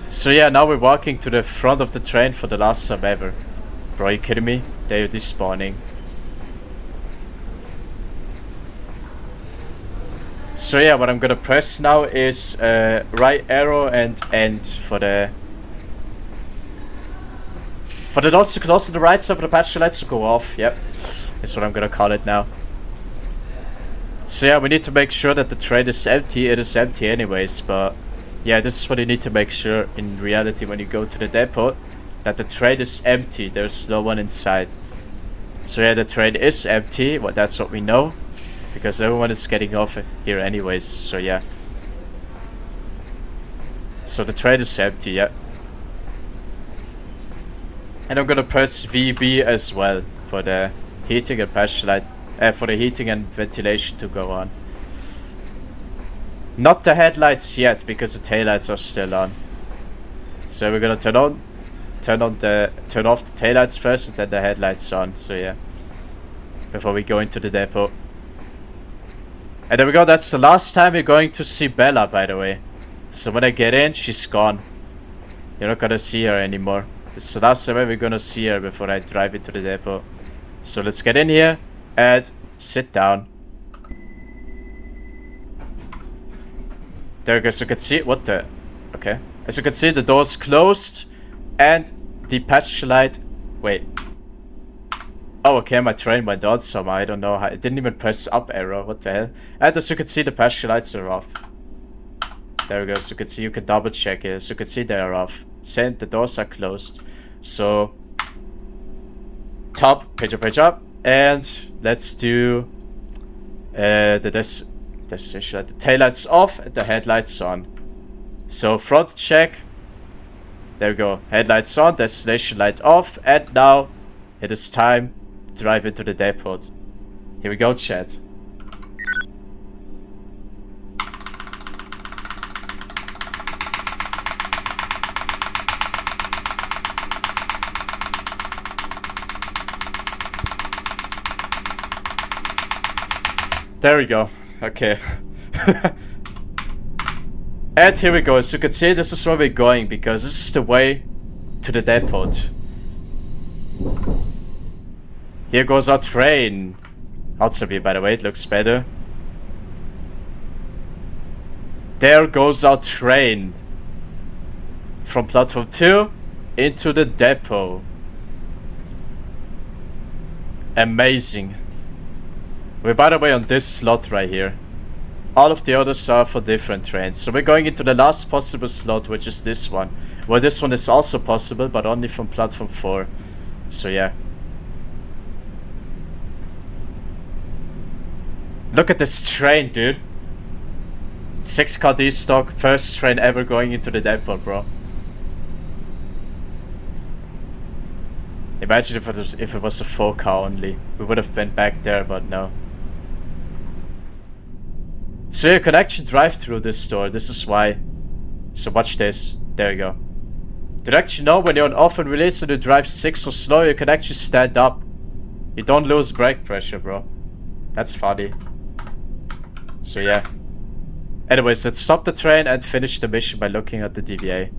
So yeah, now we're walking to the front of the train for the last time ever. Bro, are you kidding me? They're despawning. So yeah, what I'm gonna press now is right arrow and end for the doors to close on the right side for the passenger lights to go off. Yep, that's what I'm gonna call it now. So yeah, we need to make sure that the train is empty. It is empty anyways, but yeah, this is what you need to make sure in reality when you go to the depot, that the train is empty. There's no one inside. So yeah, the train is empty. Well, that's what we know, because everyone is getting off here anyways. So yeah. So the train is empty, yeah. And I'm gonna press VB as well for the heating and passenger light, for the heating and ventilation to go on. Not the headlights yet, because the taillights are still on. So we're gonna turn off the taillights first, and then the headlights on. So yeah, before we go into the depot. And there we go. That's the last time we're going to see Bella, by the way. So when I get in, she's gone. You're not gonna see her anymore. This is the last time we're gonna see her before I drive into the depot. So let's get in here and sit down. There, as you can see, what the... Okay. As you can see, the door's closed and the passenger light... Wait. Oh, okay, my train went on somehow. I don't know how. I didn't even press up arrow. What the hell? And as you can see, the passenger lights are off. There we go. So you can see, you can double check it. So you can see they are off. Same, the doors are closed. So, page up, and let's do the destination light. The taillights off and the headlights on. So front check. There we go. Headlights on, destination light off, and now it is time to drive into the depot. Here we go, chat. There we go. Okay. And here we go. As you can see, this is where we're going, because this is the way to the depot. Here goes our train. Also, by the way, it looks better. There goes our train. From platform 2 into the depot. Amazing. We're, by the way, on this slot right here. All of the others are for different trains. So we're going into the last possible slot, which is this one. Well, this one is also possible, but only from platform 4. So yeah. Look at this train, dude. 6-car D-stock, first train ever going into the depot, bro. Imagine if it was a 4-car only. We would have been back there, but no. So you can actually drive through this door. This is why. So watch this. There you go. Did you actually know when you're on off and release and you drive 6 or slow, you can actually stand up. You don't lose brake pressure, bro. That's funny. So yeah. Anyways, let's stop the train and finish the mission by looking at the DVA.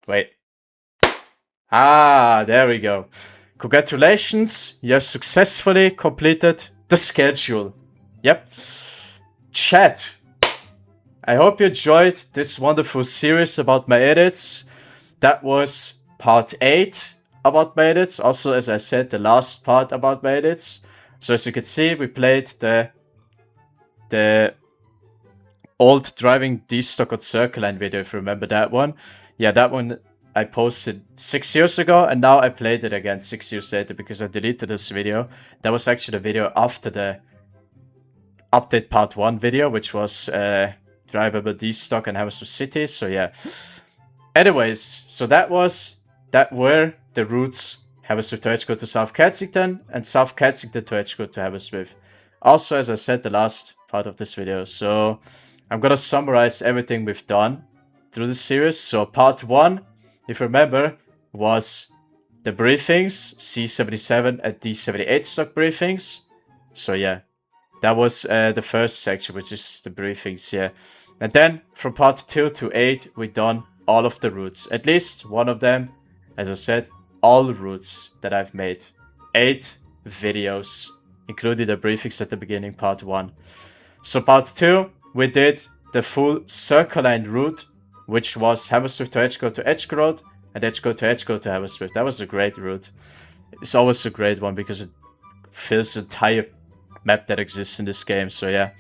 Wait. Ah, there we go. Congratulations, you have successfully completed the schedule. Yep. Chat. I hope you enjoyed this wonderful series about my edits. That was part 8 about my edits. Also, as I said, the last part about my edits. So as you can see, we played the old driving D-stock on Circle Line video, if you remember that one. Yeah, that one I posted 6 years ago, and now I played it again 6 years later because I deleted this video. That was actually the video after the update part 1 video, which was drivable D-stock and Hammersmith City. So yeah. Anyways, so that were the routes: Hammersmith to Edgware to South Kensington, and South Kensington to Edgware to Hammersmith. Also, as I said, the last part of this video. So I'm gonna summarize everything we've done through the series. So part 1, if you remember, was the briefings, C77 and D78 stock briefings. So yeah, that was the first section, which is the briefings, yeah. And then from part 2 to 8, we done all of the routes. At least one of them, as I said, all routes that I've made. 8 videos, including the briefings at the beginning, part 1. So part 2, we did the full Circle Line route, which was Hammersmith to Edgware to Edgware and Edgware to Hammersmith. That was a great route. It's always a great one because it fills the entire map that exists in this game, so yeah.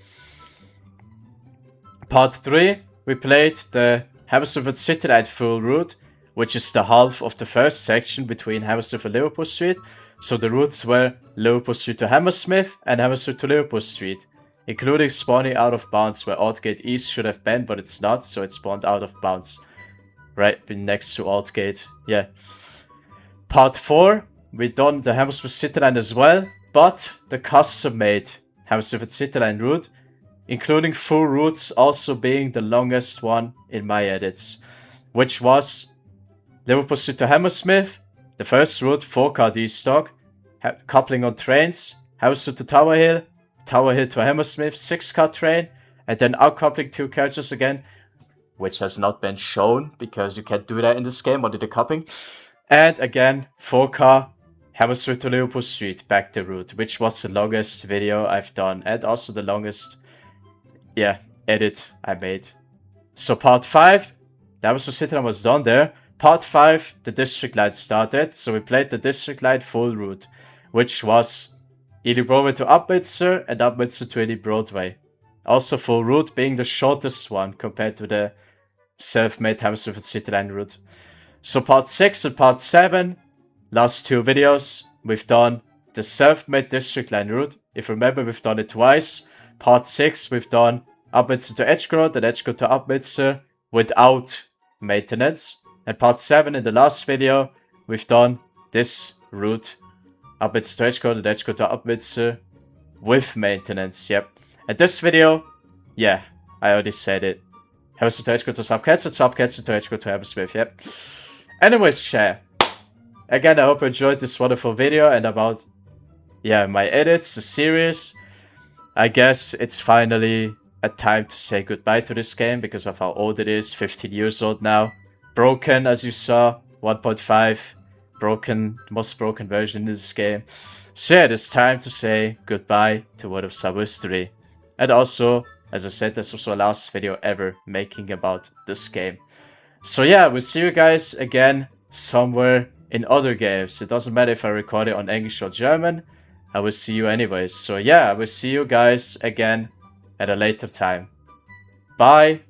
Part 3, we played the Hammersmith City Line full route, which is the half of the first section between Hammersmith and Liverpool Street. So the routes were Liverpool Street to Hammersmith and Hammersmith to Liverpool Street, including spawning out of bounds where Aldgate East should have been, but it's not, so it spawned out of bounds. Right next to Aldgate, yeah. Part 4, we done the Hammersmith City Line as well, but the custom-made Hammersmith City Line route, including full routes also being the longest one in my edits, which was Liverpool Street to Hammersmith, the first route, 4-car D-stock, coupling on trains, Hammersmith to Tower Hill to Hammersmith, 6-car train, and then outcoupling 2 carriages again, which has not been shown because you can't do that in this game, only the coupling. And again, 4-car Hammersmith to Liverpool Street, back the route, which was the longest video I've done, and also the longest, edit I made. So part 5, that was the City Line was done there. Part 5, the District Line started, so we played the District Line full route, which was Ely Broadway to Upminster and Upminster to Ely Broadway. Also full route being the shortest one compared to the self-made Hammersmith City Line route. So part 6 and part 7, last 2 videos, we've done the self-made District Line route. If you remember, we've done it twice. Part 6, we've done Upminster to Edgware and Edgware to Upminster without maintenance. And part 7, in the last video, we've done this route, Upminster to Edgware and Edgware to Upminster with maintenance, yep. And this video, I already said it. Hammersmith to Edgware to South Kensington, South Kensington to Edgware to Hammersmith, yep. Anyways, chat. Again, I hope you enjoyed this wonderful video and about, my edits, the series. I guess it's finally a time to say goodbye to this game because of how old it is, 15 years old now. Broken, as you saw, 1.5, broken, most broken version in this game. So yeah, it's time to say goodbye to World of Subways 3. And also, as I said, this was the last video ever making about this game. So yeah, we'll see you guys again somewhere in other games. It doesn't matter if I record it on English or German. I will see you anyways. So yeah, I will see you guys again at a later time. Bye.